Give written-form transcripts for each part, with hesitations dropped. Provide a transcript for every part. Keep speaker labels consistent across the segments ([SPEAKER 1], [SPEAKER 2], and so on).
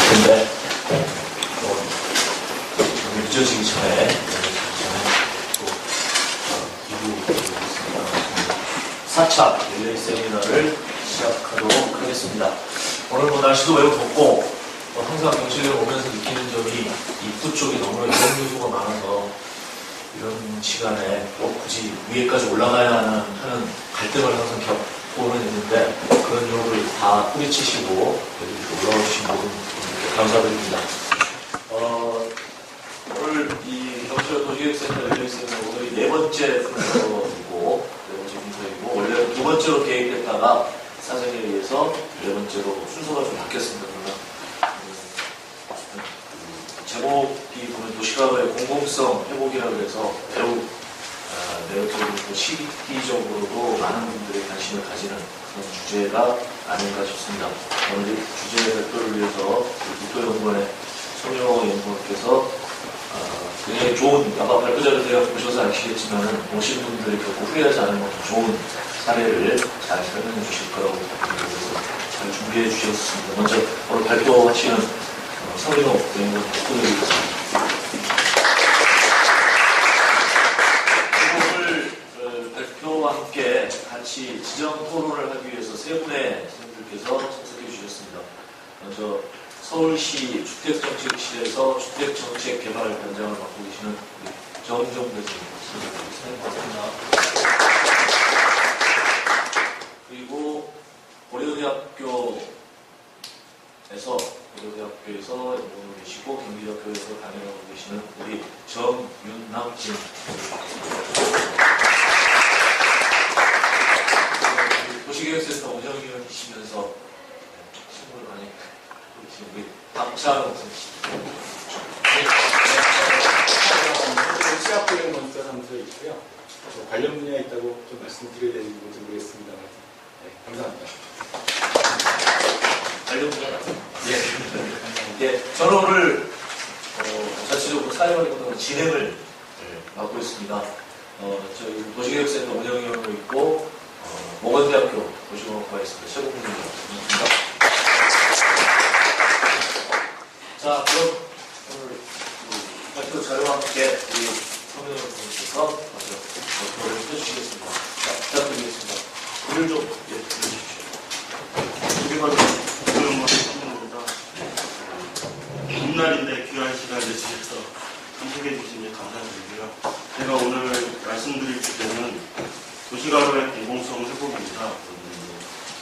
[SPEAKER 1] 텐데 늦어지기 전에 또 2부 4차 릴레이 세미나를 시작하도록 하겠습니다. 오늘 뭐 날씨도 매우 덥고 항상 경실에 오면서 느끼는 점이 입구 쪽이 너무나 이동 요소가 많아서 이런 시간에 꼭 굳이 위에까지 올라가야 하는 갈등을 항상 겪고는 있는데 그런 요구를 다 뿌리치시고 여기 올라오신 분 감사드립니다. 오늘 이 경실 도시계획센터 릴레이 세미나 오늘이 네 번째 순서이고 원래 두 번째로 계획했다가 사정에 의해서 네 번째로 순서가 좀 바뀌었습니다. 제목이 보면 도시가의 공공성 회복이라고 해서 매우 내용적으로 시기적으로도 많은 분들이 관심을 가지는 그런 주제가 아닌가 싶습니다. 오늘 이 주제 발표를 위해서 국토연구원의 손효 연구원께서 굉장히 좋은 아마 발표 자료를 보셔서 아시겠지만 오신 분들이 결코 후회하지 않은 것도 좋은 사례를 잘 설명해 주실 거라고 생각해서 잘 준비해 주셨습니다. 먼저 오늘 발표하시는 성인호 연구원 부탁드리겠습니다. 오늘 발표와 함께 같이 지정 토론을 하기 위해서 세 분의 선생님들께서 참석해 주셨습니다. 먼저 서울시 주택정책실에서 주택정책개발단장을 맡고 계시는 우리 정종 선생님 반갑습니다. 그리고 고려대학교에서 연구원으로 계시고 경기대학교에서 강연하고 계시는 우리 정윤남진 도시계획센터 운영위원이시면서 친구를 많이 보시는 우리 박찬호 선생님.
[SPEAKER 2] 시각보행원사사무소에 있고요. 관련 분야에 있다고 좀 말씀드려야 되는지 모르겠습니다만, 네, 감사합니다.
[SPEAKER 1] 관련 분야? 예, 저는 오늘 자체적으로 사회활동 진행을 맡고 있습니다. 저희 도시계획센터 운영위원으로 있고 모건대학교 도시공학과에 있습니다. 최국훈입니다. 자, 그럼 오늘 발표 자료와 함께 우리 성현호 선생님께서 먼저 발표를 해주시겠습니다. 자, 부탁드리겠습니다. 글을 좀 읽어주십시오.
[SPEAKER 3] 봄날인데 귀한 시간 내주셔서 참석해 주시면 감사드리고요. 제가 오늘 말씀드릴 주제는 도시가로의 공공성 회복입니다.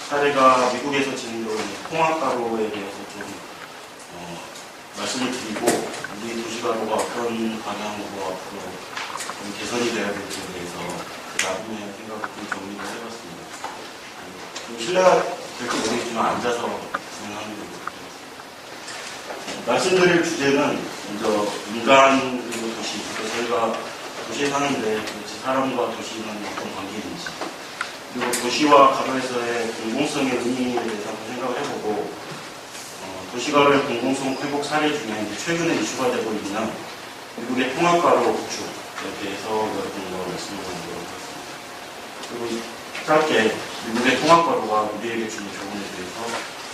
[SPEAKER 3] 사례가 미국에서 진행되고 있는 통합가로에 대해서 좀 말씀을 드리고 우리 도시가로가 어떤 방향으로 앞으로 좀 개선이 되어야 될지에 대해서 나름의 생각을 좀 정리를 해봤습니다. 좀 신뢰가 될지 모르겠지만 앉아서 진행하는 겁니다. 말씀드릴 주제는 먼저 인간 그리고 도시. 저희가 도시에 사는데 도대체 사람과 도시는 어떤 관계인지, 그리고 도시와 가로에서의 공공성의 의미에 대해서 한번 생각을 해보고, 도시가로의 공공성 회복 사례 중에 이제 최근에 이슈가 되고 있는 미국의 통합가로 구축에 대해서 여러 분과 말씀을 드리도록 하겠습니다. 그리고 짧게 미국의 통합가로가 우리에게 주는 조언에 대해서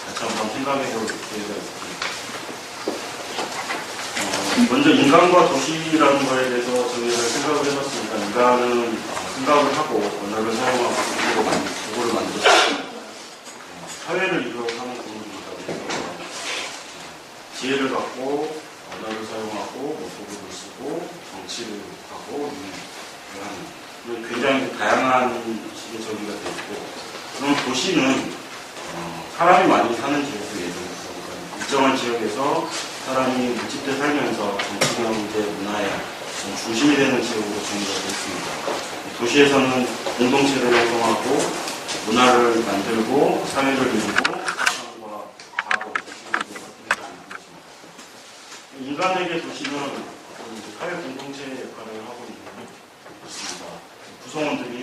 [SPEAKER 3] 같이 한번 생각해볼 기회가 있습니다. 먼저 인간과 도시라는 거에 대해서 저희가 생각을 해봤으니까 인간은 생각을 하고 언어를 사용하고 도구를 만들어서 사회를 이루어가는 동물이다 보니까 지혜를 갖고 언어를 사용하고 도구를 쓰고 정치를 하고 하는 굉장히 다양한 식의 저기가 되어 있고, 그럼 도시는 사람이 많이 사는 지역도 예정입니다. 일정한 지역에서 사람이 밀집돼 살면서 정치, 경제, 문화의 중심이 되는 지역으로 정의가 되어 있습니다. 도시에서는 공동체를 형성하고 문화를 만들고 사회를 이루고 사람과 과거, 인간에게 도시는 사회 공동체의 역할을 하고 있는 것입니다. 구성원들이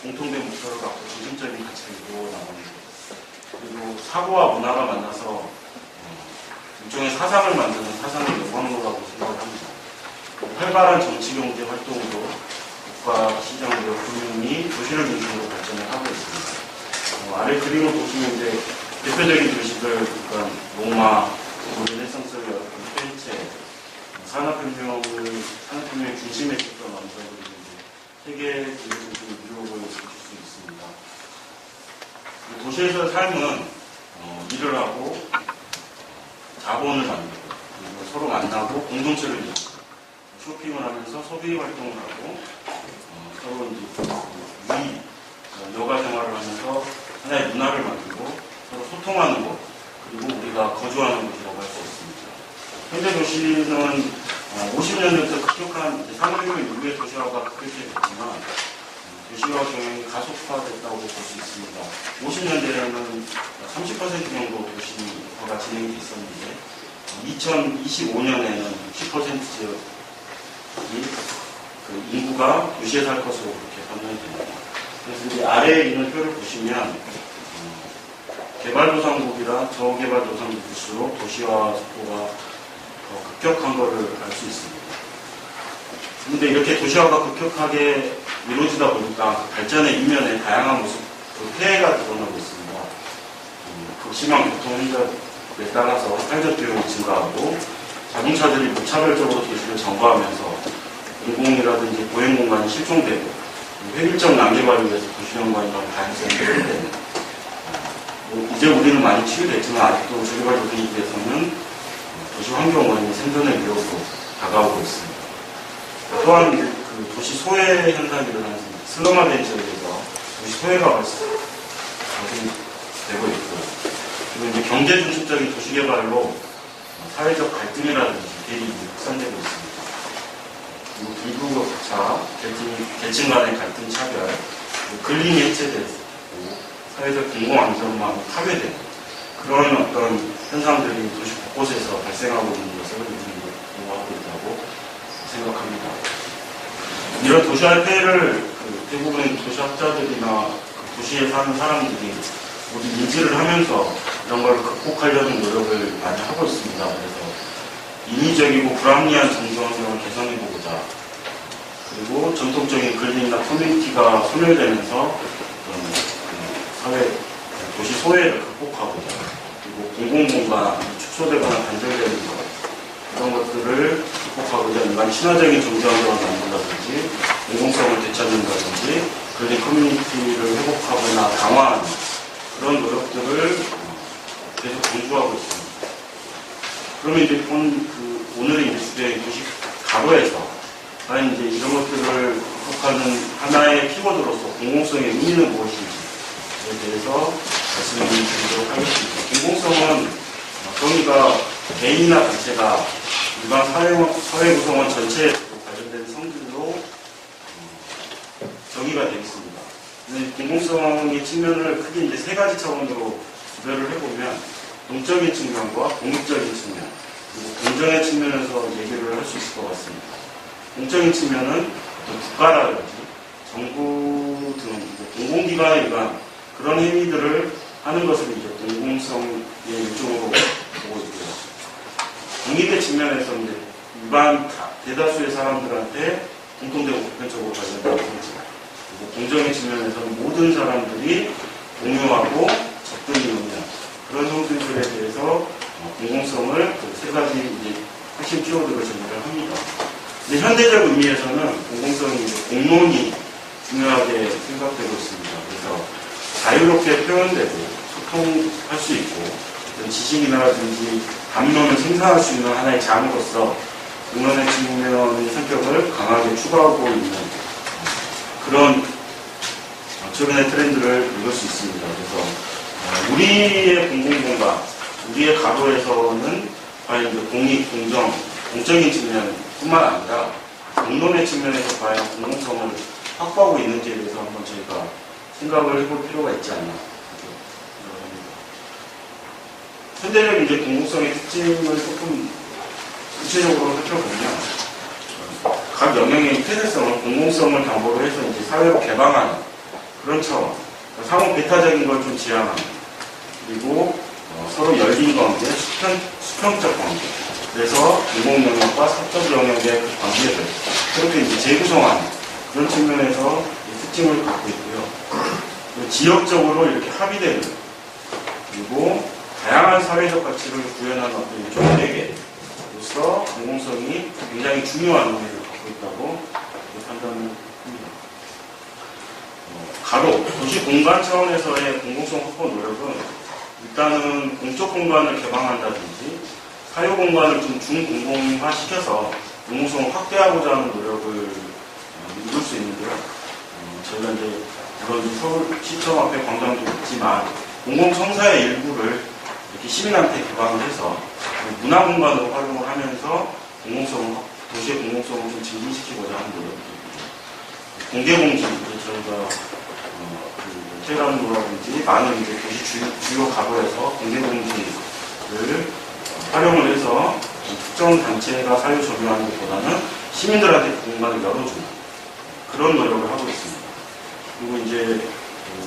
[SPEAKER 3] 공통된 목표를 갖고 중심적인 가치를 이루어 나갑니다. 그리고 사고와 문화가 만나서 일종의 사상을 만드는 사상의 영광로라고 생각을 합니다. 활발한 정치 경제 활동으로 국가 시장 내 금융이 도시를 중심으로 발전을 하고 있습니다. 아래 그림을 보시면 이제 대표적인 도시들, 그러니까 로마, 르네상스 산업혁명의 중심에 있었던 완성을 세계 중심의 유럽을 보실 수 있습니다. 도시에서의 삶은 일을 하고 자본을 만들고 그리고 서로 만나고 공동체를 이루고 쇼핑을 하면서 소비 활동을 하고 서로 이제 여가 생활을 하면서 하나의 문화를 만들고 서로 소통하는 것 그리고 우리가 거주하는 곳이라고 할 수 있습니다. 현대 도시는 50년대부터 급격한 산업혁명 이후의 도시화가 급격해졌지만 도시화 경영이 가속화됐다고 볼 수 있습니다. 50년대에는 30% 정도 도시화가 진행이 됐었는데 2025년에는 60% 지역이 인구가 도시에 살 것으로 그렇게 판단이 됩니다. 그래서 이제 아래에 있는 표를 보시면 개발도상국이라 저개발도상국일수록 도시화 속도가 더 급격한 것을 알 수 있습니다. 그런데 이렇게 도시화가 급격하게 이루어지다 보니까 발전의 이면에 다양한 모습, 폐해가 드러나고 있습니다. 극심한 교통 혼잡에 따라서 산적 비용이 증가하고 자동차들이 무차별적으로 도시를 점거하면서 공공이라든지 보행 공간이 실종되고 획일적 낭비발을 위해서 도시연관이라는 다양성이 훼손되는 이제 우리는 많이 치유됐지만 아직도 저개발 도시에서는 도시 환경 원인이 생존의 위협으로 다가오고 있습니다. 또한 그 도시 소외 현상이 일어나는 슬럼화된 지역에서 도시 소외가 발생되고 있고 그리고 이제 경제 중심적인 도시 개발로 사회적 갈등이라든지 대립이 확산되고 있습니다. 그리고 불구격차, 계층 간의 갈등 차별, 근린이 해체되고 사회적 공공안전망이 파괴되는 그런 어떤 현상들이 도시 곳곳에서 발생하고 있는 것을 우리는 보고하고 있다고 생각합니다. 이런 도시화의 폐해를 대부분의 도시학자들이나 도시에 사는 사람들이 모두 인지를 하면서 이런 걸 극복하려는 노력을 많이 하고 있습니다. 그래서 인위적이고 불합리한 정서 환경을 개선해보고자 그리고 전통적인 근린이나 커뮤니티가 소멸되면서 사회 도시 소외를 극복하고자 그리고 공공공간이 축소되거나 단절되는 것 이런 것들을 극복하고자 일반 친화적인 정서 환경을 만든다든지 공공성을 되찾는다든지 근린 커뮤니티를 회복하거나 강화하는 그런 노력들을 계속 강조하고 있습니다. 그러면 이제 오늘의 이제 주제인 도시 가로에서 과연 이제 이런 것들을 극복하는 하나의 키워드로서 공공성의 의미는 무엇인지에 대해서 말씀을 드리도록 하겠습니다. 공공성은 정의가 개인이나 단체가 일반 사회 구성원 전체에 관련된 성질로 정의가 되겠습니다. 공공성의 측면을 크게 이제 세 가지 차원으로 구별을 해보면 공적인 측면과 공익적인 측면 그리고 공정의 측면에서 얘기를 할 수 있을 것 같습니다. 공적인 측면은 국가라든지 정부 등 공공기관에 의한 그런 행위들을 하는 것을 이제 공공성의 일종으로 보고 있고요. 공익의 측면에서 이제 일반 대다수의 사람들한테 공통되고 보편적으로 관련된 성질 그리고 공정의 측면에서는 모든 사람들이 공유하고 접근이 있는 그런 성질들에 대해서 공공성을 세 가지 이제 핵심 키워드로 정의를 합니다. 근데 현대적 의미에서는 공공성이 이제 공론이 중요하게 생각되고 있습니다. 그래서 자유롭게 표현되고 소통할 수 있고 지식이나든지 담론을 생산할 수 있는 하나의 장으로서 공론의 측면의 성격을 강하게 추구하고 있는 그런 최근의 트렌드를 읽을 수 있습니다. 그래서 우리의 공공공간, 우리의 가로에서는 과연 이제 공익, 공정, 공적인 측면뿐만 아니라 공론의 측면에서 과연 공공성을 확보하고 있는지에 대해서 한번 저희가 생각을 해볼 필요가 있지 않나. 현대적 이제 공공성의 특징을 조금 구체적으로 살펴보면 각 영역의 폐쇄성을 공공성을 담보로 해서 이제 사회로 개방하는 그런 차원, 상호 배타적인 걸 좀 지향하는 그리고 서로 열린 관계, 수평적 관계. 그래서 공공 영역과 사적 영역의 그 관계를 그렇게 이제 재구성하는 그런 측면에서 특징을 갖고 있고요. 지역적으로 이렇게 합의되는 그리고 다양한 사회적 가치를 구현하는 어떤 일종의 매개로서 공공성이 크게 굉장히 중요한 의미를 갖고 있다고 판단합니다. 가로, 도시 공간 차원에서의 공공성 확보 노력은 일단은 공적 공간을 개방한다든지 사유 공간을 좀 중공공화 시켜서 공공성을 확대하고자 하는 노력을 이룰 수 있는데요. 저희가 이제 물론 서울시청 앞에 광장도 있지만 공공청사의 일부를 이렇게 시민한테 개방을 해서 문화 공간으로 활용을 하면서 도시의 공공성을 좀 증진시키고자 하는 노력입니다. 공개공지, 저희가 테라노라든지 많은 이제 도시 주요 가구에서 공개공지를 활용을 해서 특정 단체가 사유 점유하는 것보다는 시민들한테 공간을 열어주는 그런 노력을 하고 있습니다. 그리고 이제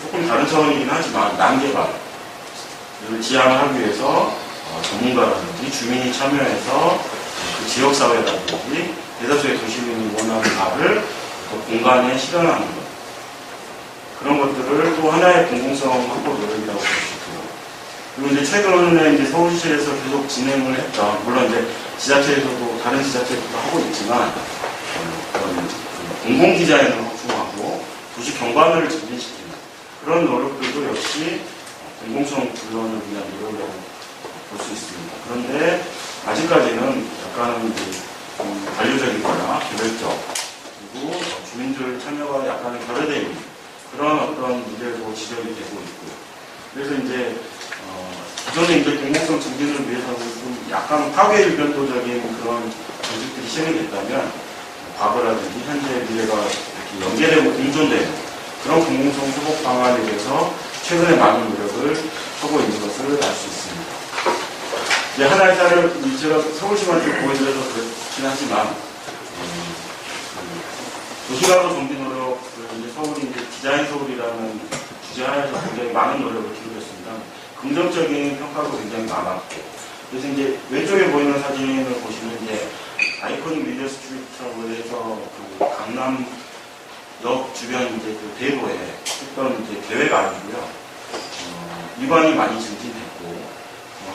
[SPEAKER 3] 조금 다른 차원이긴 하지만 난개발을 지향을 하기 위해서 전문가라든지 주민이 참여해서 그 지역사회라든지 대다수의 도시민이 원하는 바를 공간에 실현하는 것. 그런 것들을 또 하나의 공공성 확보 노력이라고 볼 수 있고요. 그리고 이제 최근에 이제 서울시에서 계속 진행을 했던, 물론 이제 지자체에서도 다른 지자체에서도 하고 있지만, 공공 디자인을 확충하고 도시 경관을 증진시키는 그런 노력들도 역시 공공성 구현을 위한 노력이라고 볼 수 있습니다. 그런데 아직까지는 약간은 이제 관료적이거나 개별적, 그리고 주민들 참여가 약간은 결여되어 있는 그런 어떤 문제도 지적이 되고 있고요. 그래서 이제 기존의 이제 공공성 증진을 위해서는 좀 약간 파괴 일변도적인 그런 정책들이 시행이 됐다면 과거라든지 현재 미래가 이렇게 연계되고 공존되는 그런 공공성 회복 방안에 대해서 최근에 많은 노력을 하고 있는 것을 알 수 있습니다. 이제 하나의 사례를 제가 서울시만 좀 보여드려서 그렇긴 하지만 도시가로 정비 노력, 이제 서울이 이제 디자인 서울이라는 주제 하에서 굉장히 많은 노력을 기울였습니다. 긍정적인 평가도 굉장히 많았고. 그래서 이제 왼쪽에 보이는 사진을 보시면 이제 아이코닉 미디어 스트리트라고 해서 그 강남역 주변 이제 그 대로에 했던 이제 계획 아니고요. 이관이 많이 증진됐고,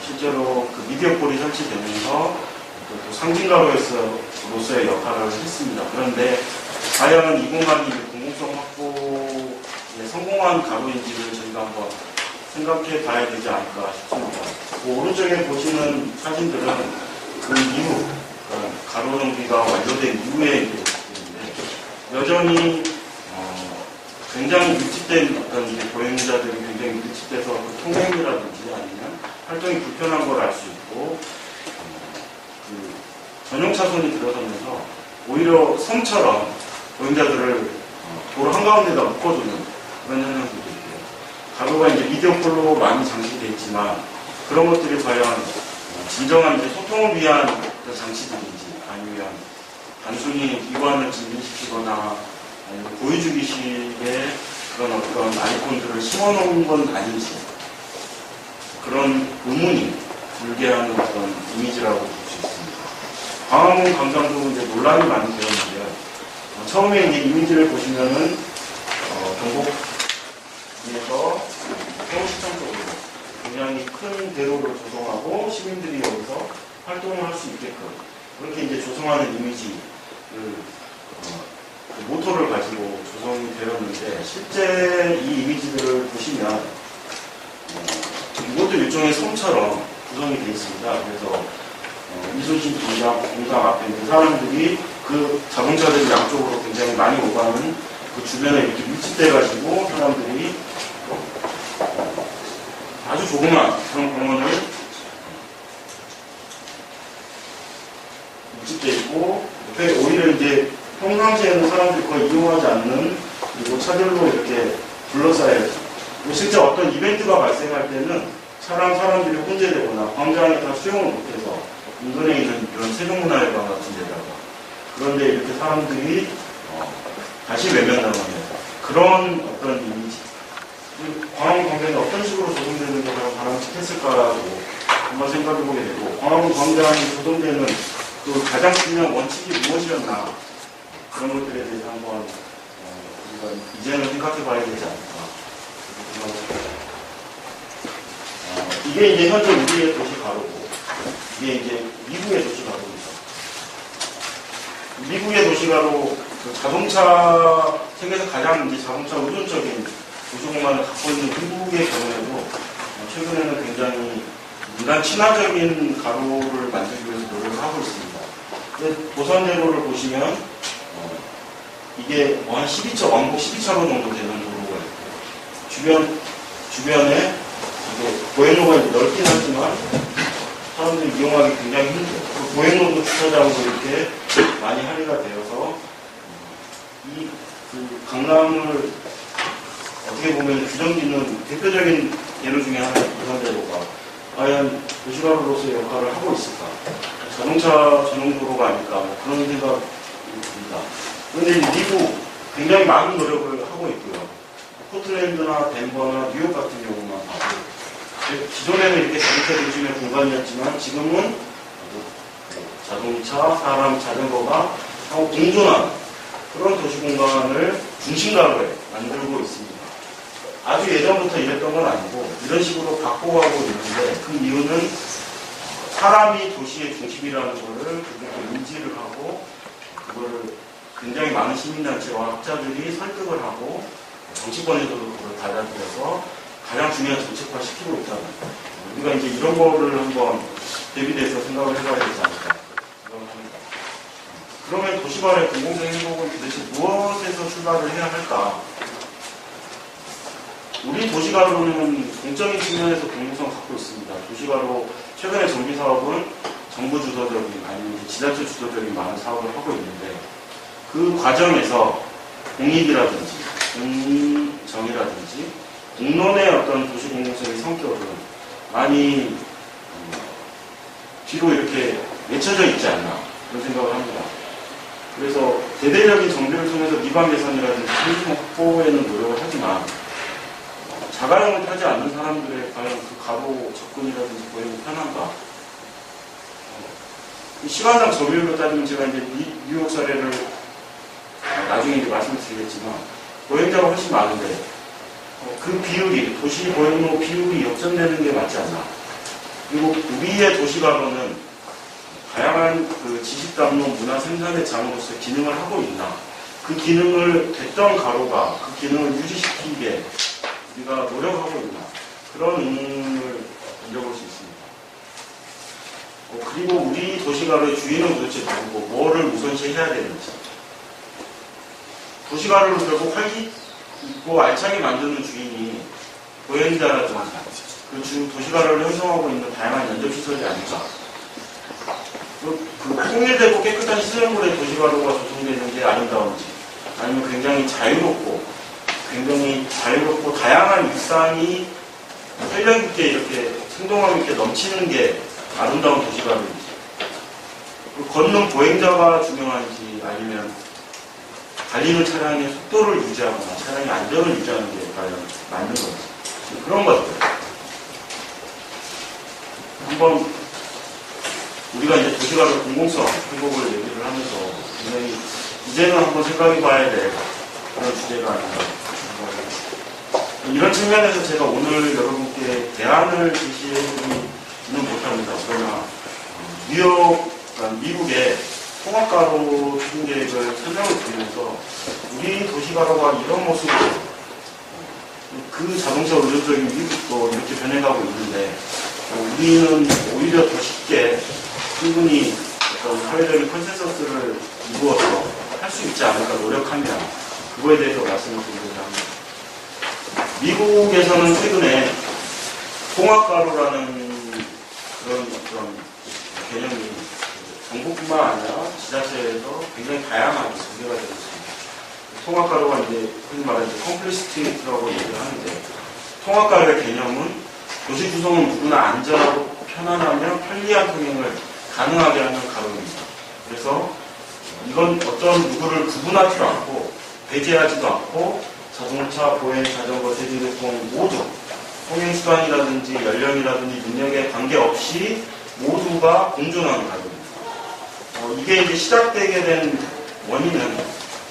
[SPEAKER 3] 실제로 그 미디어폴이 설치되면서 또 상징가로서의 역할을 했습니다. 그런데 과연 이 공간이 공공성 확보에 성공한 가로인지를 저희가 한번 생각해 봐야 되지 않을까 싶습니다. 오른쪽에 보시는 사진들은 그 이후, 가로 정비가 완료된 이후의 모습들인데, 여전히 굉장히 밀집된 어떤 보행자들이 굉장히 밀집돼서 그 통행이라든지 아니면 활동이 불편한 걸 알 수 있고, 그 전용 차선이 들어서면서 오히려 섬처럼 보행자들을 도로 한가운데다 묶어두는 그런 현상들도 있고요. 가로가 이제 미디어폴로 많이 장식되어 있지만 그런 것들이 과연 진정한 이제 소통을 위한 장치들인지 아니면 단순히 이관을 진진시키거나 아니면 보여주기식의 그런 어떤 아이콘들을 심어놓은 건 아닌지 그런 의문이 들게 하는 어떤 이미지라고 볼 수 있습니다. 광화문 광장도 이제 논란이 많이 되었는데요. 처음에 이제 이미지를 보시면은 경복에서 서울시청 쪽으로 굉장히 큰 대로를 조성하고 시민들이 여기서 활동을 할 수 있게끔 그렇게 이제 조성하는 이미지 그 모토를 가지고 조성이 되었는데 실제 이 이미지들을 보시면 이것도 일종의 섬처럼 구성이 되어 있습니다. 그래서 이순신 공장 앞에 있는 사람들이 그 자동차들이 양쪽으로 굉장히 많이 오가는 그 주변에 이렇게 밀집돼가지고 사람들이 아주 조그만 그런 공원을 밀집돼 있고 옆에 오히려 이제 평상시에는 사람들이 거의 이용하지 않는 그리고 차들로 이렇게 둘러싸여서 실제 어떤 이벤트가 발생할 때는 사람들이 혼재되거나 광장에 다 수용을 못해서 인근에 있는 이런 세종문화회관 같은 데다가 그런데 이렇게 사람들이 다시 외면당하는 그런 어떤 이미지 광화문 광장이 어떤 식으로 조성되는 게 바람직했을까라고 한번 생각해보게 되고 광화문 광장이 조성되는 그 가장 중요한 원칙이 무엇이었나 그런 것들에 대해서 한번 우리가 이제는 생각해봐야 되지 않을까 이게 이제 현재 우리의 도시 가로고 이게 이제 미국의 도시 가로입니다. 미국의 도시가로 그 자동차 세계에서 가장 이제 자동차 의존적인 도시공간을 갖고 있는 미국의 경우에도 최근에는 굉장히 인간 친화적인 가로를 만들기 위해서 노력을 하고 있습니다. 도선대로를 보시면 이게 뭐 한 12차, 왕복 12차로 정도 되는 도로가 있고 주변에 이게 보행로가 넓긴 하지만 사람들이 이용하기 굉장히 힘들어요. 보행로도 주차장으로 이렇게 많이 할애가 되어서 이 그 강남을 어떻게 보면 규정짓는 대표적인 예로 중에 하나의 도선대로가 과연 도시가로로서의 역할을 하고 있을까? 자동차 전용 도로가 아닐까? 뭐 그런 생각이 듭니다. 그런데 미국 굉장히 많은 노력을 하고 있고요. 포틀랜드나 덴버나 뉴욕 같은 경우만 봐도 기존에는 이렇게 자동차 중심의 공간이었지만 지금은 자동차, 사람, 자전거가 하고 공존하는 그런 도시 공간을 중심가로 만들고 있습니다. 아주 예전부터 이랬던 건 아니고 이런 식으로 바꿔가고 있는데 그 이유는 사람이 도시의 중심이라는 것을 그렇게 인지를 하고 그거를 굉장히 많은 시민단체와 학자들이 설득을 하고 정치권에서도 그걸 받아들여서 가장 중요한 정책화 시키고 있다는 거예요. 우리가 이제 이런 거를 한번 대비돼서 생각을 해봐야 되지 않을까 생각을 합니다. 그러면 도시간의 공공성 행복은 도대체 무엇에서 출발을 해야 할까? 우리 도시가로는 공적인 측면에서 공공성을 갖고 있습니다. 도시가로 최근에 정비 사업은 정부 주도적인 아니면 지자체 주도적인 많은 사업을 하고 있는데 그 과정에서 공익이라든지 공정이라든지 공론의 어떤 도시 공공성의 성격은 많이 뒤로 이렇게 맺혀져 있지 않나 그런 생각을 합니다. 그래서 대대적인 정비를 통해서 미관 개선이라든지 소유주목 확보에는 노력을 하지만 자가용을 타지 않는 사람들의 과연 그 가로 접근이라든지 보행이 편한가? 시간당 점유율로 따지면 제가 이제 뉴욕 사례를 나중에 이제 말씀드리겠지만 보행자가 훨씬 많은데 그 비율이 도시 보행로 비율이 역전되는 게 맞지 않나? 그리고 우리의 도시가로는 다양한 그 지식 담론 문화 생산의 장으로서 기능을 하고 있나? 그 기능을 됐던 가로가 그 기능을 유지시키게 우리가 노력하고 있나 그런 의문을 던져볼 수 있습니다. 그리고 우리 도시가로의 주인은 도대체 누구고 뭐를 우선시해야 되는지 도시가로를 결국 활기 있고 알차게 만드는 주인이 보행자라든지 그 도시가로를 형성하고 있는 다양한 연접시설이 아닐까. 그 통일되고 깨끗한 시설물의 도시가로가 조성되는 게 아름다운지 아니면 굉장히 자유롭고 다양한 일상이 활력 있게 이렇게 생동감 있게 넘치는 게 아름다운 도시가로인지 걷는 보행자가 중요한지 아니면 달리는 차량의 속도를 유지하거나 차량의 안전을 유지하는 게 과연 맞는 건지 그런 것들 한번 우리가 이제 도시가로 공공성 행복을 얘기를 하면서 굉장히 이제는 한번 생각해 봐야 될 그런 주제가 아닌가 이런 측면에서 제가 오늘 여러분께 대안을 제시해드리지는 못합니다. 그러나 미국의 통합가로 추진 계획을 설명을 드리면서 우리 도시가로가 이런 모습으로 그 자동차 의존적인 미국도 이렇게 변해가고 있는데 우리는 오히려 더 쉽게 충분히 어떤 사회적인 컨센서스를 이루어서 할 수 있지 않을까 노력하면 그거에 대해서 말씀을 드리고자 합니다. 미국에서는 최근에 통합가로라는 그런 어떤 개념이 정부뿐만 아니라 지자체에서 굉장히 다양하게 전개가 되고 있습니다. 통합가로가 이제 흔히 말하는 컴플리시티라고 얘기를 하는데 통합가로의 개념은 도시 구성은 누구나 안전하고 편안하며 편리한 통행을 가능하게 하는 가로입니다. 그래서 이건 어떤 누구를 구분하지도 않고 배제하지도 않고 자동차, 보행, 자전거, 대중교통 모두 통행수단이라든지 연령이라든지 능력에 관계없이 모두가 공존하는 가로입니다. 이게 이제 시작되게 된 원인은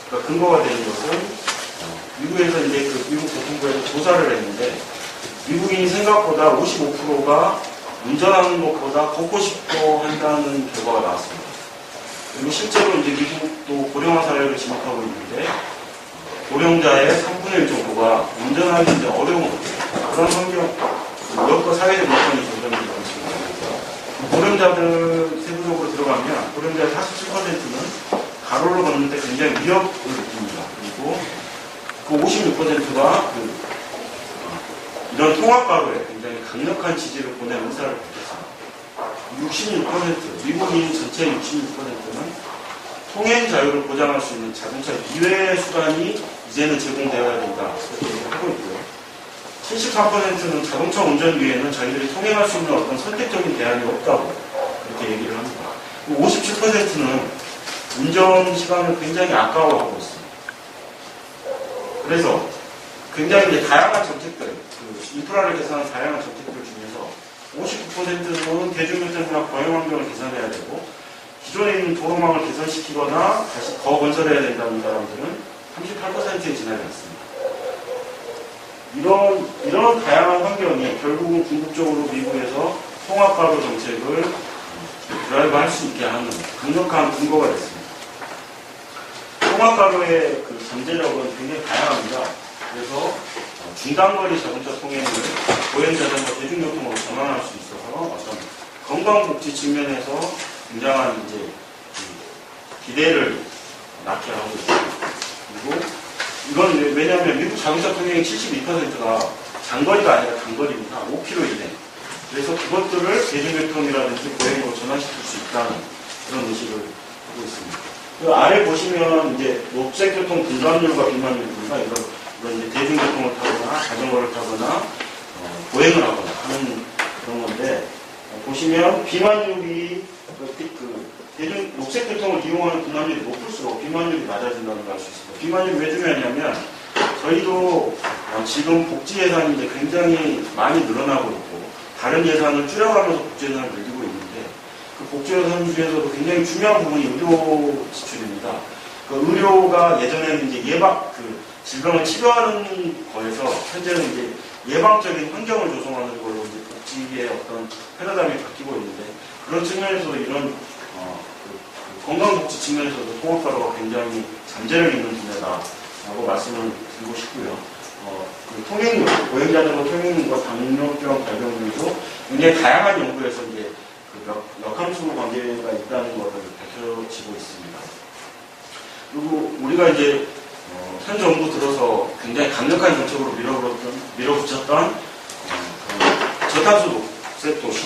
[SPEAKER 3] 그러니까 근거가 되는 것은 미국에서 이제 그 미국 교통부에서 조사를 했는데 미국인이 생각보다 55%가 운전하는 것보다 걷고 싶어 한다는 결과가 나왔습니다. 그리고 실제로 이제 미국도 고령화 사회를 진입하고 있는데 고령자의 3분의 1 정도가 운전하기 이제 어려운 그런 환경, 여러 사회적 여건이 조성이 되고 있습니다. 고령자들 세부적으로 들어가면 고령자의 47%는 가로로 걷는데 굉장히 위협을 느낍니다. 그리고 그 56%가 이런 통합가로에 굉장히 강력한 지지를 보낸 의사를 밝혔습니다. 66%, 미국인 전체 66%는 통행 자유를 보장할 수 있는 자동차 이외의 수단이 이제는 제공되어야 된다. 그렇게 얘기를 하고 있고요. 73%는 자동차 운전 위에는 자기들이 통행할 수 있는 어떤 선택적인 대안이 없다고 그렇게 얘기를 합니다. 57%는 운전 시간을 굉장히 아까워하고 있습니다. 그래서 굉장히 이제 다양한 정책들, 인프라를 개선한 다양한 정책들 중에서 59%는 대중교통이나 거행 환경을 개선해야 되고 기존에 있는 도로망을 개선시키거나 다시 더 건설해야 된다는 사람들은 38%에 지나지 않습니다. 이런 다양한 환경이 결국은 궁극적으로 미국에서 통합가로 정책을 드라이브 할 수 있게 하는 강력한 근거가 됐습니다. 통합가로의 그 잠재력은 굉장히 다양합니다. 그래서 중단거리 자동차 통행을 보행자전거 대중교통으로 전환할 수 있어서 어떤 건강복지 측면에서 굉장한 이제 기대를 낳게 하고 있습니다. 그리고 이건 왜냐하면 미국 자동차 통행의 72%가 장거리가 아니라 단거리입니다. 5km 이내. 그래서 그것들을 대중교통이라든지 보행으로 전환시킬 수 있다는 그런 의식을 하고 있습니다. 그 아래 보시면 이제 녹색교통 분담률과 비만율입니다. 이런 이제 대중교통을 타거나 자전거를 타거나 보행을 하거나 하는 그런 건데 보시면 비만율이 녹색교통을 이용하는 비만율이 높을수록 비만율이 낮아진다는 걸 알 수 있습니다. 비만율이 왜 중요하냐면 저희도 지금 복지 예산이 이제 굉장히 많이 늘어나고 있고 다른 예산을 줄여가면서 복지 예산을 늘리고 있는데 그 복지 예산 중에서도 굉장히 중요한 부분이 의료 지출입니다. 그 의료가 예전에는 이제 질병을 치료하는 거에서 현재는 이제 예방적인 환경을 조성하는 걸로 이제 복지의 어떤 패러다임이 바뀌고 있는데 그런 측면에서도 이런 건강복지 측면에서도 통합가로가 굉장히 잠재력 있는 분야다라고 말씀을 드리고 싶고요. 그 통행료, 보행자전거 통행료과 당뇨병 발병률도 굉장히 다양한 연구에서 이제 역함수 관계가 있다는 것을 밝혀지고 있습니다. 그리고 우리가 이제 현 정부 들어서 굉장히 강력한 정책으로 밀어붙였던 저탄소 녹색 도시,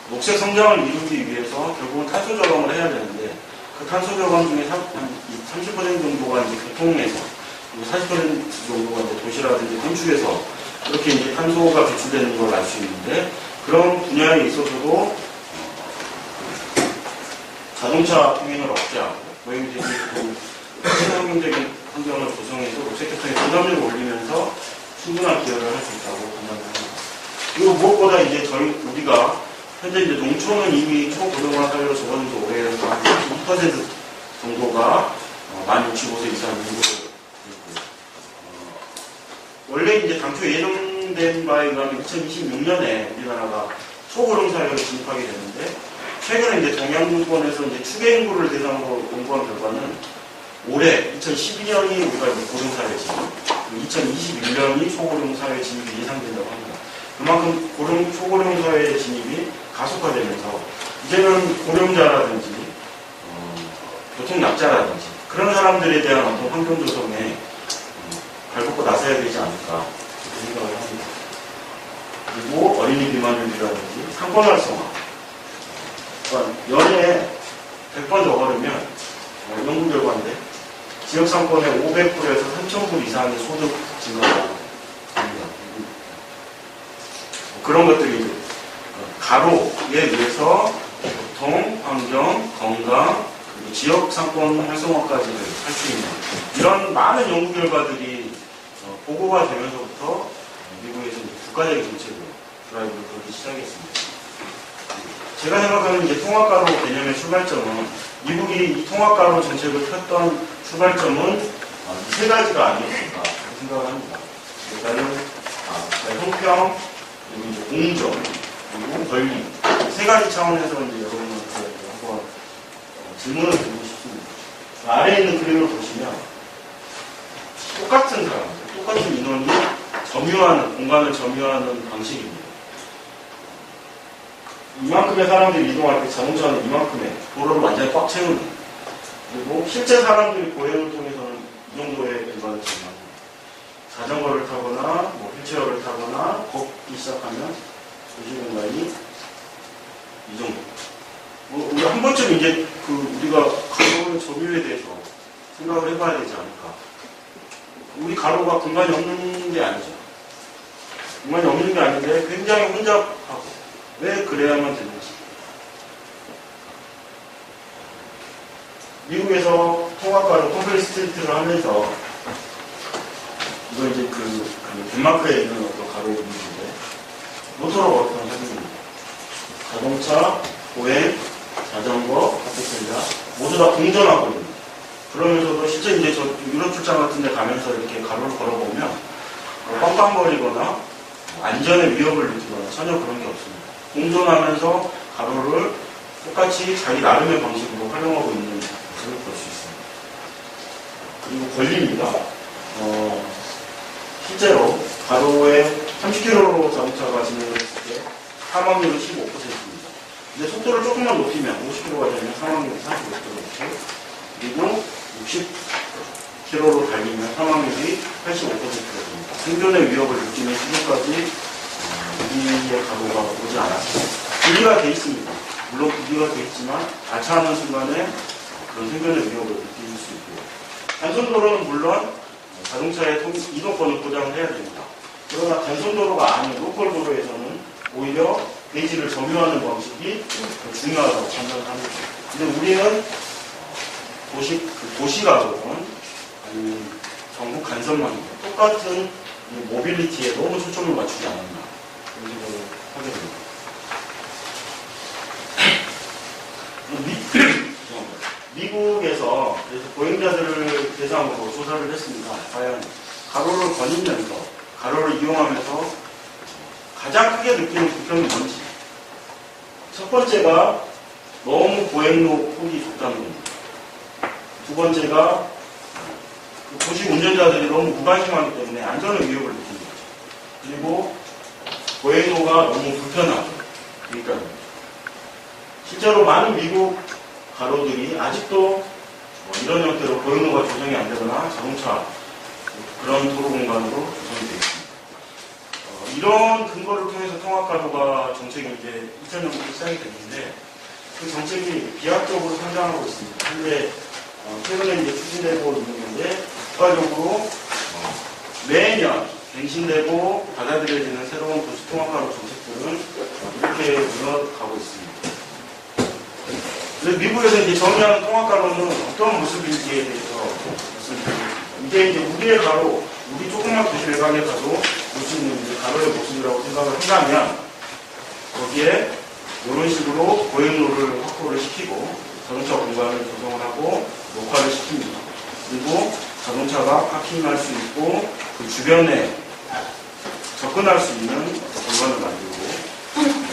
[SPEAKER 3] 녹색 성장을 이루기 위해서 결국은 탄소 저감을 해야 되는데 그 탄소 저감 중에 30% 정도가 이제 교통에서 그리고 40% 정도가 이제 도시라든지 건축에서 그렇게 이제 탄소가 배출되는 걸 알 수 있는데 그런 분야에 있어서도 자동차 통행을 억제하고 보행자들이 친환경적인 환경을 조성해서 녹색교통의 부담률을 올리면서 충분한 기여를 할 수 있다고 판단합니다. 그리고 무엇보다 이제 우리가 현재 이제 농촌은 이미 초고령화 사회로 접어든 지 오래돼서 한 32% 정도가 만 65세 이상 인구로 있고 원래 이제 당초 예정된 바에 의하면 2026년에 우리나라가 초고령 사회로 진입하게 되는데 최근에 이제 동양권에서 이제 추계 인구를 대상으로 연구한 결과는 올해 2012년이 우리가 고령 사회 진입, 2021년이 초고령 사회 진입이 예상된다고 합니다. 그만큼 초고령 사회 진입이 가속화되면서 이제는 고령자라든지 교통약자라든지 그런 사람들에 대한 어떤 환경 조성에 발벗고 나서야 되지 않을까 생각을 합니다. 그리고 어린이 비만율이라든지 상권 활성화. 그러니까 연에 100번 더 걸으면 연구 결과인데 지역 상권의 500불에서 3,000불 이상의 소득 증가가 됩니다. 그런 것들이 가로에 의해서 교통, 환경, 건강, 그리고 지역 상권 활성화까지를 할 수 있는 이런 많은 연구 결과들이 보고가 되면서부터 미국에서 국가적인 정책으로 드라이브를 걸기 시작했습니다. 제가 생각하는 이제 통합가로 개념의 출발점은 미국이 이 통합가로 정책을 폈던 출발점은 세 가지가 아니었을까 생각을 합니다. 일단은 형평, 그리고 이제 공정, 그리고 권리 세 가지 차원에서 이제 여러분한테 한번 질문을 드리고 싶습니다. 아래에 있는 그림을 보시면 똑같은 사람들, 똑같은 인원이 점유하는, 공간을 점유하는 방식입니다. 이만큼의 사람들이 이동할 때 자동차는 이만큼의 도로를 완전히 꽉 채우는, 그리고 실제 사람들이 보행을 통해서는 이 정도의 공간을 점유합니다. 자전거를 타거나 뭐 휠체어를 타거나 걷기 시작하면 도시 공간이 이 정도. 우리 한 번쯤 이제 우리가 가로의 점유에 대해서 생각을 해봐야 되지 않을까. 우리 가로가 공간이 없는 게 아니죠. 공간이 없는 게 아닌데 굉장히 혼잡하고 왜 그래야만 되는지. 미국에서 통합가로 콘크리트 스트리트를 하면서 이거 이제 덴마크에 있는 어떤 가로 이미지인데 모터로 어떤 사진입니다. 자동차, 보행, 자전거, 카페테리아 모두 다 공존하거든요. 그러면서도 실제 이제 저 유럽 출장 같은 데 가면서 이렇게 가로를 걸어보면 빵빵거리거나 안전의 위협을 느끼거나 전혀 그런 게 없습니다. 공존하면서 가로를 똑같이 자기 나름의 방식으로 활용하고 있는 모습을 볼 수 있습니다. 그리고 권리입니다. 실제로 가로에 30km로 자동차가 진행을 했을 때 사망률은 15%입니다. 근데 속도를 조금만 높이면 50km가 되면 사망률이 45% 높고, 그리고 60km로 달리면 사망률이 85%가 됩니다. 생존의 위협을 느끼는 수준까지 우리의 가로가 오지 않았습니다. 분리가 돼 있습니다. 물론 분리가 돼 있지만 자차하는 순간에 그런 생존의 위협을 느낄 수 있고요. 단순도로는 물론 자동차의 이동권을 보장을 해야 됩니다. 그러나 단순도로가 아닌 로컬도로에서는 오히려 대지를 점유하는 방식이 더 중요하다고 판단을 합니다. 근데 우리는 도시가로든 아니면 전국 간선망이든 똑같은 모빌리티에 너무 초점을 맞추지 않았나 그런 생각을 하게 됩니다. 미국에서 그래서 보행자들을 대상으로 조사를 했습니다. 과연 가로를 거니면서 가로를 이용하면서 가장 크게 느끼는 불편은 뭔지. 첫 번째가 너무 보행로 폭이 좁다는 겁니다. 두 번째가 도시 운전자들이 너무 무관심하기 때문에 안전의 위협을 느끼는 거죠. 그리고 보행로가 너무 불편하고 그러니까 실제로 많은 미국 가로들이 아직도 이런 형태로 보행로가 조성이 안 되거나 자동차 그런 도로 공간으로 조성이 되어 있습니다. 이런 근거를 통해서 통합가로가 정책이 이제 2000년부터 시작이 됐는데 그 정책이 비약적으로 성장하고 있습니다. 현재 최근에 이제 추진되고 있는 건데 국가적으로 매년 갱신되고 받아들여지는 새로운 도시 통합가로 정책들은 이렇게 늘어가고 있습니다. 그래서 미국에서 이제 정의하는 통합가로는 어떤 모습인지에 대해서 말씀드리겠습니다. 이게 이제 우리의 가로, 우리 조그만 도시 외곽에 가도 볼 수 있는 이제 가로의 모습이라고 생각을 한다면 거기에 이런 식으로 보행로를 확보를 시키고 자동차 공간을 조성을 하고 녹화를 시킵니다. 그리고 자동차가 파킹할 수 있고 그 주변에 접근할 수 있는 공간을 만들고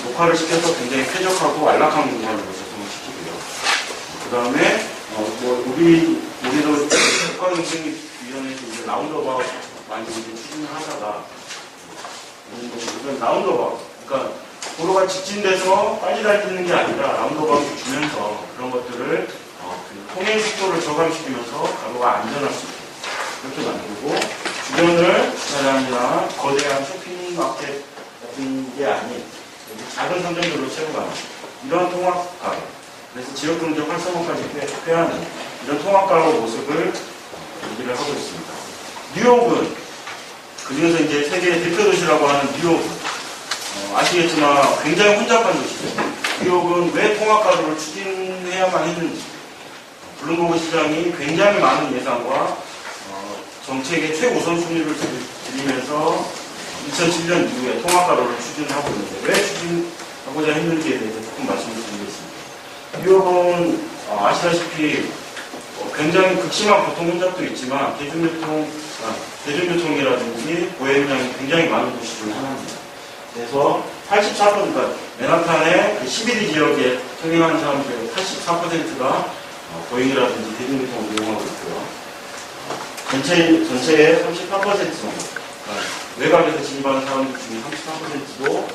[SPEAKER 3] 녹화를 시켜서 굉장히 쾌적하고 안락한 공간으로 조성을 시키고요. 그 다음에 우리도 국가경쟁위원회에서 이제 라운드어바웃 많이 이제 추진을 하다가 라운드어바웃, 그러니까 도로가 직진돼서 빨리 달리는 게 아니라 라운드어바웃을 주면서 그런 것들을 통행 속도를 저감시키면서 가로가 안전할 수 있게 그렇게 만들고 주변을 주차장이나 거대한 쇼핑마켓 같은 게 아닌 작은 상점들로 채워가는 이런 통합가로 그래서 지역경제 활성화까지 꾀하는 이런 통합가로 모습을 얘기를 하고 있습니다. 뉴욕은 그중에서 이제 세계 대표 도시라고 하는 뉴욕은 아시겠지만 굉장히 혼잡한 도시죠. 뉴욕은 왜 통합가로를 추진해야만 했는지 블룸버그 시장이 굉장히 많은 예산과 정책의 최우선 순위를 드리면서 2007년 이후에 통합가로를 추진하고 있는데 왜 추진하고자 했는지에 대해서 조금 말씀을 드리겠습니다. 뉴욕은 아시다시피 굉장히 극심한 교통 혼잡도 있지만 대중교통이라든지 보행량이 굉장히 많은 도시 중 하나입니다. 그래서 84%, 맨하탄의 11위 지역에 통행하는 사람들의 84%가 보행이라든지 대중교통을 이용하고 있고요. 전체의 38% 정도, 외곽에서 진입하는 사람들 중에 33%도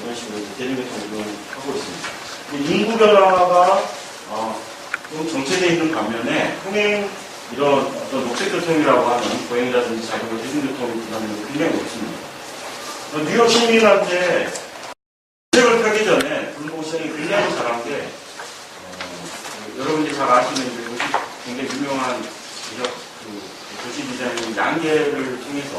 [SPEAKER 3] 이런 식으로 대중교통을 이용하고 있습니다. 인구 변화가 좀 정체되어 있는 반면에 통행, 이런 어떤 녹색교통이라고 하는 보행이라든지 자전거 대중교통의 부담이 굉장히 높습니다. 뉴욕 시민한테 정책을 펴기 전에 블룸버그 굉장히 잘한 게, 여러분들이 잘 아시는 굉장히 유명한 도시 디자인 양계를 통해서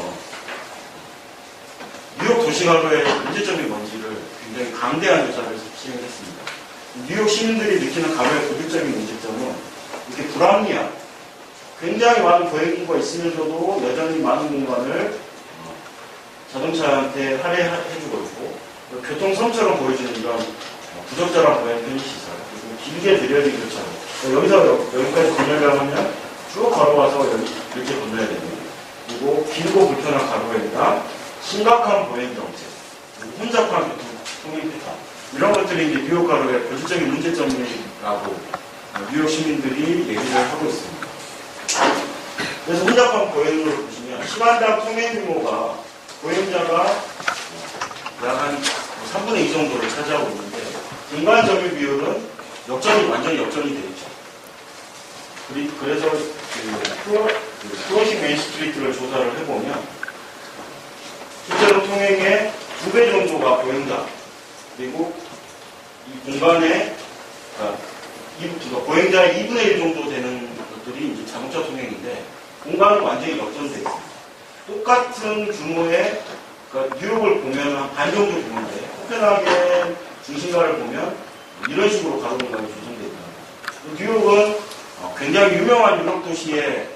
[SPEAKER 3] 뉴욕 도시가로의 문제점이 뭔지를 굉장히 강대한 조사를 시행했습니다. 뉴욕 시민들이 느끼는 가로의 고질적인 문제점은 이렇게 불합리한, 굉장히 많은 보행인구가 있으면서도 여전히 많은 공간을 자동차한테 할애해주고 있고, 교통섬처럼 보여지는 이런 부적절한 보행 편의시설, 그리고 길게 들여진 교차로, 여기서 여기까지 건너려고 하면 쭉 걸어와서 이렇게 건너야 됩니다. 그리고 길고 불편한 가로에다 심각한 보행 정책, 그리고 혼잡한 통행 패턴, 이런 것들이 이제 뉴욕 가로의 본질적인 문제점이라고 뉴욕 시민들이 얘기를 하고 있습니다. 그래서 혼잡한 보행을 보시면 시간당 통행 규모가 보행자가 약 한 3분의 2 정도를 차지하고 있는데, 인간 점유 비율은 완전히 역전이 되어 있죠. 그래서 플로팅 메인 스트리트를 조사를 해보면 실제로 통행의 2배 정도가 보행자, 그리고 이 공간에 보행자의 2분의 1 정도 되는 것들이 이제 자동차 통행인데, 공간은 완전히 역전되어 있습니다. 똑같은 규모의, 그러니까 뉴욕을 보면 한 반 정도 규모인데, 코펜하겐 중심가를 보면 이런 식으로 가로 공간이 조성되어 있다. 뉴욕은 굉장히 유명한 유럽 도시의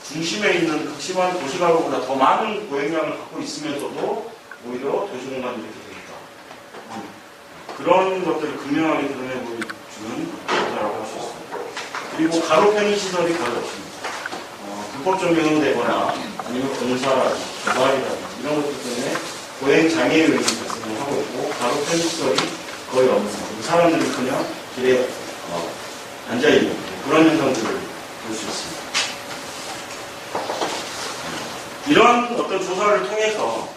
[SPEAKER 3] 중심에 있는 극심한 도시가로보다 더 많은 보행량을 갖고 있으면서도 오히려 도시 공간이 이렇게 되어 있다. 그런 것들을 극명하게 드러내 보여주는 조사라고 할 수 있습니다. 그리고 가로 편의시설이 거의 없습니다. 불법 조명이 되거나 아니면 공사라든지 개발이라든지 이런 것들 때문에 보행 장애 요인이 발생을 하고 있고, 가로 편의시설이 거의 없습니다. 사람들이 그냥 길에 앉아있는 그런 현상들을 볼 수 있습니다. 이런 어떤 조사를 통해서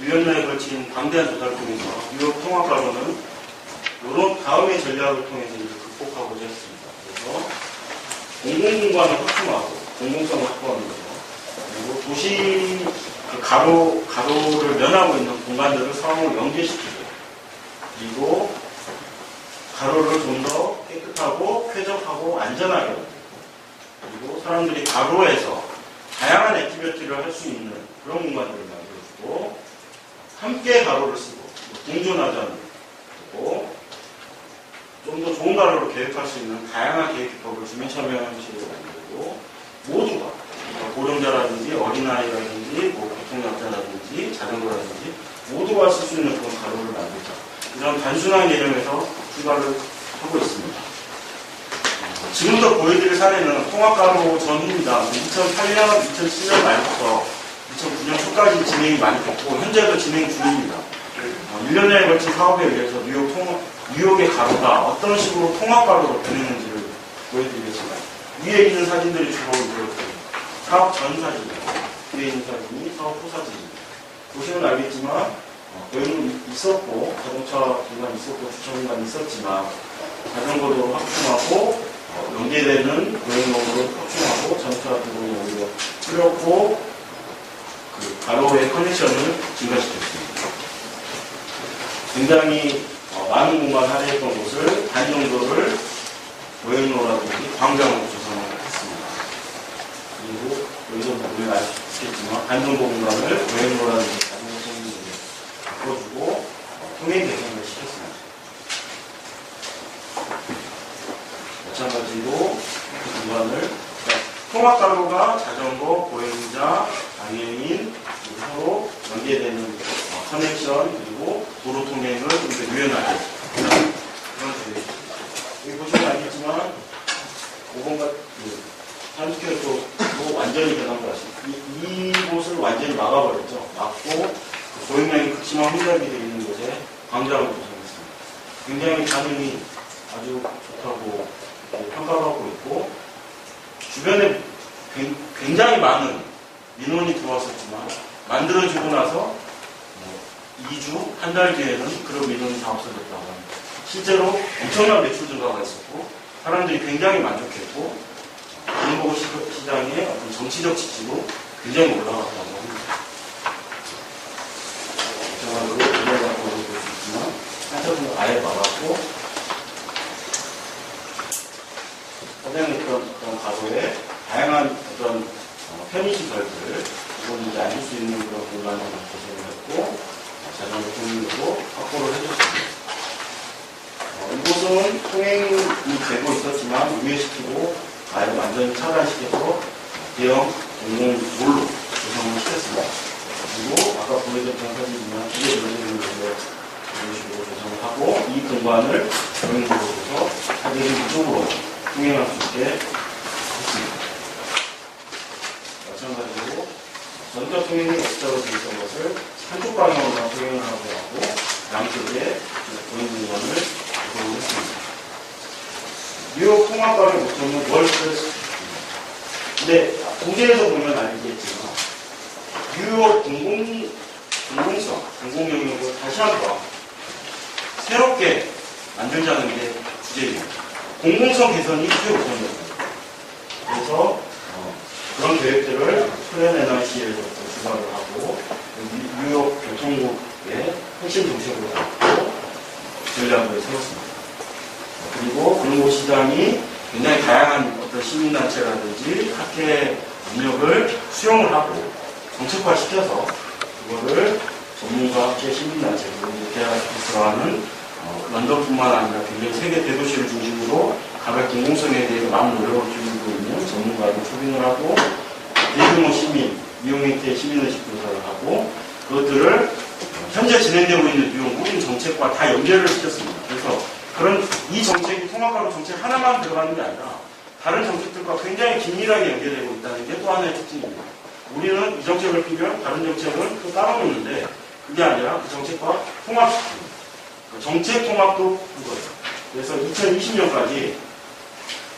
[SPEAKER 3] 1년여에 걸친 방대한 조사를 통해서 뉴욕 통합가로는 이런 다음의 전략을 통해서 이를 극복하고자 했습니다. 그래서 공공공간을 확충하고 공공성을 확보하는 거죠. 그리고 도시 가로를 면하고 있는 공간들을 상호로 연계시키고, 그리고 가로를 좀 더 깨끗하고 쾌적하고 안전하게 만들고, 그리고 사람들이 가로에서 다양한 액티비티를 할 수 있는 그런 공간들을 만들어주고, 함께 가로를 쓰고 공존하지 않고 좀 더 좋은 가로를 계획할 수 있는 다양한 계획 기법을 주민 참여형식으로 만들고, 모두가 고령자라든지 어린아이라든지 교통약자라든지 자전거라든지 모두가 쓸 수 있는 그런 가로를 만들자, 이런 단순한 개념에서 출발을 하고 있습니다. 지금부터 보여드릴 사례는 통합가로 전후입니다. 2008년, 2007년 말부터 2009년 초까지 진행이 많이 됐고, 현재도 진행 중입니다. 1년여에 걸친 사업에 의해서 뉴욕의 가로가 어떤 식으로 통합가로로 변했는지를 보여드리겠습니다. 위에 있는 사진들이 주로 사업 전 사진입니다. 위에 있는 사진이 사업 후 사진입니다. 보시면 알겠지만 보행은 있었고, 자동차 공간 있었고, 주차 공간 있었지만, 자전거도 확충하고 연계되는 보행로를 확충하고 자동차 도로를 오히려 줄였고, 그 가로의 커넥션을 증가시켰습니다. 굉장히 많은 공간 할애했던 곳을 반 정도를 보행로라든지 광장으로 조성을 했습니다. 그리고 여기서 보면 아시겠지만 반 정도 공간을 보행로라든지 자전거 통행로를 바꿔주고 통행 개선을 시켰습니다. 마찬가지로 그 공간을 통합가로가 자전거, 보행자, 장애인, 서로 연계되는 커넥션, 그리고 도로 통행을 좀 더 유연하게 그런 계획입니다. 여기 보시면 알겠지만 5번과 산스퀘어도 완전히 변한 것 같습니다. 이곳을 완전히 막아버렸죠. 막고 그 보행량이 극심한 혼잡이 되어 있는 곳에 광장을 조성했습니다. 굉장히 반응이 아주 좋다고 평가받고 있고, 주변에 굉장히 많은 민원이 들어왔었지만, 만들어지고 나서 2주, 한 달 뒤에는 그런 민원이 다 없어졌다고 합니다. 실제로 엄청난 매출 증가가 있었고, 사람들이 굉장히 만족했고, 공보 시장의 어떤 정치적 지지도 굉장히 올라갔다고 합니다. 정말로 이해가 보여줄 수 있지만, 한쪽은 아예 막았고, 선생님 그런 가구에 다양한 어떤 편의시설들, 이건 이제 앉을 수 있는 그런 공간을 조성을 했고, 자전거 통행으로 확보를 해줬습니다. 이곳은 통행이 되고 있었지만 유예시키고 아예 완전히 차단시켜서 대형 공공몰로 조성을 시켰습니다. 그리고 아까 보여드렸던 사진이지만 기계 들어지는 곳에 이런 식으로 조성을 하고 이 공간을 공용도로 줘서 사진이 이쪽으로 통행할 수 있게 했습니다. 마찬가지로 전자 통행이 없다고 되어 있던 것을 한쪽 방향으로만 통행을 하고 양쪽에 보행 공간을 조성을 했습니다. 뉴욕 통합과를 목적은 월스트레스. 근데 도시에서 보면 알겠지만 뉴욕 공공성, 공공영역을 다시 한번 새롭게 만들자는 게 주제입니다. 공공성 개선이 최우선이었습니다. 그래서 그런 계획들을 플랜 NIC에서 주관을 하고 뉴욕 교통국의 핵심 정책으로 잡고 전략을 세웠습니다. 그리고 공공시장이 굉장히 다양한 어떤 시민단체라든지 학회 능력을 수용을 하고 정책화시켜서 그거를 전문가, 학회, 시민단체, 그리고 대학에서하는 런던뿐만 아니라 굉장히 세계 대도시를 중심으로 가발 공공성에 대해서 많은 노력을 기울이고 있는 전문가들 초빙을 하고 대규모 시민, 이용행태 시민의식 조사를 하고 그것들을 현재 진행되고 있는 뉴욕 모든 정책과 다 연결을 시켰습니다. 그래서 그런 이 정책이 통합가로 정책 하나만 들어가는 게 아니라 다른 정책들과 굉장히 긴밀하게 연결되고 있다는 게 또 하나의 특징입니다. 우리는 이 정책을 피면 다른 정책을 또 따로 놓는데 그게 아니라 그 정책과 통합시킵니다. 그 정책 통합도 그거예요. 그래서 2020년까지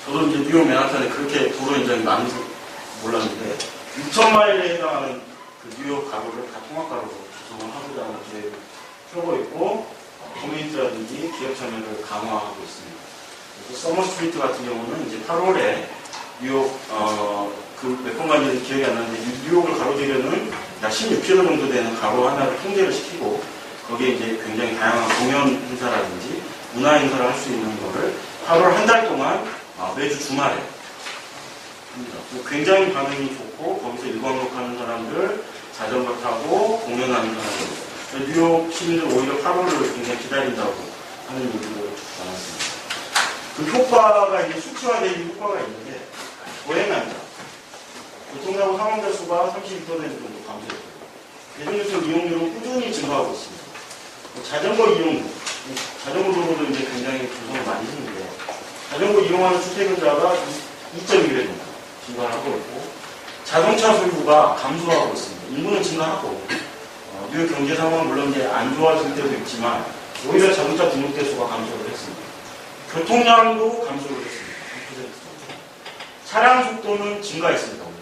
[SPEAKER 3] 저도 이제 뉴욕 맨하탄에 그렇게 도로 인장이 많은지 몰랐는데 6,000마일에 해당하는 그 뉴욕 가구를 다 통합가로 조성을 하고자 하는 계획을 펴고 있고 커뮤니티라든지 기업 참여를 강화하고 있습니다. 서머 스트리트 같은 경우는 이제 8월에 뉴욕 그 몇 번간지는 기억이 안 나는데 뉴욕을 가로지르는 약 16km 정도 되는 가로 하나를 통제를 시키고 거기에 이제 굉장히 다양한 공연 행사라든지 문화 행사를 할 수 있는 거를 8월 한 달 동안 매주 주말에 합니다. 굉장히 반응이 좋고 거기서 일광욕하는 사람들, 자전거 타고 공연하는 사람들, 뉴욕 시민들 오히려 8월을 굉장히 기다린다고 하는 얘기를 많았습니다. 그 효과가 이제 수치화된 효과가 있는데 보행합니다. 교통사고 사망자 수가 32% 정도 감소했고요. 대중교통 이용률은 꾸준히 증가하고 있습니다. 자전거 이용, 자전거 도로도 이제 굉장히 조성을 많이 했는데 자전거 이용하는 출퇴근자가 2.1배 정도 증가하고 있고 자동차 소유가 감소하고 있습니다. 인구는 증가하고 뉴욕 경제 상황은 물론 이제 안 좋아질 때도 있지만 오히려 자동차 등록대 수가 감소를 했습니다. 교통량도 감소를 했습니다. 3%. 차량 속도는 증가했습니다. 오히려.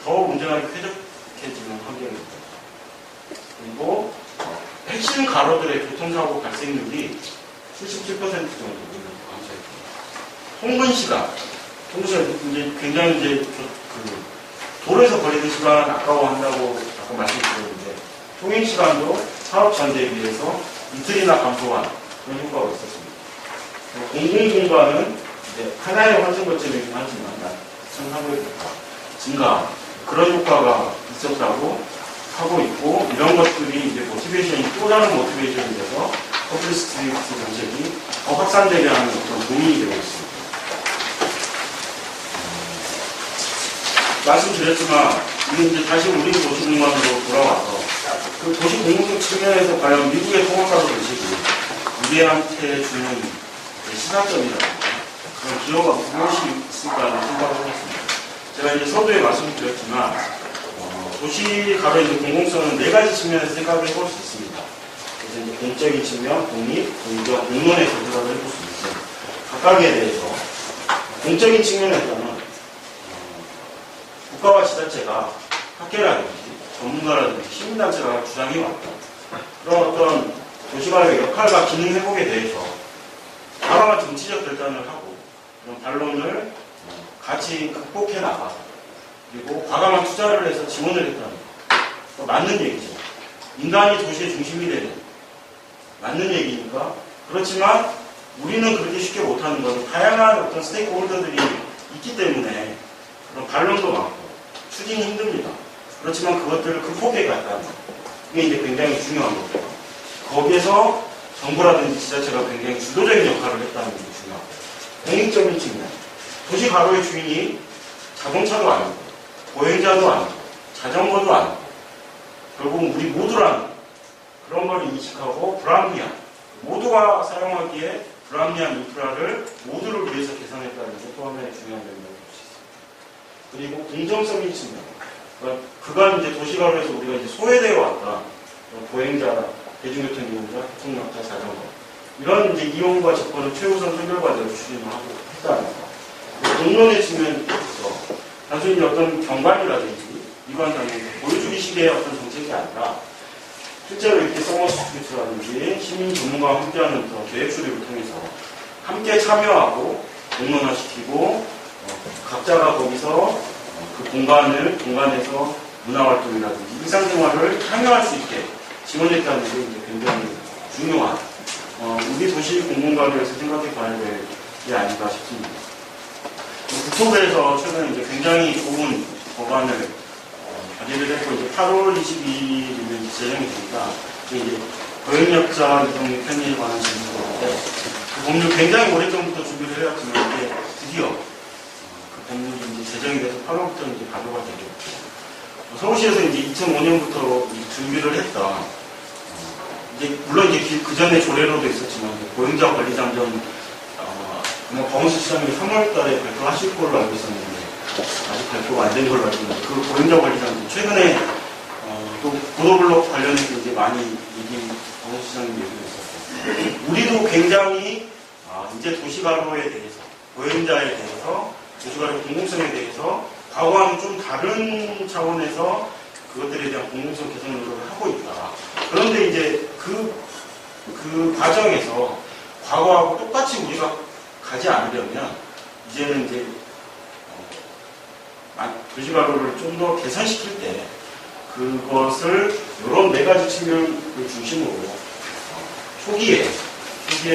[SPEAKER 3] 더 운전하기 쾌적해지는 환경입니다. 그리고 핵심 가로들의 교통사고 발생률이 77% 정도 감소했습니다. 통근 시간 이제 굉장히 이제 도로에서 걸리는 시간 아까워한다고 아까 말씀드렸는데 통행 시간도 사업 전대에 비해서 이틀이나 감소한 그런 효과가 있었습니다. 공공공간은 이제 하나의 환승 거점이긴 하지만 낙천사고의 증가 그런 효과가 있었다고 하고 있고 이런 것들이 이제 모티베이션이 또 다른 모티베이션이 돼서 퍼블릭 스트리트 정책이 더 확산되게 하는 어떤 도움이 되고 있습니다. 말씀드렸지만 이게 이제 다시 우리 도시공간으로 돌아와서 그 도시 공공 측면에서 과연 미국의 통합가로 의식이 우리한테 주는 시사점이라든가 그런 기여가 무엇이 있을까 하는 생각을 해봤습니다. 제가 이제 서두에 말씀드렸지만 도시 가로 이제 공공성은 4가지 측면에서 생각을 해볼 수 있습니다. 그래서 이제 공적인 측면, 독립, 공적, 공론의 조사를 해볼 수 있습니다. 각각에 대해서 공적인 측면에서는 국가와 지자체가 학계라든지 전문가라든지 시민단체가 주장해왔던 그런 어떤 도시가의 역할과 기능 회복에 대해서 과감한 정치적 결단을 하고 그런 반론을 같이 극복해 나가 그리고 과감한 투자를 해서 지원을 했다는 거 맞는 얘기죠. 인간이 도시의 중심이 되는 맞는 얘기니까. 그렇지만 우리는 그렇게 쉽게 못하는 것은 다양한 어떤 스테이크홀더들이 있기 때문에 그런 반론도 많고 추진이 힘듭니다. 그렇지만 그것들을 극복해 갔다는 거. 그게 이제 굉장히 중요한 거죠. 거기에서 정부라든지 지자체가 굉장히 주도적인 역할을 했다는 게 중요하고 공익적인 측면. 도시 가로의 주인이 자동차도 아니고 보행자도 아니고 자전거도 아니고 결국은 우리 모두라는 그런 걸 인식하고 불합리한 모두가 사용하기에 불합리한 인프라를 모두를 위해서 개선했다는 게 또 하나의 중요한 면이라고 볼 수 있습니다. 그리고 공정성인 측면. 그러니까 그간 이제 도시가로에서 우리가 이제 소외되어 왔다. 보행자, 대중교통 이용자, 교통약자, 자전거 이런 이제 이용과 접근을 최우선 선별과제로 추진을 하고 했다는 거. 공론의 측면에서 단순히 어떤 경관이라든지 이관 당국이 보여주기식의 어떤 정책이 아니라 실제로 이렇게 서머스튜디오라든지 시민 전문가와 함께하는 그런 계획 수립을 통해서 함께 참여하고 공론화시키고 각자가 거기서 그 공간에서 문화활동이라든지 일상생활을 참여할 수 있게 지원했다는 게 이제 굉장히 중요한 우리 도시 공공가로에서 생각해 봐야 될 게 아닌가 싶습니다. 국토부에서 최근에 이제 굉장히 좋은 법안을 발의를 했고 이제 8월 22일이면 제정이 되니까 이제 보행약자 이동 편의에 관한 법률인데 그 법률 굉장히 오래전부터 준비를 해왔지만 이제 드디어 그 법률이 이제 제정이 돼서 8월부터 이제 가도가 되죠. 서울시에서 이제 2005년부터 준비를 했다. 이제 물론 이제 그 전에 조례로도 있었지만 보행자 관리장전 법원수 시장이 3월달에 발표하실 걸로 알고 있었는데 아직 발표가 안 된 걸로 알고 있는데 그 보행자 관리장전 최근에 또 보도블록 관련해서 이제 많이 법원수 시장님 얘기를 했었고 우리도 굉장히 이제 도시가로에 대해서 보행자에 대해서 도시가로 공공성에 대해서 과거와는 좀 다른 차원에서 그것들에 대한 공공성 개선 노력을 하고 있다. 그런데 이제 그 과정에서 과거하고 똑같이 우리가 가지 않으려면 이제는 이제 도시가로를 좀 더 개선시킬 때 그것을 이런 네 가지 측면을 중심으로 초기에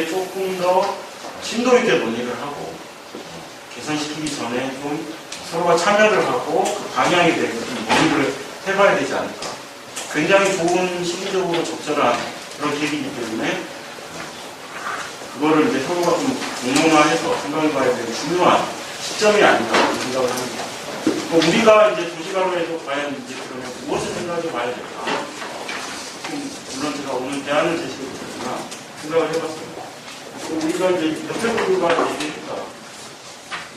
[SPEAKER 3] 조금 더 심도 있게 논의를 하고 개선시키기 전에 좀 서로가 참여를 하고 그 방향에 대해서 좀 논의를 해봐야 되지 않을까. 굉장히 좋은 심리적으로 적절한 그런 계기이기 때문에 그거를 이제 서로가 좀 공론화해서 생각해봐야 되는 중요한 시점이 아닌가 생각을 합니다. 우리가 이제 도시가로에서 과연 이제 그러면 무엇을 생각해봐야 될까? 물론 제가 오늘 대안을 제시해 드렸지만 생각을 해봤습니다. 우리가 이제 옆에 분들과 얘기했다.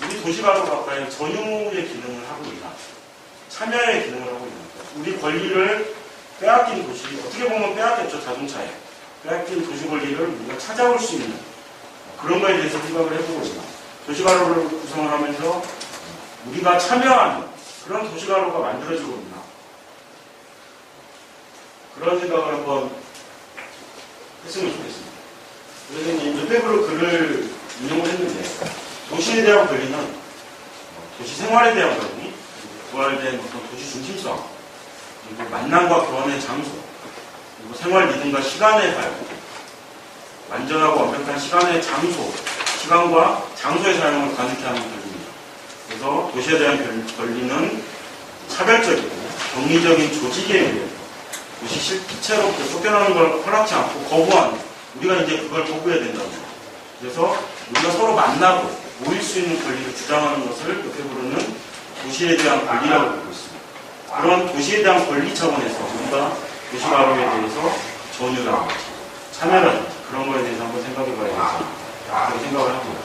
[SPEAKER 3] 우리 도시가로가 과연 전유의 기능을 하고 있나? 참여의 기능을 하고 있나? 우리 권리를 빼앗긴 도시, 어떻게 보면 빼앗겼죠, 자동차에. 빼앗긴 도시 권리를 우리가 찾아올 수 있는 그런 거에 대해서 생각을 해보고 있나. 도시가로를 구성을 하면서 우리가 참여하는 그런 도시가로가 만들어지고 있나. 그런 생각을 한번 했으면 좋겠습니다. 그래서 이제 인터뷰로 글을 인용을 했는데 도시에 대한 권리는 도시 생활에 대한 권리, 부활된 어떤 도시 중심성, 그리고 만남과 교환의 장소, 그리고 생활 리듬과 시간의 활용, 완전하고 완벽한 시간의 장소, 시간과 장소의 사용을 가능케 하는 권리입니다. 그래서 도시에 대한 권리는 차별적이고 정리적인 조직에 의해 도시 실체로부터 쫓겨나는 걸 허락지 않고 거부하는, 우리가 이제 그걸 거부해야 된다고. 그래서 우리가 서로 만나고 모일 수 있는 권리를 주장하는 것을 이렇게 부르는 도시에 대한 권리라고 보고 있습니다. 그런 도시에 대한 권리 차원에서 우리가 도시가로에 대해서 전유라든지 참여라든지 그런 거에 대해서 한번 생각해 봐야 되겠다. 그렇게 생각을 하고요.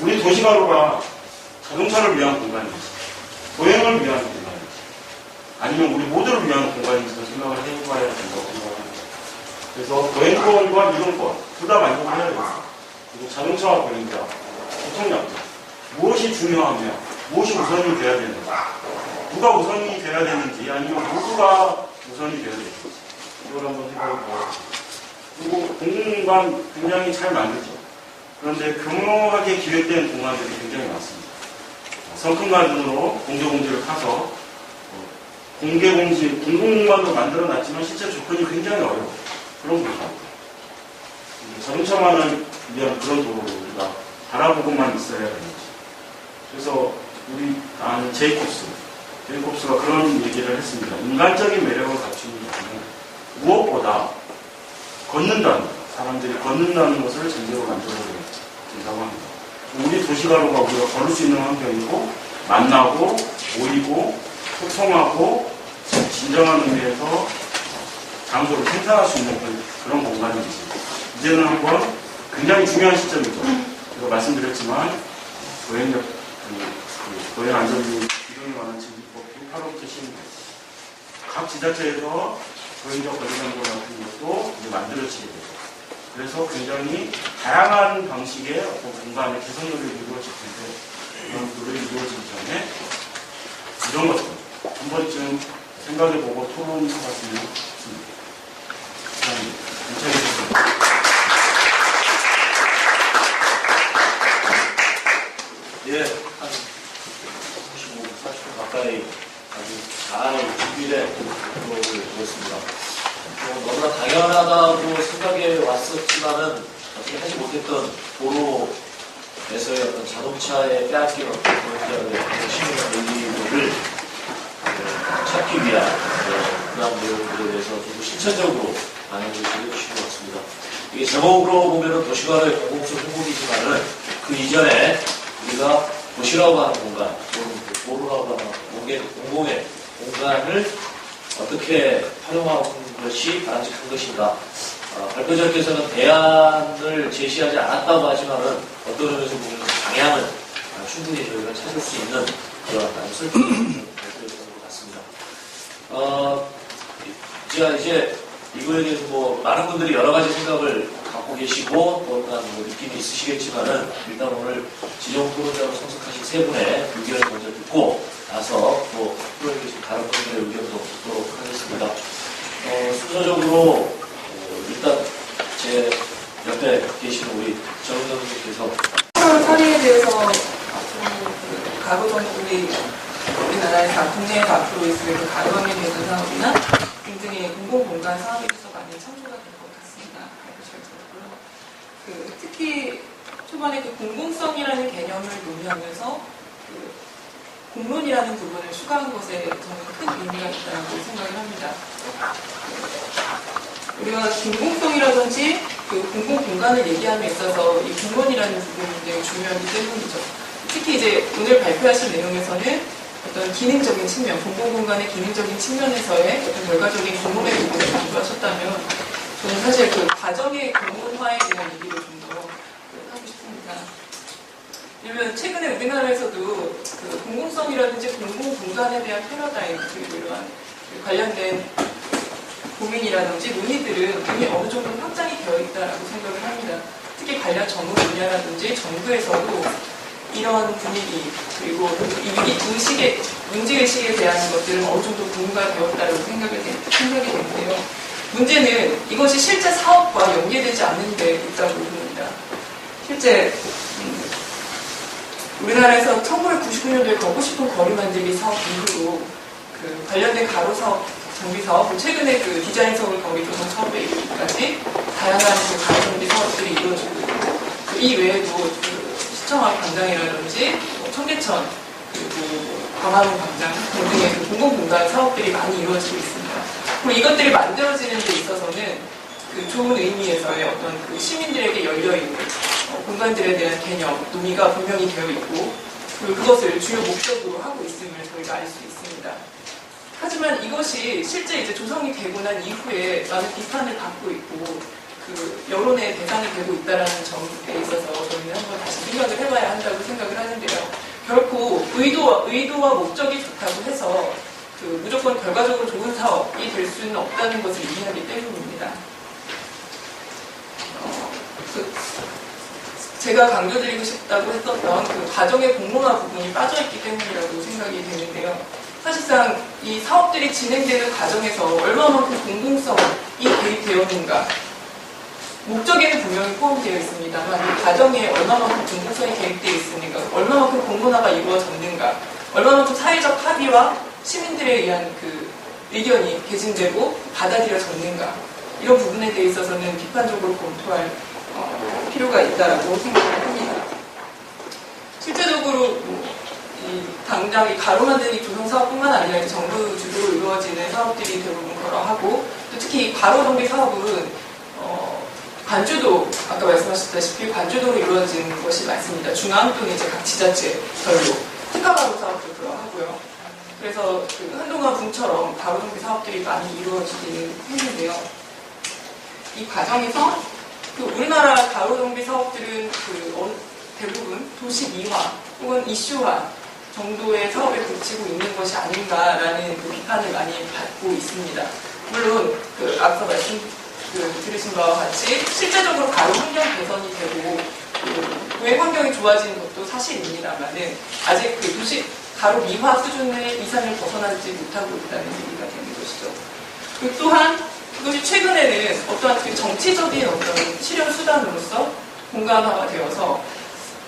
[SPEAKER 3] 우리 도시가로가 자동차를 위한 공간인지, 보행을 위한 공간인지, 아니면 우리 모두를 위한 공간인지 생각을 해봐야 된다고 생각합니다. 그래서 보행권과 이동권 둘 다 만족을 해야 됩니다. 그리고 자동차와 보행자, 교통약자 무엇이 중요하며 무엇이 우선이 돼야 되는가, 누가 우선이 돼야 되는지 아니면 모두가 우선이 돼야 되는지 이걸 한번 생각해보고, 그리고 공간 굉장히 잘 만들죠. 그런데 교묘하게 기획된 공간들이 굉장히 많습니다. 성큰관으로 공조공지를 타서 공개공지, 공공공간으로 만들어놨지만 실제 조건이 굉장히 어려워. 그런 공간. 자동차만을 위한 그런 도로가 바라보고만 있어야 되는 거죠. 그래서 우리 아는 제이콥스가 그런 얘기를 했습니다. 인간적인 매력을 갖추는 경우는 무엇보다 걷는다는 것, 사람들이 걷는다는 것을 전제로 만들어야 된다고 합니다. 우리 도시가로가 우리가 걸을 수 있는 환경이고, 만나고 모이고 소통하고 진정한 의미에서 장소를 생산할 수 있는 그런 공간이지. 이제는 한번 굉장히 중요한 시점이죠. 제가 말씀드렸지만 도행 안전비 기존에 관한 진입법 8호부터 시행돼요. 각 지자체에서 도행적 거리감독 같은 것도 이제 만들어지게 되죠. 그래서 굉장히 다양한 방식의 어떤 공간의 개선 노력이 이루어질 텐데, 그런 노력이 이루어지기 전에 이런 것들 한 번쯤 생각해보고 토론해봤으면 좋겠습니다. 감사합니다.
[SPEAKER 1] 예, 한 35, 40분 가까이 아주 잘 준비된 프로를 보였습니다. 너무나 당연하다고 생각해 왔었지만은 어떻게 하지 못했던 도로에서의 어떤 자동차에 빼앗긴 어떤 그런 시민의 권리를 찾기 위한 그런 내용들에 대해서 좀 실천적으로 많은 것을 해주신 것 같습니다. 이게 제목으로 보면은 도시가로의 공공성 행복이지만은 그 이전에 우리가 도시라고 하는 공간, 또는 도로라고 하는 공공의 공간을 어떻게 활용하는 것이 바람직한 것인가. 발표자께서는 대안을 제시하지 않았다고 하지만은 어떤 의미에서 보면 방향은 충분히 저희가 찾을 수 있는 그런 설득이 발표였던 것 같습니다. 제가 이제 이거에 대해서 많은 분들이 여러 가지 생각을 갖고 계시고 또 어떤 느낌이 있으시겠지만은 일단 오늘 지정 토론자로 참석하신 세 분의 의견을 먼저 듣고 나서 또 토론에 계신 다른 분들의 의견도 듣도록 하겠습니다. 순서적으로 일단 제 옆에 계시는 우리 정의선생님께서
[SPEAKER 4] 사례에 대해서 가로등 우리나라에서 국내에서 앞으로 있을 그 가로등에 대한 사업이나 등등의 공공공간 사업에 있어서 많이 참조가 될 것 같습니다. 특히 초반에 그 공공성이라는 개념을 논의하면서 공론이라는 부분을 추가한 것에 저는 큰 의미가 있다고 생각을 합니다. 우리가 공공성이라든지 그 공공공간을 얘기함에 있어서 이 공론이라는 부분이 굉장히 중요하기 때문이죠. 특히 이제 오늘 발표하신 내용에서는 어떤 기능적인 측면, 공공공간의 기능적인 측면에서의 어떤 결과적인 공론의 부분을 강조하셨다면 저는 사실 그 과정의 공론화에 대한 얘기를 좀 더 하고 싶습니다. 왜냐면 최근에 우리나라에서도 그 공공성이라든지 공공공간에 대한 패러다임 그리고 이러한 관련된 고민이라든지 논의들은 이미 어느 정도 확장이 되어 있다고 생각을 합니다. 특히 관련 전문 분야라든지 정부에서도 이런 분위기 그리고 이 문제의식에 대한 것들은 어느 정도 공유가 되었다고 생각이 되는데요. 문제는 이것이 실제 사업과 연계되지 않는 데 있다고 봅니다. 실제 우리나라에서 1999년도에 걷고 싶은 거리 만들기 사업 이후로 그 관련된 가로 사업, 정비 사업, 최근에 그 디자인 서울 거리 조성 사업에 이르기까지 다양한 그 가로 정비 사업들이 이루어지고 있고 그 이외에도 그 시청학 광장이라든지 청계천 그리고 광화문 광장 등등의 그 공공공간 사업들이 많이 이루어지고 있습니다. 그리고 이것들이 만들어지는 데 있어서는 그 좋은 의미에서의 어떤 그 시민들에게 열려있는 공간들에 대한 개념, 논의가 분명히 되어 있고 그리고 그것을 주요 목적으로 하고 있음을 저희가 알 수 있습니다. 하지만 이것이 실제 이제 조성이 되고 난 이후에 많은 비판을 받고 있고 그 여론의 대상이 되고 있다는 점에 있어서 저희는 한번 다시 생각을 해봐야 한다고 생각을 하는데요. 결코 의도와 목적이 좋다고 해서 그 무조건 결과적으로 좋은 사업이 될 수는 없다는 것을 이해하기 때문입니다. 제가 강조드리고 싶다고 했었던 그 과정의 공론화 부분이 빠져있기 때문이라고 생각이 되는데요. 사실상 이 사업들이 진행되는 과정에서 얼마만큼 공공성이 개입되었는가, 목적에는 분명히 포함되어 있습니다만 이 과정에 얼마만큼 공공성이 개입되어 있으니까, 얼마만큼 공론화가 이루어졌는가, 얼마만큼 사회적 합의와 시민들에 의한 그 의견이 개진되고 받아들여졌는가, 이런 부분에 대해 있어서는 비판적으로 검토할 필요가 있다라고 생각을 합니다. 실제적으로 당장 이 가로 만들기 조성 사업뿐만 아니라 정부 주도로 이루어지는 사업들이 대부분 그러하고, 또 특히 이 가로 정비 사업은 관주도, 아까 말씀하셨다시피 관주도로 이루어지는 것이 많습니다. 중앙 또는 이제 각 지자체별로 특화가로 사업도 그러하고요. 그래서 그 한동안 붐처럼 가로 정비 사업들이 많이 이루어지기는 했는데요. 이 과정에서 그 우리나라 가로 정비 사업들은 대부분 도시 미화 혹은 이슈화 정도의 사업에 그치고 있는 것이 아닌가라는 그 비판을 많이 받고 있습니다. 물론 앞서 들으신 바와 같이 실제적으로 가로 환경 개선이 되고 도행 환경이 좋아지는 것도 사실입니다만은 아직 그 도시 가로 미화 수준의 이상을 벗어나지 못하고 있다는 얘기가 되는 것이죠. 그리고 또한 그것이 최근에는 어떠한 그 정치적인 어떤 실현 수단으로서 공간화가 되어서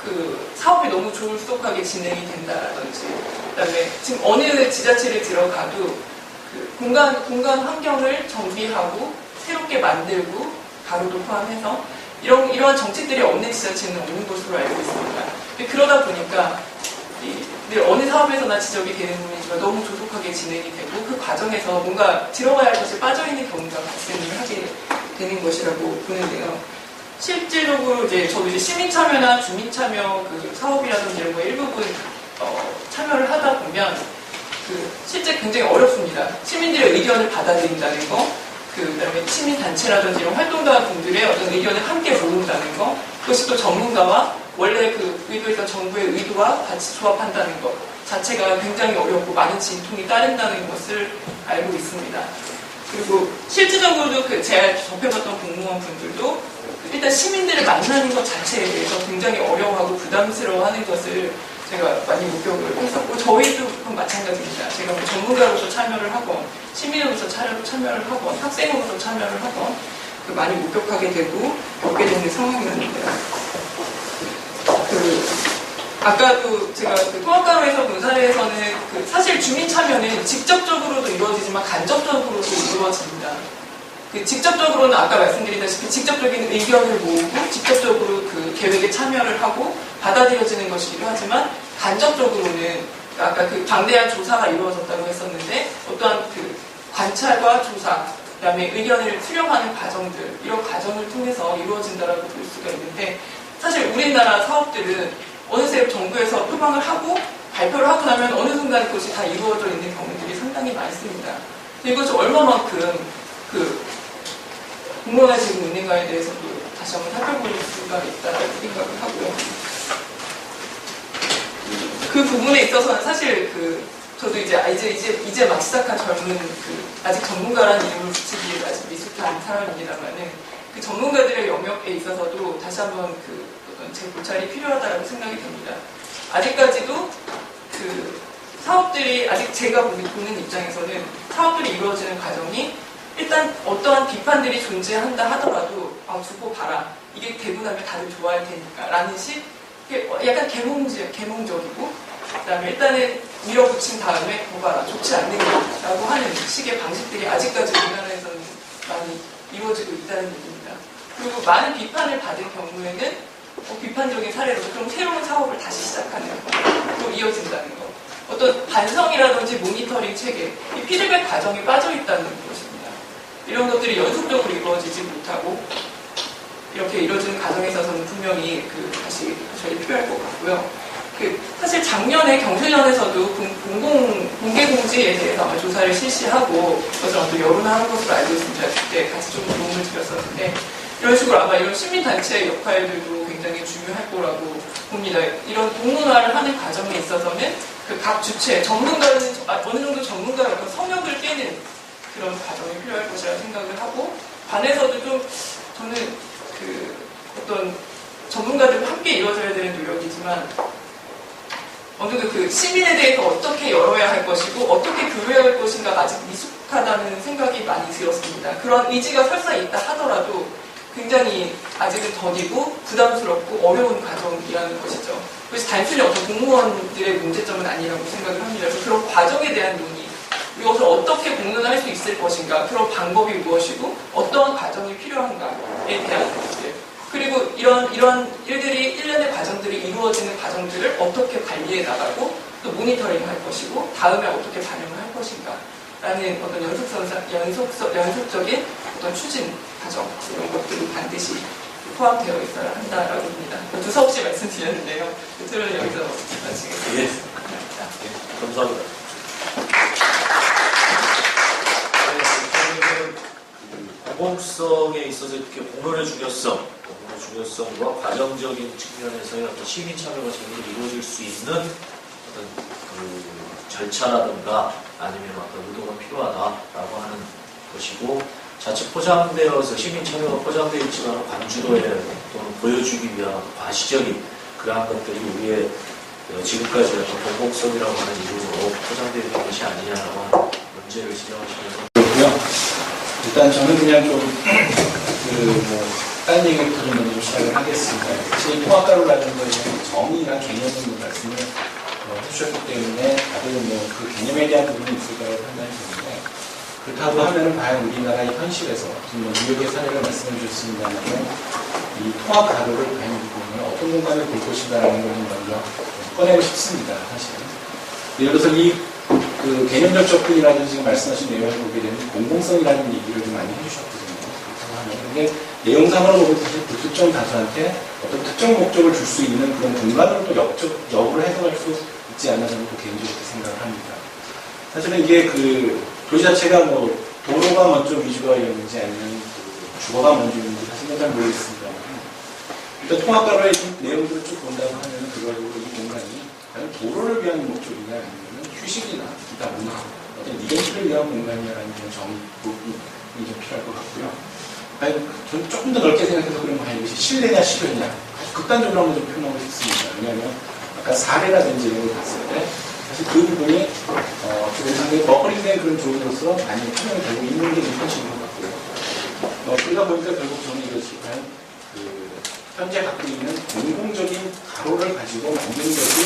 [SPEAKER 4] 그 사업이 너무 조울속하게 진행이 된다라든지, 그다음에 지금 어느 지자체를 들어가도 그 공간 환경을 정비하고 새롭게 만들고 가로도 포함해서 이러한 정책들이 없는 지자체는 없는 것으로 알고 있습니다. 그러다 보니까 늘 어느 사업에서나 지적이 되는 부분이지만 너무 조속하게 진행이 되고 그 과정에서 뭔가 들어가야 할 것이 빠져있는 경우가 발생을 하게 되는 것이라고 보는데요. 실질적으로 저도 시민 참여나 주민 참여 그 사업이라든지 이런 거에 일부분 참여를 하다 보면 실제 굉장히 어렵습니다. 시민들의 의견을 받아들인다는 거, 그다음에 시민 단체라든지 이런 활동가 분들의 어떤 의견을 함께 모은다는 거, 그것이 또 전문가와 원래 그 의도했던 정부의 의도와 같이 조합한다는 것 자체가 굉장히 어렵고 많은 진통이 따른다는 것을 알고 있습니다. 그리고 실질적으로도 제가 접해봤던 공무원 분들도 일단 시민들을 만나는 것 자체에 대해서 굉장히 어려워하고 부담스러워하는 것을 제가 많이 목격을 했었고, 저희도 그건 마찬가지입니다. 제가 뭐 전문가로서 참여를 하건 시민으로서 참여를 하건 학생으로서 참여를 하건 많이 목격하게 되고 겪게 되는 상황이었는데요. 아까도 제가 통합가로에서 본 사례에서는 사실 주민 참여는 직접적으로도 이루어지지만 간접적으로도 이루어집니다. 직접적으로는 아까 말씀드린다시피 직접적인 의견을 모으고 직접적으로 그 계획에 참여를 하고 받아들여지는 것이기도 하지만, 간접적으로는 아까 방대한 조사가 이루어졌다고 했었는데 어떠한 관찰과 조사, 그다음에 의견을 수렴하는 과정들, 이런 과정을 통해서 이루어진다라고 볼 수가 있는데, 사실 우리나라 사업들은 어느새 정부에서 표방을 하고 발표를 하고 나면 어느 순간 그것이 다 이루어져 있는 경우들이 상당히 많습니다. 이것이 얼마만큼 공론화지고 있는가에 대해서도 다시 한번 살펴볼 수가 있다고 생각을 하고요. 그 부분에 있어서는 사실 저도 이제 막 시작한 젊은 아직 전문가라는 이름을 붙이기에 아직 미숙한 사람입니다만은 그 전문가들의 영역에 있어서도 다시 한번 어떤 재고찰이 필요하다고 생각이 됩니다. 아직까지도 사업들이 아직 제가 보는 입장에서는 사업들이 이루어지는 과정이 일단 어떠한 비판들이 존재한다 하더라도 두고 봐라. 이게 되고 나면 다들 좋아할 테니까 라는 식, 약간 계몽적이고, 그다음에 일단은 밀어붙인 다음에 봐라. 좋지 않는 거라고 하는 식의 방식들이 아직까지 우리나라에서는 많이 이루어지고 있다는 얘기입니다. 그리고 많은 비판을 받은 경우에는 비판적인 사례로서 그럼 새로운 사업을 다시 시작하는 거, 이어진다는 거, 어떤 반성이라든지 모니터링 체계, 이 피드백 과정에 빠져 있다는 것입니다. 이런 것들이 연속적으로 이루어지지 못하고 이렇게 이루어지는 과정에 있어서는 분명히 다시 조절이 필요할 것 같고요. 사실 작년에 경실련에서도 공개공지에 대해서 아마 조사를 실시하고 그것을 어떤 여론화하는 것으로 알고 있습니다. 그때 같이 좀 도움을 드렸었는데, 이런 식으로 아마 이런 시민단체의 역할들도 굉장히 중요할 거라고 봅니다. 이런 공론화를 하는 과정에 있어서는 각 주체, 전문가는 어느 정도 전문가의 어떤 성역을 깨는 그런 과정이 필요할 것이라고 생각을 하고, 반에서도 좀 저는 어떤 전문가들과 함께 이루어져야 되는 노력이지만 어느 정도 그 시민에 대해서 어떻게 열어야 할 것이고 어떻게 교류해야 할 것인가 아직 미숙하다는 생각이 많이 들었습니다. 그런 의지가 설사 있다 하더라도 굉장히 아직은 더디고 부담스럽고 어려운 과정이라는 것이죠. 그래서 단순히 어떤 공무원들의 문제점은 아니라고 생각을 합니다. 그래서 그런 과정에 대한 논의, 이것을 어떻게 공론화할 수 있을 것인가, 그런 방법이 무엇이고 어떠한 과정이 필요한가에 대한 것들, 그리고 이런 일들이 일련의 과정들이 이루어지는 과정들을 어떻게 관리해 나가고 또 모니터링 할 것이고 다음에 어떻게 반영을 할 것인가 라는 어떤 연속적인 어떤 추진 과정, 이런 것들이 반드시 포함되어 있어야 한다라고 봅니다. 두서없이 말씀드렸는데요. 토론은 여기서 마치겠습니다.
[SPEAKER 1] 예. 감사합니다. 공공성에 있어서 이렇게 공론의 중요성과 과정적인 측면에서의 어떤 시민 참여가 제대로 이루어질 수 있는 어떤 그 절차라든가 아니면 어떤 의도가 필요하다라고 하는 것이고, 자칫 포장되어서 시민 참여가 포장되어 있지만 관주도에 또는 보여주기 위한 과시적인 그러한 것들이 우리의 지금까지 어떤 공공성이라고 하는 이름으로 포장되어 있는 것이 아니냐라고 하는 문제를 지적하시면서
[SPEAKER 2] 그렇고요. 일단 저는 그냥 다른 얘기부터 좀 먼저 시작을 하겠습니다. 제 통합가루라는 거에 대한 정의랑 개념을 말씀을 해주셨기 때문에 다들 그 개념에 대한 부분이 있을 거라고 판단이 드는데, 그렇다고 하면은 과연 우리나라의 현실에서 지금 뉴욕의 사례를 말씀해 주셨습니다만 이 통합가루를 과연 보면 어떤 공간을 볼 것인가라는 걸 좀 먼저 꺼내고 싶습니다. 사실은. 예를 들어서 그 개념적 접근이라든지 지금 말씀하신 내용을 보게 되면 공공성이라는 얘기를 좀 많이 해주셨거든요. 그렇다고 하면. 근데 내용상으로 보면 사실 불특정 다수한테 어떤 특정 목적을 줄 수 있는 그런 공간으로 또 역으로 해석할 수 있지 않나 저는 개인적으로 생각을 합니다. 사실은 이게 그 도시 자체가 도로가 먼저 위주가 있는지 아니면 주거가 먼저 있는지 사실은 잘 모르겠습니다. 일단 통합가로의 내용들을 쭉 본다고 하면 그걸로 이 공간이 과연 도로를 위한 목적이냐 아니면 휴식이나 기타 문화, 어떤 이벤트를 위한 공간이냐라는 그런 정의이 좀 필요할 것 같고요. 저는 조금 더 넓게 생각해서 그러면 이것이 실내냐 실외냐 아주 극단적으로 한번 좀 표현하고 싶습니다. 왜냐하면 아까 사례라든지 이런 걸 봤을 때 사실 그 부분이 지금 상당히 버퍼링된 그런 조언으로서 많이 활용이 되고 있는 게 현실인 것 같고요. 그러다 보니까 결국 저는 이것이 과연 현재 갖고 있는 공공적인 가로를 가지고 만드는 것이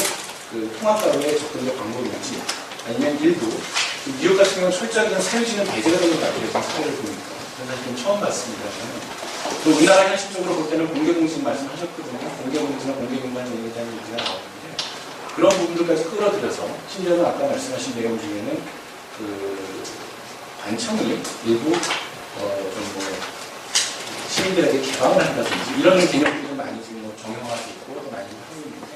[SPEAKER 2] 그 통합가로의 접근적 방법인지, 아니면 일부 뉴욕 같은 경우는 철저하게 사유지는 배제가 되는 것 같아요. 사례를 보니까. 저는 사실 좀 처음 봤습니다. 또 우리나라 현실적으로 볼 때는 공개공식 말씀하셨거든요. 공개공지나 공개공간에 대한 얘기가 나오는데 그런 부분들까지 끌어들여서, 심지어는 아까 말씀하신 내용 중에는 그 관청이 일부 시민들에게 개방을 한다든지 이런 개념들이 많이 지금 정형화되어 있고 또 많이 하고 있는데,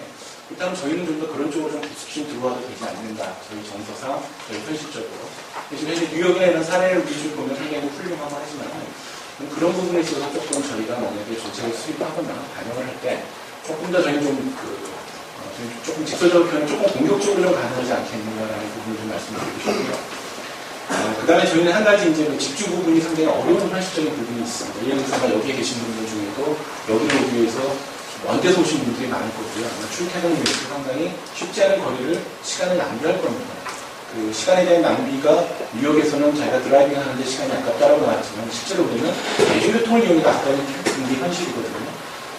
[SPEAKER 2] 일단 저희는 좀 더 그런 쪽으로 좀 깊숙이 들어와도 되지 않는다. 저희 정서상, 저희 현실적으로. 지금 현재 뉴욕이나 이런 사례를 위주로 보면 상당히 훌륭하고 하지만 그런 부분에 있어서 조금 저희가 만약에 정책을 수립하거나 반영을 할 때 조금 더 저희는 조금 직설적으로 표현은 조금 공격적으로 좀 가능하지 않겠는가라는 부분을 좀 말씀드리고 싶고요. 그 다음에 저희는 한 가지 이제 집중 부분이 상당히 어려운 현실적인 부분이 있습니다. 예를 들어서 여기에 계신 분들 중에도 여기를 오기 위해서 먼 데서 오신 분들이 많을 거고요. 아마 출퇴근을 위해서 상당히 쉽지 않은 거리를, 시간을 낭비할 겁니다. 그 시간에 대한 낭비가 뉴욕에서는 자기가 드라이빙 하는데 시간이 아깝다라고 나왔지만 실제로 우리는 대중교통을 이용해서 아까운 게 현실이거든요.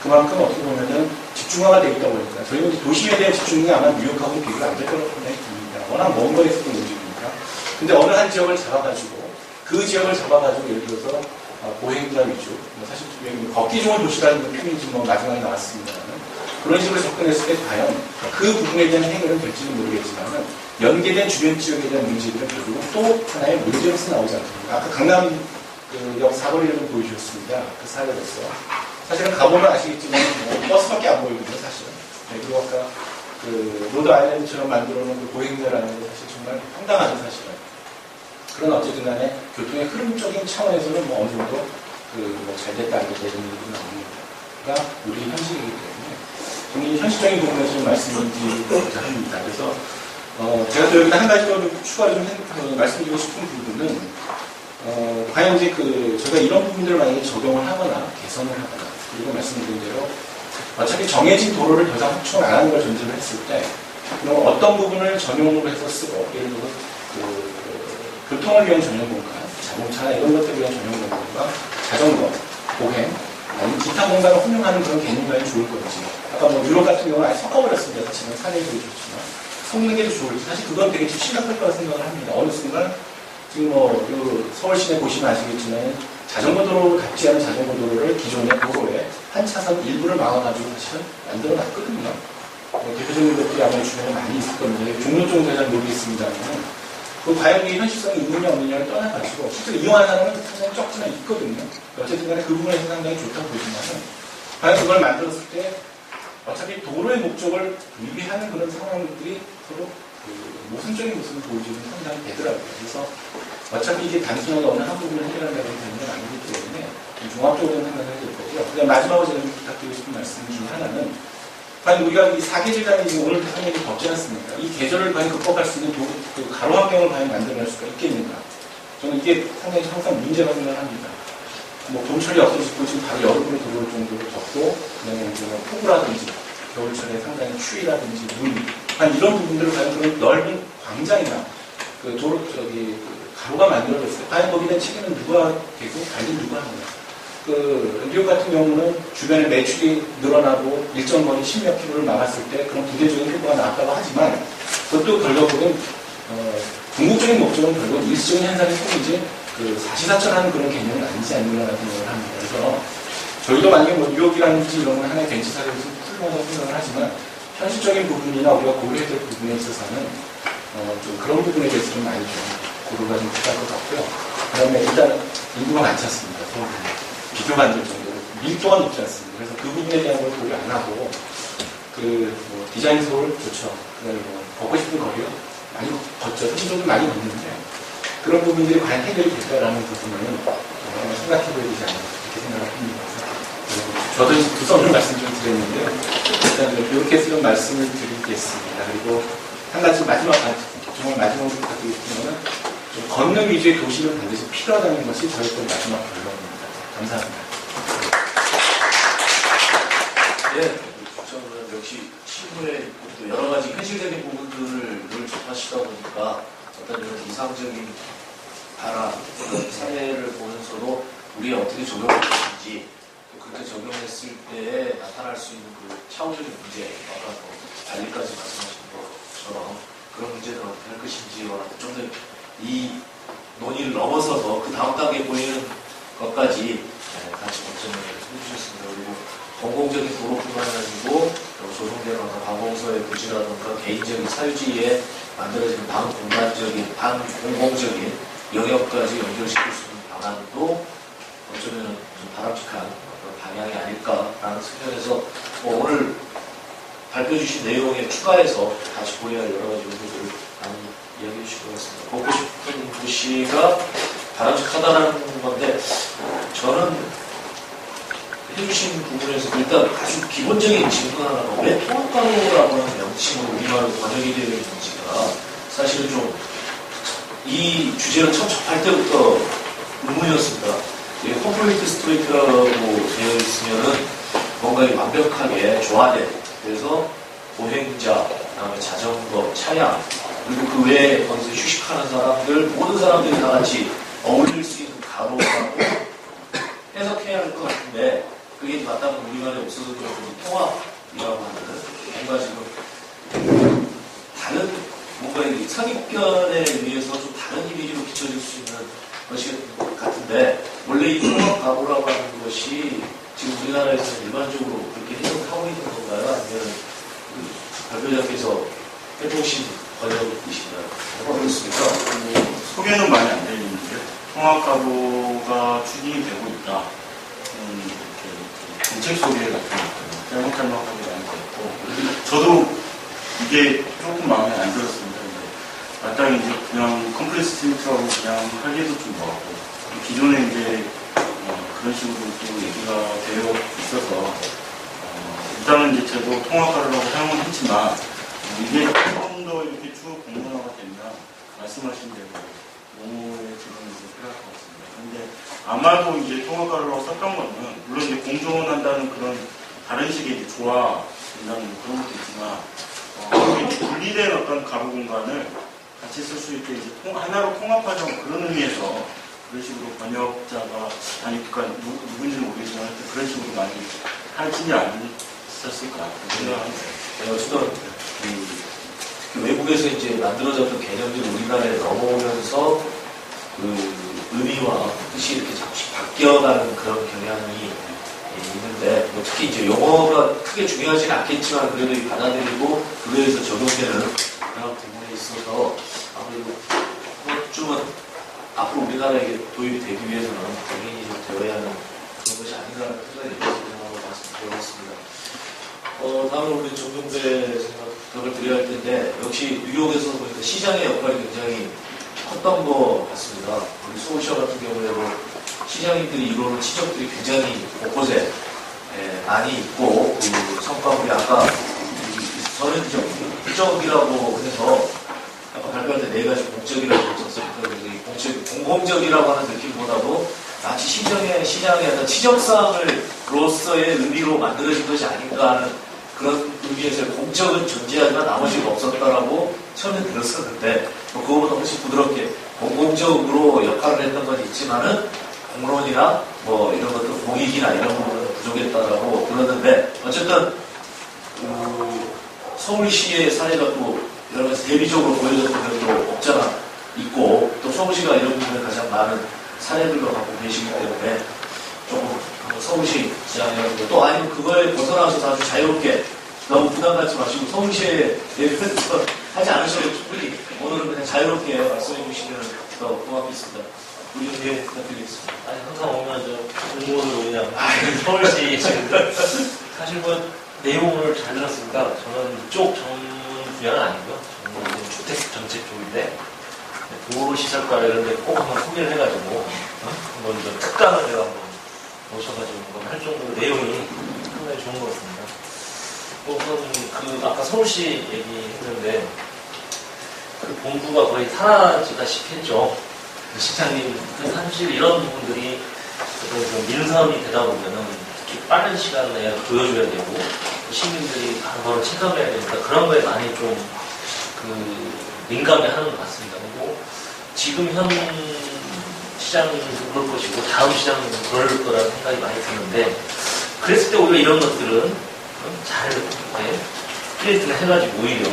[SPEAKER 2] 그만큼 어떻게 보면은 집중화가 되어 있다 보니까 저희는 이제 도시에 대한 집중이 아마 뉴욕하고는 비교가 안 될 거라고 생각이 듭니다. 워낙 먼 거리에 있었던 문제니까. 근데 어느 한 지역을 잡아가지고 그 지역을 잡아가지고 예를 들어서 보행자 위주, 사실 걷기 좋은 도시라는 표현이 지금 마지막에 나왔습니다만 그런 식으로 접근했을 때 과연 그 부분에 대한 해결은 될지는 모르겠지만 연계된 주변 지역에 대한 문제들은 결국은 또 하나의 문제로서 나오지 않습니까? 아까 강남역 사거리를 좀 보여주셨습니다. 그 사례로서 사실은 가보면 아시겠지만 버스밖에 안 보이거든요, 사실은. 네, 그리고 아까 그 로드 아일랜드처럼 만들어 놓은 그 보행자라는 게 사실 정말 황당하죠, 사실은. 그런 어쨌든 간에 교통의 흐름적인 차원에서는 어느 정도 잘 됐다, 안 됐다 이런 얘기가 나옵니다. 그러니까 우리 현실이기 때문에 저는 현실적인 부분에서 좀 말씀드리고자 합니다. 그래서 제가 또 여기다 한 가지 더 추가로 좀 말씀드리고 싶은 부분은 과연 이제 저희가 이런 부분들을 만약에 적용을 하거나 개선을 하거나, 그리고 말씀드린 대로 어차피 정해진 도로를 더 이상 확충을 안 하는 걸 전제로 했을 때 그럼 어떤 부분을 전용으로 해서 쓰고 예를 들어 교통을 위한 전용 공간, 자동차나 이런 것들을 위한 전용 공간과 자전거, 보행, 아니면 기타 공간을 혼용하는 그런 개념이 좋을 건지 아까 뭐 유럽 같은 경우는 아예 섞어버렸습니다. 지금 산행이 좋지만 섞는 게 더 좋을지 사실 그건 되게 좀 심각할 거라 생각을 합니다. 어느 순간 지금 서울 시내 보시면 아시겠지만 자전거 도로 같지 않은 자전거 도로를 기존의 도로에 한 차선 일부를 막아가지고 사실은 만들어 놨거든요. 대표적인 것들이 아마 주변에 많이 있을 겁니다. 종로 쪽은 잘 모르겠습니다만 그 과연 이게 현실성이 있느냐 없느냐를 떠나가지고 실제로 이용하는 사람은 상당히 적지만 있거든요. 어쨌든 간에 그 부분에서 상당히 좋다고 보지만은 과연 그걸 만들었을 때 어차피 도로의 목적을 위배하는 그런 상황들이 서로 모순적인 모습을 보여주는 상당히 되더라고요. 그래서 어차피 이게 단순하게 어느 한 부분을 해결한다는 개념은 아니기 때문에 종합적으로 생각을 해야 될 거고요. 그다음 마지막으로 제가 부탁드리고 싶은 말씀 중에 하나는 과연 우리가 이 4계절단이 지금 오늘 대통령이 덥지 않습니까? 이 계절을 과연 극복할 수 있는 그 가로 환경을 과연 만들어낼 수가 있겠는가? 저는 이게 상당히 항상 문제라고 생각을 합니다. 뭐 봄철이 없어지고 지금 바로 여름으로 들어올 정도로 덥고 그다음에 뭐 폭우라든지 겨울철에 상당히 추위라든지 눈 이런 부분들을 과연 그런 넓은 광장이나 그 도로 가로가 만들어졌어요. 과연 거기에 대한 책임은 누가 되고 관리는 누가 합니까? 뉴욕 같은 경우는 주변에 매출이 늘어나고 일정 거리 10몇 킬로를 막았을 때 그런 부대적인 효과가 나왔다고 하지만 그것도 결국은 궁극적인 목적은 결국 일시적인 현상의 속이지 사시사철하는 그런 개념은 아니지 않느냐라는 생각을 합니다. 그래서 저희도 만약에 뭐 뉴욕이라든지 이런 건 하나의 벤치 사례로 훌륭하다고 생각을 하지만 현실적인 부분이나 우리가 고려해야 될 부분에 있어서는 좀 그런 부분에 대해서 좀 많이 좀 고려가 좀 필요할 것 같고요. 그 다음에 일단 인구가 많지 않습니다. 비교가 안 될 정도로 밀도가 높지 않습니다. 그래서 그 부분에 대한 걸 고려 안 하고 뭐 디자인 서울 좋죠. 그다음에 뭐 걷고 싶은 거리요 많이 걷죠. 현실적으로 많이 걷는데 그런 부분들이 과연 해결이 될까라는 부분은 생각해봐야 되지 않나 그렇게 생각을 합니다. 저도 두 선을 말씀 좀 드렸는데 일단 이렇게 해서 좀 말씀을 드리겠습니다. 그리고 한 가지 정말 마지막으로 부탁드리는 거는 좀 걷는 위주의 도시는 반드시 필요하다는 것이 저희 또 마지막 결론입니다. 감사합니다.
[SPEAKER 1] 네, 저는 역시 신문에 또 여러 가지 현실적인 부분들을 접하시다 보니까 어떤 이런 이상적인 바람, 사례를 보면서도 우리가 어떻게 적용할 것인지 또 그렇게 적용했을 때 나타날 수 있는 그 차후적인 문제, 아까 관리까지 말씀하신 것처럼 그런 문제는 어떻게 할 것인지와 좀 더 이 논의를 넘어서서 그 다음 단계에 보이는 것까지 같이 걱정을 해주셨습니다. 그리고 공공적인 도로뿐만 아니고 조성되는 관공서의 부지라든가 개인적인 사유지에 만들어지는 반공간적인, 반공공적인 영역까지 연결시킬 수 있는 방안도 어쩌면 좀 바람직한 방향이 아닐까라는 측면에서 오늘 발표해 주신 내용에 추가해서 같이 고려할 여러 가지 요소들을 많이 이야기해 주실 것 같습니다. 걷고 싶은 도시가 바람직하다는 건데 저는 해주신 부분에서 일단 아주 기본적인 질문 하나가 왜 통합가로라고 하는 명칭으로 우리말로 번역이 되어 있는지가 사실은 좀 이 주제를 처음 접할 때부터 의문이었습니다. 컴플리트 스트레이트라고 되어 있으면은 뭔가 완벽하게 조화된 그래서 보행자, 그다음에 자전거, 차량 그리고 그 외에 거기서 휴식하는 사람들 모든 사람들이 다 같이 어울릴 수 있는 가로라고 해석해야 할 것 같은데 그게 맞다면 우리말에 없어서 그렇고 통합이라고 하는 뭔가 지금 다른 뭔가 이 선입견에 의해서 좀 다른 이미지로 비춰질 수 있는 것이 같은데 원래 이 통합 가로라고 하는 것이 지금 우리나라에서 일반적으로 그렇게 해석하고 있는 건가요? 아니면 발표자께서 해보신 번역이신가요? 어떻습니까?
[SPEAKER 3] 소개는 많이 안 되는데 통합가로가 추진이 되고 있다. 정책 소개 같은 거 짤막짤막하게 많이 됐고 저도 이게 조금 마음에 안 들었습니다. 마땅히 이제 그냥 컴플렉스 스트리트라고 그냥 하기에도 좀 뭐하고 기존에 이제 그런 식으로 또 얘기가 되어 있어서 일단은 이제 저도 통합가로라고 사용은 했지만 이게 조금 더 이렇게 쭉 공론화가 되면 말씀하신 대로 용어의 부분이 필요할 것 같습니다. 근데 아마도 이제 통합가로라고 썼던 거는 물론 이제 공존한다는 그런 다른 식의 이제 조화 된다는 그런 것도 있지만 이렇게 분리된 어떤 가구 공간을 같이 쓸 수 있게 이제 하나로 통합하자고 그런 의미에서 그런 식으로 번역자가 그러니까 누군지는 모르겠지만 하여튼 그런 식으로 많이 하지 않았을까 생각합니다.
[SPEAKER 1] 어쨌든 특히 외국에서 이제 만들어졌던 개념들이 우리나라에 넘어오면서 그 의미와 뜻이 이렇게 자꾸씩 바뀌어가는 그런 경향이 있는데, 뭐 특히 이제 영어가 크게 중요하지는 않겠지만 그래도 이 받아들이고 그거에서 적용되는 그런 부분에 있어서 아무래도 그것쯤은 앞으로 우리나라에 도입이 되기 위해서는 당연히 좀 되어야 하는 그런 것이 아닌가라는 생각이 들어서 말씀드렸습니다. 다음으로 우리 정동배 생각을 드려야 할 텐데, 역시 뉴욕에서 보니까 시장의 역할이 굉장히 컸던 것 같습니다. 우리 서울시와 같은 경우에도 시장님들이 이루는 지적들이 굉장히 곳곳에 많이 있고, 그 성과물이 아까 저는 공적이라고 해서 아까 발표할 때 네 가지 공적이라고 썼습니다. 공공적이라고 하는 느낌보다도 마치 시장의 어떤 지적사항으로서의 의미로 만들어진 것이 아닌가 하는 그런 의미에서 공적은 존재하지만 나머지가 없었다라고 처음에 들었었는데, 그거보다 훨씬 부드럽게 공공적으로 역할을 했던 건 있지만은 공론이나 뭐 이런 것들 공익이나 이런 부분은 부족했다라고 들었는데, 어쨌든 서울시의 사례가 또 여러 가지 대비적으로 보여졌던 면도 없잖아 있고, 또 서울시가 이런 부분에 가장 많은 사례들로 갖고 계시기 때문에 조금 서울시 시장이라고, 또 아니면 그거에 벗어나서 아주 자유롭게 너무 부담 갖지 마시고 서울시에 대해서 하지 않으셔도 충분히 오늘은 그냥 자유롭게 말씀해 주시면 더 고맙겠습니다. 우리 내용 부탁드리겠습니다.
[SPEAKER 5] 아니, 항상 오면 저 공무원으로 그냥 서울시 사실 뭐 내용을 잘 들었으니까 저는 이쪽 전문 분야는 아니고요. 저는 주택 정책 쪽인데 도로시설과 이런 데 꼭 한번 소개를 해가지고 한번 좀 특강을 내가 한번 모셔가지고 한번 할 정도로 내용이 상당히 좋은 것 같습니다. 우선 아까 서울시 얘기했는데 그 본부가 거의 사라지다시피 했죠. 시장님, 사실 이런 부분들이 민선이 되다 보면은 특히 빠른 시간 내에 보여줘야 되고 시민들이 바로 체감해야 되니까 그런 거에 많이 좀 민감해 하는 것 같습니다. 그리고 지금 현 시장도 그럴 것이고 다음 시장도 그럴 거라는 생각이 많이 드는데, 그랬을 때 오히려 이런 것들은 잘 크리에이트를 해가지고 오히려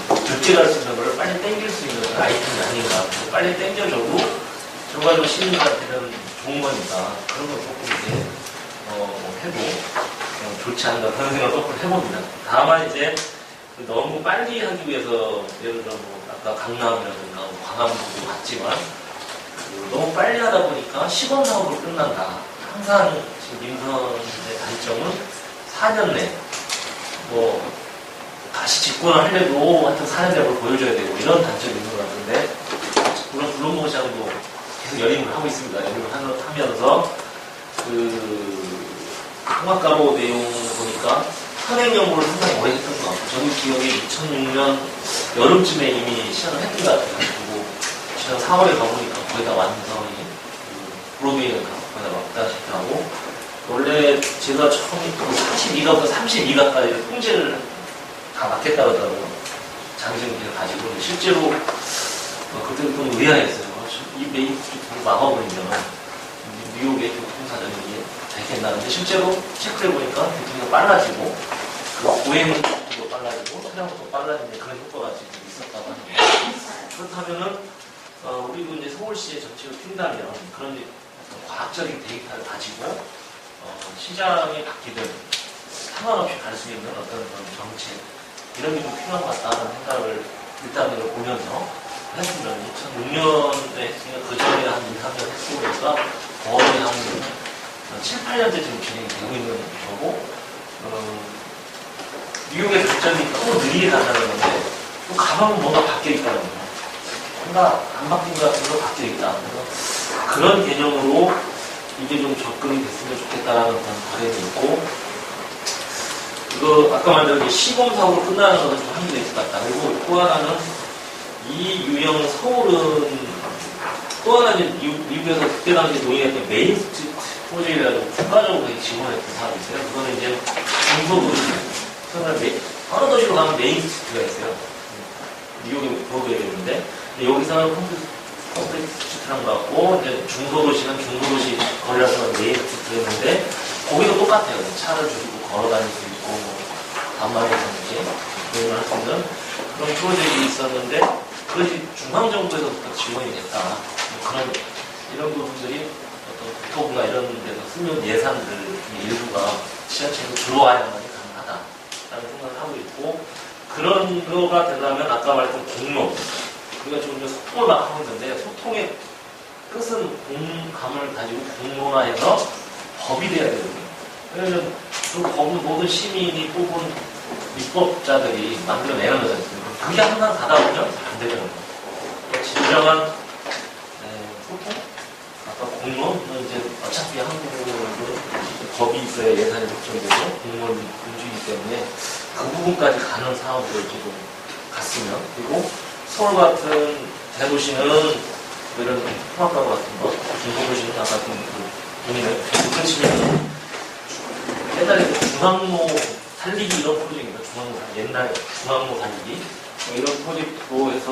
[SPEAKER 5] 결제할 수 있는 걸 빨리 땡길 수 있는 아이템이 아닌가. 빨리 땡겨줘도 결과적으로 시민들한테는 좋은 거니까 그런 걸 조금 이제 해도 좋지 않나 그런 생각을 조금 해봅니다. 다만 이제 너무 빨리 하기 위해서 예를 들어 아까 강남이라든가 광화문도 같지만 너무 빨리 하다 보니까 시범 사업으로 끝난다. 항상 지금 민선의 단점은 4년 내 다시 집권을 하려도 하여튼 4년 내로 보여줘야 되고 이런 단점이 있는 것 같은데, 물론 블룸버시장도 계속 연임을 하고 있습니다. 연임을 하면서 통합가로 내용 보니까 현행 연구를 상당히 오래 했던 것 같고, 저는 기억에 2006년 여름쯤에 이미 시작을 했던 것 같아요. 그리고 지난 4월에 가보니까 거의 다 완성이 브로드웨이에 거의 다 왔다시피 하고, 원래 제가 처음에 42가부터 32가까지 통제를 다 맡겠다 그러더라고요. 장기적인 가지고. 실제로 그때는 좀 의아했어요. 이 메인 스트리트를 막아버리면 뉴욕의 교통사정이 되겠나. 근데 실제로 체크해보니까 교통이 빨라지고 보행도 빨라지고 차량도 빨라지는 그런 효과가 지금 있었다고 하는데, 그렇다면은 우리도 이제 서울시의 정책을 핀다면 그런 과학적인 데이터를 가지고 시장이 바뀌든 상관없이 갈 수 있는 어떤 그런 정책 이런 게 좀 필요한 것 같다는 생각을 일단은 보면서 했으면 2006년에 했으니까 그 전에 한 2, 3년 했으니까 거의 한 7, 8년째 지금 진행이 되고 있는 거고, 뉴욕의 발전이 너무 느리게 간다는 건데 또 가방은 뭔가 바뀌어 있다는 거예요. 뭔가 안 바뀐 것 같은 거 바뀌어 있다. 그런 개념으로 이게 좀 접근이 됐으면 좋겠다라는 그런 바람이 있고, 아까 말한 시범사업으로 끝나는 것은 좀 한계가 있을 것 같다. 그리고 또 하나는 이 유형 서울은 또 하나는 미국에서 그때 당시에 논의했던 메인 스트리트 프로젝트라고 국가적으로 지원했던 사업이 있어요. 그거는 이제 중소도시, 어느 도시로 가면 메인 스트가 있어요. 뉴욕에 브로드웨이가 있는데, 여기서는 콘크리트 스트라는 것 같고, 이제 중소도시는 중소도시 거리라서 메인 스트가 있는데, 거기도 똑같아요. 차를 주고 걸어 다닐 수 있고, 뭐, 단말이든지, 그런 할 수 있는 그런 프로젝트가 있었는데, 그것이 중앙정부에서부터 지원이 됐다. 뭐 그런, 이런 부분들이 어떤 국토부나 이런 데서 쓰는 예산들 일부가 지자체로 들어와야만이 가능하다라는 생각을 하고 있고, 그런 거가 되려면 아까 말했던 공론, 우리가 좀 소통을 막 하고 있는데, 소통의 끝은 공감을 가지고 공론화해서 법이 돼야 되거든요. 왜냐면 그 법은 모든 시민이 뽑은 입법자들이 만들어내는 거잖아요. 그게 항상 가다 보면 안 되는 거예요. 진정한 소통? 아까 공론은 이제 어차피 한국은 법이 있어야 예산이 확정되고 공무원이 움직이기 때문에 그 부분까지 가는 사업을 지금 갔으면, 그리고 서울 같은 대도시는 이런 통합가구 같은 거, 중소도시는 아까 본인의 부천시면 옛날에 중앙로 살리기 이런 프로젝트입니다. 중앙로 살리기, 옛날에 중앙로 살리기 뭐 이런 프로젝트로 해서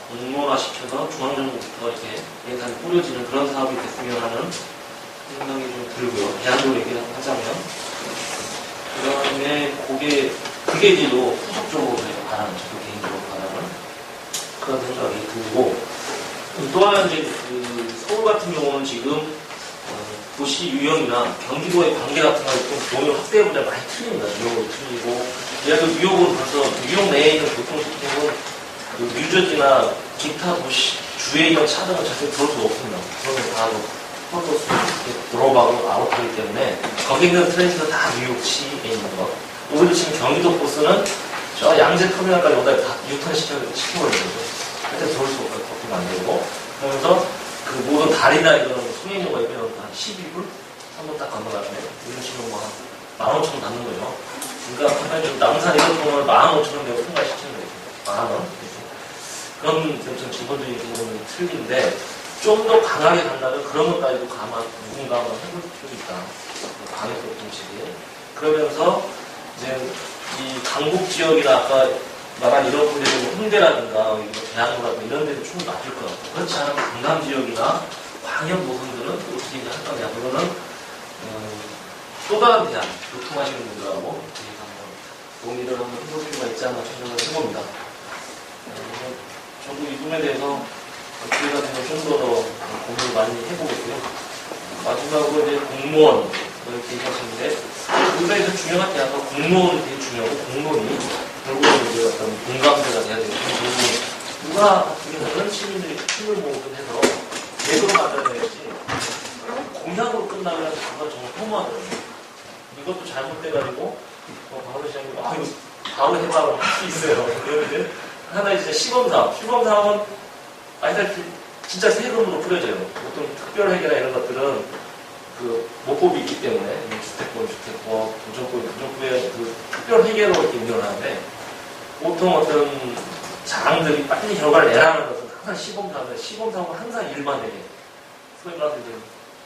[SPEAKER 5] 공론화 시켜서 중앙정부부터 이렇게 예산이 뿌려지는 그런 사업이 됐으면 하는 생각이 좀 들고요. 대안적으로 얘기를 하자면, 그 다음에 그게 이제 후속적으로 저희가 바라는, 저도 개인적으로 바라는 그런 생각이 들고, 또 하나 이제 서울 같은 경우는 지금 도시 유형이나 경기도의 관계 같은 거에 좀 교육을 확대해보자 많이 틀립니다. 뉴욕은 틀리고, 예를 들어 뉴욕은 벌써 뉴욕 내에 있는 교통시스템은 뉴저지나 기타 도시 주에 있는 차들은 절대 들어올 수가 없습니다. 그러면 다 포토스 드로바고 아웃하기 때문에 거기 있는 트랜스가 다 뉴욕시에 있는 거. 오히려 지금 경기도 버스는 저 양재 터미널까지 오다 다 유턴 시켜버리는 거죠. 절대 들어올 수가 없으면 안 되고. 그러면서 그 모든 다리나 이런 송행료가 있면 한 12불? 한번 딱 건너가면 이런 식으로 뭐 한 15,000원 받는 거죠. 그러니까 한편 남산 이런 통을 15,000원 내고 통과시키는 거죠. 10,000원. 그런 좀 기본적인 부분은 틀린데, 좀 더 강하게 간다면 그런 것까지도 누군가 한번 해볼 필요도 있다. 광역교통식이. 그러면서 이제 이 강북 지역이나 아까 말한 이런 분들은 홍대라든가 대학로라든가 이런 데도 충분히 맞을 것 같고, 그렇지 않은 강남 지역이나 광역 노선들은 어떻게 할 거냐. 그거는 또 다른 대안, 교통하시는 분들하고 한번 논의를 한번 해볼 필요가 있지 않나 생각을 해봅니다. 저도 이 부분에 대해서 기회가 되면 좀 더 고민을 많이 해보겠고요. 마지막으로 이제 공무원 이렇게 얘기하시는데, 의사에서 중요한 게 아까 공무원이 되게 중요하고, 공무원이 결국은 이제 어떤 공감대가 돼야 되고, 누가 같은 경우는 시민들이 힘을 모으든 해서 내도로 만들어내야지, 공약으로 끝나면 그건 정말 허무하더라고요. 이것도 잘못돼가지고 바로 시장님 이거 바로 해봐라고 할 수 있어요. 그러면 하나 이제 시범사업은 아이들 진짜 세금으로 뿌려져요. 보통 특별회계나 이런 것들은 그 모법이 있기 때문에 주택법, 도정법의 그 특별회계로 이렇게 운영을 하는데, 보통 어떤 장들이 빨리 결과를 내라는 것은 항상 시범사업은 항상 일반회계. 소위 말해서 이제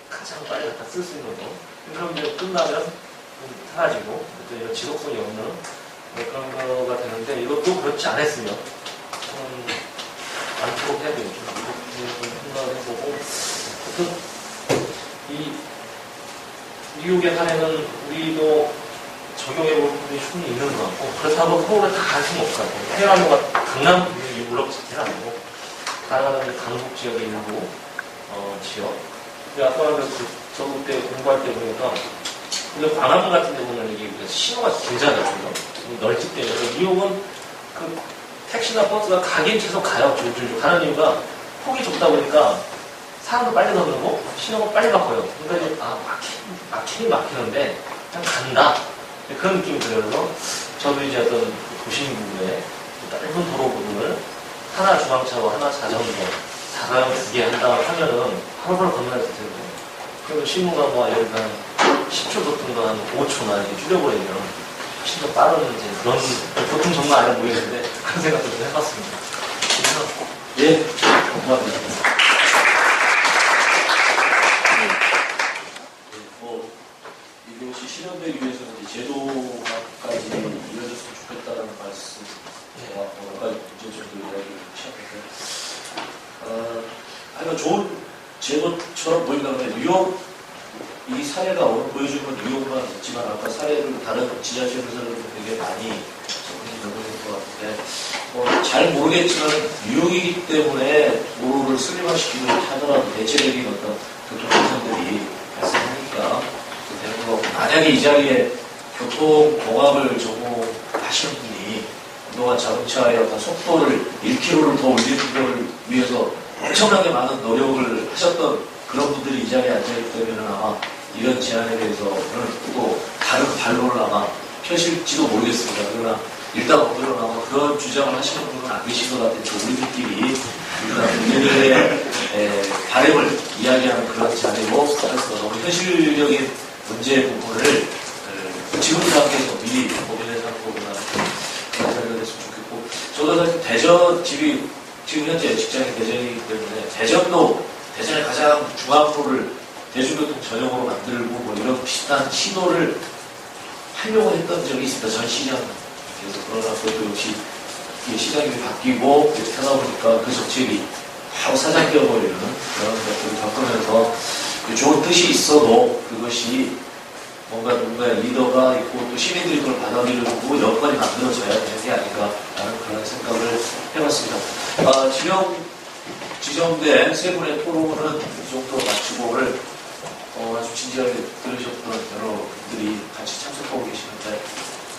[SPEAKER 5] 가장 빨리 갖다 쓸 수 있는 거. 그럼 이제 끝나면 사라지고 이제 지속성이 없는 그런 거가 되는데, 이것도 그렇지 않았으면 않도록 해야 되겠죠. 이렇게 생각을 해보고, 이 뉴욕의 사례는 우리도 적용해볼 부분이 충분히 있는 것 같고, 그렇다고 서울에 다 갈 수는 없을 것 같아요. 해외가 강남 유럽 자체는 아니고, 다양한 강북 지역의 일부 지역. 아까 저도 그때 공부할 때 보니까, 근데 광화문 같은 데 보면 이게 신호가 길잖아요. 넓기 때문에. 뉴욕은 그 택시나 버스가 가긴 계속 가요. 줄줄 가는 이유가 폭이 좁다 보니까 사람도 빨리 넣고 신호가 빨리 바꿔요. 그러니까 이제 막히긴 막히는데 그냥 간다. 그런 느낌이 들어요. 그래서 저도 이제 어떤 도심 부분에 짧은 도로 부분을 하나 중앙차로 하나 자전거 4강 2개 한다 하면은 하루바로 건너야 되거든요. 그래서 신호가 뭐 예를 들어 10초 같은 거 한 5초나 이렇게 줄여버리면 훨씬 더 빠른 이제 그런 보통 정말 아니라 모르겠는데 그런 생각도 좀 해봤습니다. 그래서
[SPEAKER 2] 예, 고맙습니다.
[SPEAKER 1] 하여간 좋은 제도처럼 보인다 그러면 뉴욕 이 사례가 오늘 보여준 건 뉴욕만 있지만 아까 사례를 다른 지자체에서는 되게 많이 접근이 되고 있는 것 같은데 잘 모르겠지만 뉴욕이기 때문에 도로를 슬림화시키고 하더라도 대체적인 어떤 교통안전들이 발생하니까 되는 거. 만약에 이 자리에 교통공학을 전공하시는 분이 그동안 자동차의 어떤 속도를 1km를 더 올리는 걸 위해서 엄청나게 많은 노력을 하셨던 그런 분들이 이 자리에 앉아있기 때문에 아마 이런 제안에 대해서는 또 다른 반론을 아마 펴실지도 모르겠습니다. 그러나 일단 오늘은 아마 그런 주장을 하시는 분은 안 계신 것 같아요. 우리들끼리 우리들의 바램을 이야기하는 그런 자리고 그래서 너무 현실적인 문제 부분을 지금 상황에서 미리 고민해서 하는 거구나 그런 자리가 됐으면 좋겠고 저도 사실 대전 집이 지금 현재 직장이 대전이기 때문에 대전에 가장 중앙로를 대중교통 전용으로 만들고 뭐 이런 비슷한 시도를 하려고 했던 적이 있습니다. 전 시장. 그래서 그러나 그것도 역시 시장이 바뀌고 이렇게 하다 보니까 그 정책이 바로 사장 되어버리는 그런 것들을 겪으면서 좋은 뜻이 있어도 그것이 뭔가 누군가의 리더가 있고 또 시민들이 그걸 받아들이고 여건이 만들어져야 되는 게 아닌가라는 그런 생각을 해봤습니다. 지정된 세 분의 토론은 이 정도로 마치고 오늘 아주 진지하게 들으셨던 여러분들이 같이 참석하고 계시는데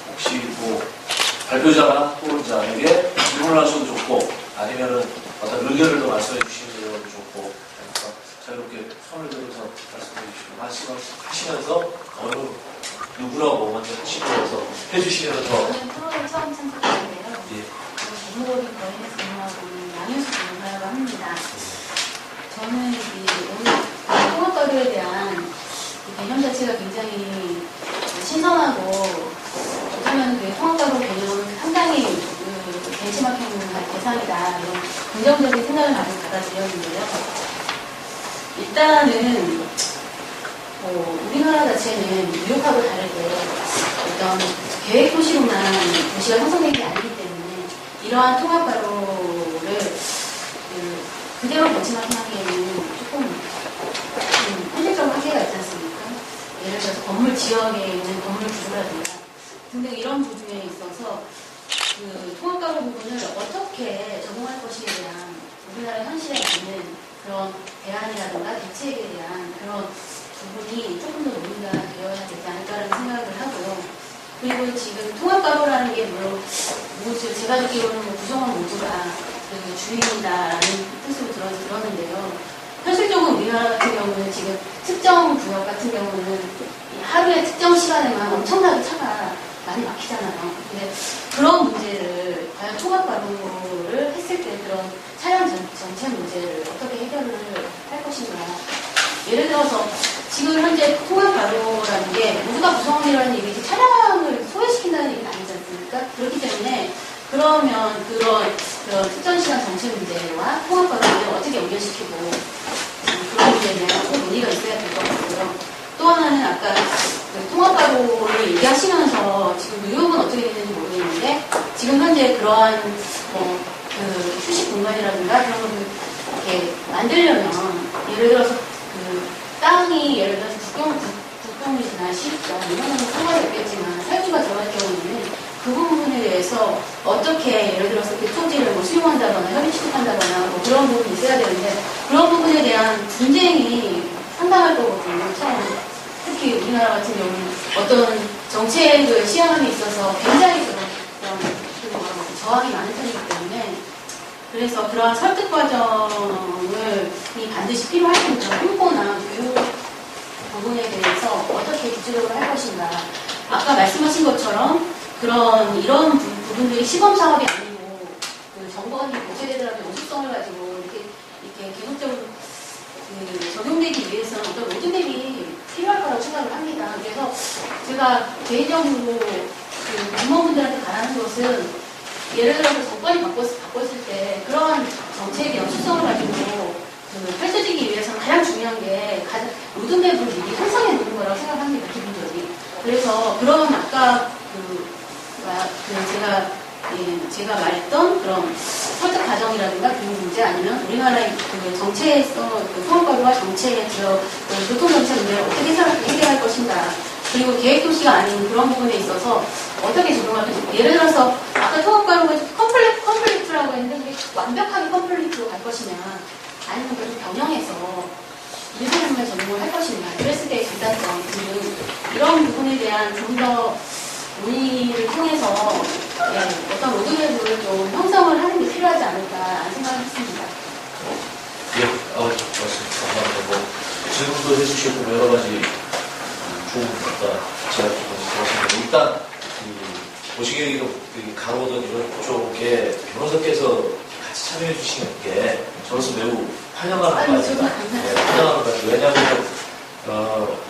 [SPEAKER 1] 혹시 뭐 발표자나 토론자에게 질문을 하셔도 좋고 아니면은 어떤 의견을 더 말씀해 주시는 것도 좋고 그러니까 자유롭게 손을 들어서 말씀해 주시고 하시면서 어느 누구라고 먼저 하시면서 해주시면 더
[SPEAKER 6] 저는 토론을 처음 참석하는데요.
[SPEAKER 1] 예.
[SPEAKER 6] 법무법인 거인에서 근무하고 있는 양현수 변호사라고 합니다. 저는 오늘 통합과도에 대한 개념 자체가 굉장히 신선하고 그렇다면 통합과도 개념은 상당히 벤치마킹 대상이다 이런 긍정적인 생각을 많이 받아들였는데요. 일단은 우리나라 자체는 뉴욕하고 다르게 어떤 계획 도시로만 도시가 형성된 게 아니기 때문에 이러한 통합과도를 그대로 벤치마킹하기에는 조금 현실적인 한계가 있지 않습니까? 예를 들어서 건물 지역에 있는 건물 구조라든가 등등 이런 부분에 있어서 그 통합과도 부분을 어떻게 적용할 것에 대한 우리나라 현실에 맞는 그런 대안이라든가 대책에 대한 그런 부분이 조금 더 논의가 되어야 되지 않을까라는 생각을 하고요. 그리고 지금 통합과도라는 게 물론 제가 듣기로는 구성원 모두가 그 주인이다라는 뜻으로 들었는데요. 현실적으로 우리나라 같은 경우는 지금 특정 구역 같은 경우는 하루에 특정 시간에만 엄청나게 차가 많이 막히잖아요. 근데 그런 문제를 과연 통합과도를 했을 때 그런 차량 정체 문제를 어떻게 해결을 할 것인가. 예를 들어서 지금 현재 통합과도라는 게 모두가 구성원이라는 얘기, 차량을 소외시킨다는 얘기는 아니지 않습니까? 그렇기 때문에 그러면 그런 특정 시간 정체 문제와 통합과도를 어떻게 연결시키고 그런 문제에 대한 꼭 논의가 있어야 될 것 같고요. 또 하나는 아까 그 통합과도를 얘기하시면서 지금 뉴욕은 어떻게 되는지 모르겠는데 지금 현재 그러한 그 휴식 공간이라든가 그런 것을 이렇게 만들려면 예를 들어서 그 땅이 예를 들어서 국동이나 시립점 이거는 상관이 없겠지만 사유지가 들어갈 경우에는 그 부분에 대해서 어떻게 예를 들어서 그 토지를 뭐 수용한다거나 협의 취득한다거나 뭐 그런 부분이 있어야 되는데 그런 부분에 대한 분쟁이 상당할 거거든요. 특히 우리나라 같은 경우는 어떤 정책을 시행함에 있어서 굉장히 그런 저항이 많은 편이기 때문에 그래서 그러한 설득 과정이 반드시 필요할 텐데 홍보나 교육 부분에 대해서 어떻게 구체적으로 할 것인가. 아까 말씀하신 것처럼 이런 부분들이 시범 사업이 아니고 그 정권이 교체되더라도 연속성을 가지고 이렇게 계속적으로 적용되기 위해서는 어떤 로드맵이 필요할 거라고 생각을 합니다. 그래서 제가 개인적으로 그 공무원분들한테 바라는 것은 예를 들어서 정권이 바꿨을 때 그러한 정책의 연속성을 가지고 펼쳐지기 위해서는 가장 중요한 게 로드맵을 미리 형성해 놓는 거라고 생각합니다. 기본적으로. 그래서 그런 아까 제가 말했던 그런 설득 과정이라든가 그 문제 아니면 우리나라의 그 정체성, 그 통합과로와 정체의 교통 정체 문제를 어떻게 해결할 것인가. 그리고 계획도시가 아닌 그런 부분에 있어서 어떻게 적용할 것인가. 예를 들어서 아까 통합과로가 컴플리트라고 했는데 그게 완벽하게 컴플리트로 갈 것이냐 아니면 좀 병영해서 일부분만 적용을 할 것이냐. 그랬을 때의 장단점 등 이런 부분에 대한 좀 더 논의를 통해서 어떤 로드맵을 좀 형성을 하는 게 필요하지 않을까 생각을 했습니다.
[SPEAKER 1] 예, 말씀 감사합니다. 질문도 해주시고 여러 가지 좋은 것과 제가 좀 들었습니다. 일단 보시기에도 가로든 이런 쪽에 변호사께서 같이 참여해 주시는 게 저로서 매우 환영하는 바입니다. 환영하는 바입니다. 왜냐하면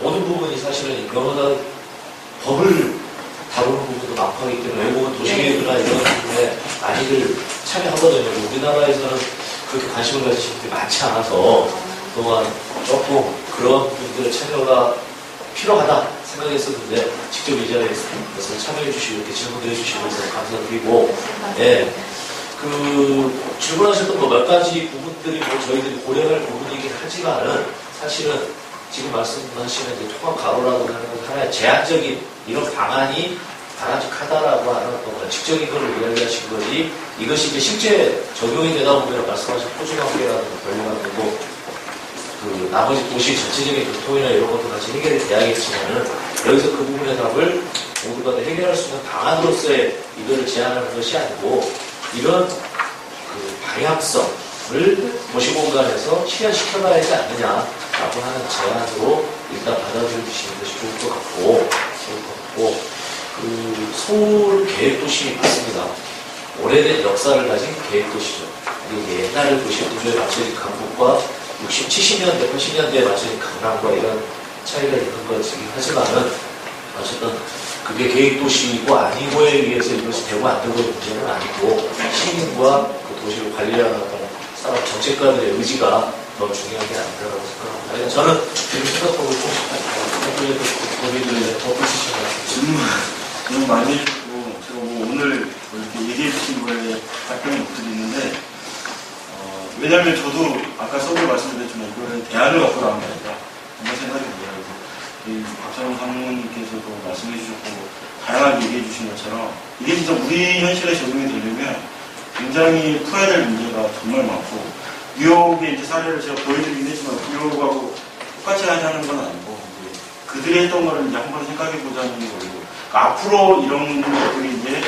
[SPEAKER 1] 모든 부분이 사실은 변호사 법을 다루는 부분도 많고 하기 때문에 외국은 도시계획이나 이런 부분에 많이들 참여하거든요. 우리나라에서는 그렇게 관심을 가지신 분들이 많지 않아서 그동안 조금 그런 분들의 참여가 필요하다 생각했었는데 직접 이 자리에서 참여해 주시고 이렇게 질문도 해주시고 해서 감사드리고 예, 질문하셨던 몇 가지 부분들이 저희들이 고려할 부분이긴 하지만은 사실은 지금 말씀하시는 통합 가로라고 하는 건 하나의 제한적인 이런 방안이 바람직하다라고 하는 어떤 직접인 것을 이야기하신 거지 이것이 이제 실제 적용이 되다 보면 말씀하신 포준관계라든가 권리관계고 나머지 도시 전체적인 교통이나 이런 것도 같이 해결이 돼야겠지만은 여기서 그 부분의 답을 모두가 해결할 수 있는 방안으로서의 이거를 제안하는 것이 아니고 이런 방향성을 도시공간에서 실현시켜가야 하지 않느냐라고 하는 제안으로 일단 받아들여주시는 것이 좋을 것 같고 서울 계획도시 맞습니다. 오래된 역사를 가진 계획도시죠. 이게 옛날 도시 구조에 맞춰진 강북과 60, 70년대, 80년대에 맞춰진 강남과 이런 차이가 있는 거긴 하지만은 어쨌든 그게 계획도시이고 아니고에 의해서 이것이 되고 안 되고의 문제는 아니고 시민과 그 도시를 관리하는 사람 정책가들의 의지가 더 중요한 게 아니라고 생각합니다. 저는 지금 생각하고 고객들의 더 있으신 것 같아요.
[SPEAKER 3] 질문 너무 많이 해주고 제가 오늘 이렇게 얘기해 주신 거에 답변을 못 드리는데 왜냐하면 저도 아까 서두에 말씀드렸지만 이거는 대안을 갖고 나온 게 아니라 정말 생각이 들어요. 박찬호 상무님께서도 말씀해 주셨고 다양하게 얘기해 주신 것처럼 이게 진짜 우리 현실에 적용이 되려면 굉장히 풀어야 될 문제가 정말 많고 뉴욕의 이제 사례를 제가 보여드리긴 했지만 뉴욕하고 똑같이 하자는 건 아니고 그들이 했던 거를 이제 한번 생각해 보자는 거고 앞으로 이런 것들이 이제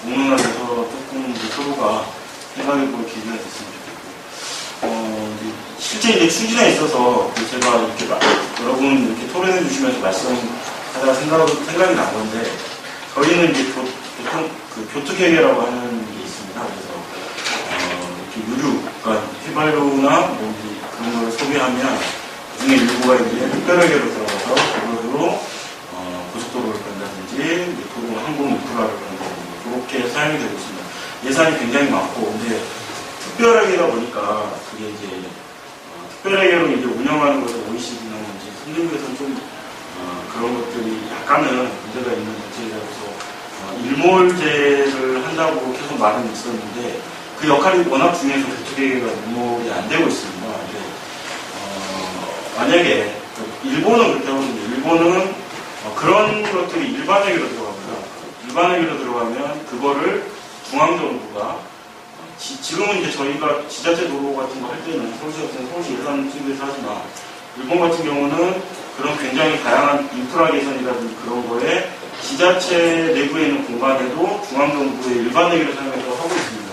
[SPEAKER 3] 공론화돼서 조금 이제 서로가 생각해 볼 기회가 됐으면 좋겠고 실제 이제 추진에 있어서 제가 이렇게 여러분 이렇게 토론해 주시면서 말씀하다가 생각이 난 건데 저희는 이제 교특회계라고 하는 게 있습니다. 그래서 이렇게 유류, 그러니까 휘발유나 그런 걸 소비하면 그중에 일부가 이제 특별회계로 들어가서 그걸로 고속도로를 간다든지 항공 인프라를 간다든지 그렇게 사용이 되고 있습니다. 예산이 굉장히 많고 근데 특별회계다 보니까 그게 이제 특별회계로 이제 운영하는 것을 OECD나 이제 선진국에서는 좀 그런 것들이 약간은 문제가 있는 문제라서 일몰제를 한다고 계속 말은 있었는데 그 역할이 워낙 중요해서 교특회계가 일몰이 안 되고 있습니다. 근데 만약에 일본은 그렇게 하거든요. 일본은 그런 것들이 일반회계로 들어갑니다. 일반회계로 들어가면 그거를 중앙정부가 지금은 이제 저희가 지자체 도로 같은 거 할 때는 서울시 같은 서울시 예산 측에서 하지만 일본 같은 경우는 그런 굉장히 다양한 인프라 개선이라든지 그런 거에 지자체 내부에 있는 공간에도 중앙정부의 일반회계를 사용해서 하고 있습니다.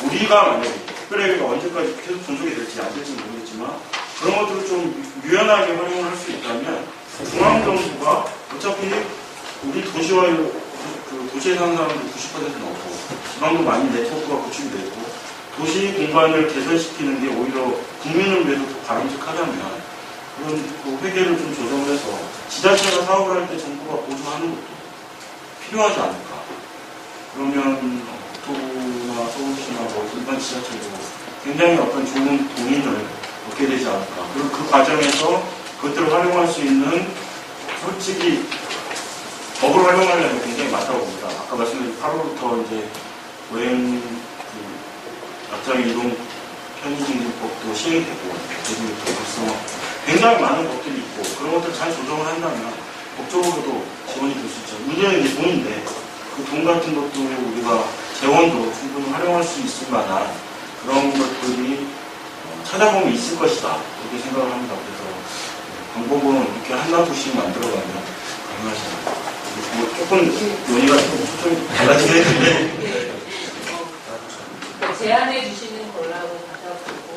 [SPEAKER 3] 우리가 만약에 특별회계가 언제까지 계속 존속이 될지 안 될지 모르겠지만 그런 것들을 좀 유연하게 활용을 할 수 있다면 중앙정부가 어차피 우리 도시와 도시에 사는 사람들 90%는 없고 지방도 많이 네트워크가 구축이 되고 도시 공간을 개선시키는 게 오히려 국민을 위해서 더 바람직하다면 그런 그 회계를 좀 조정을 해서 지자체가 사업을 할 때 정부가 보조하는 것도 필요하지 않을까. 그러면 국토부나 서울시나 일반 지자체도 굉장히 어떤 좋은 동인을 얻게 되지 않을까. 그리고 그 과정에서 그것들을 활용할 수 있는 솔직히 법을 활용하려면 굉장히 많다고 봅니다. 아까 말씀드린 8월부터 이제 보행 직장이동 편의증진법도 시행되고 그리고 벌써 굉장히 많은 것들이 있고 그런 것들 잘 조정을 한다면 법적으로도 지원이 될 수 있죠. 문제는 이제 돈인데 그 돈 같은 것도 우리가 재원도 충분히 활용할 수 있을 만한 그런 것들이 찾아보면 있을 것이다 이렇게 생각을 합니다. 그래서 방법은 이렇게 하나둘씩 만들어가면 가능하십니다. 뭐 조금 논의가 좀 달라지긴 했는데
[SPEAKER 6] 제안해 주시는 거라고 받아보고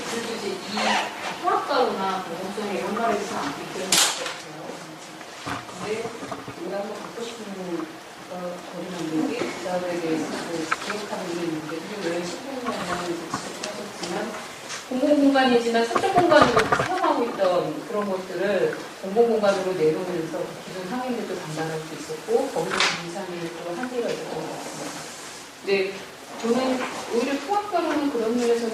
[SPEAKER 6] 그래도 이제 이 통합가로나 공공성이 이런 말에 대해서 안 비교는 없었어요. 근데 우리가 한번 갖고 싶은 거리 만들기 그다음에 대해서 기획하는 게 있는데 그리고 왜 10분간은 지적하셨지만 공공공간이지만 사적 공간으로 사용하고 있던 그런 것들을 공공공간으로 내놓으면서 기존 상인들도 감당할 수 있었고 거기서 이상의 또 한계가 있었거든요. 근데 저는 오히려 통합가로는 그런 면에서는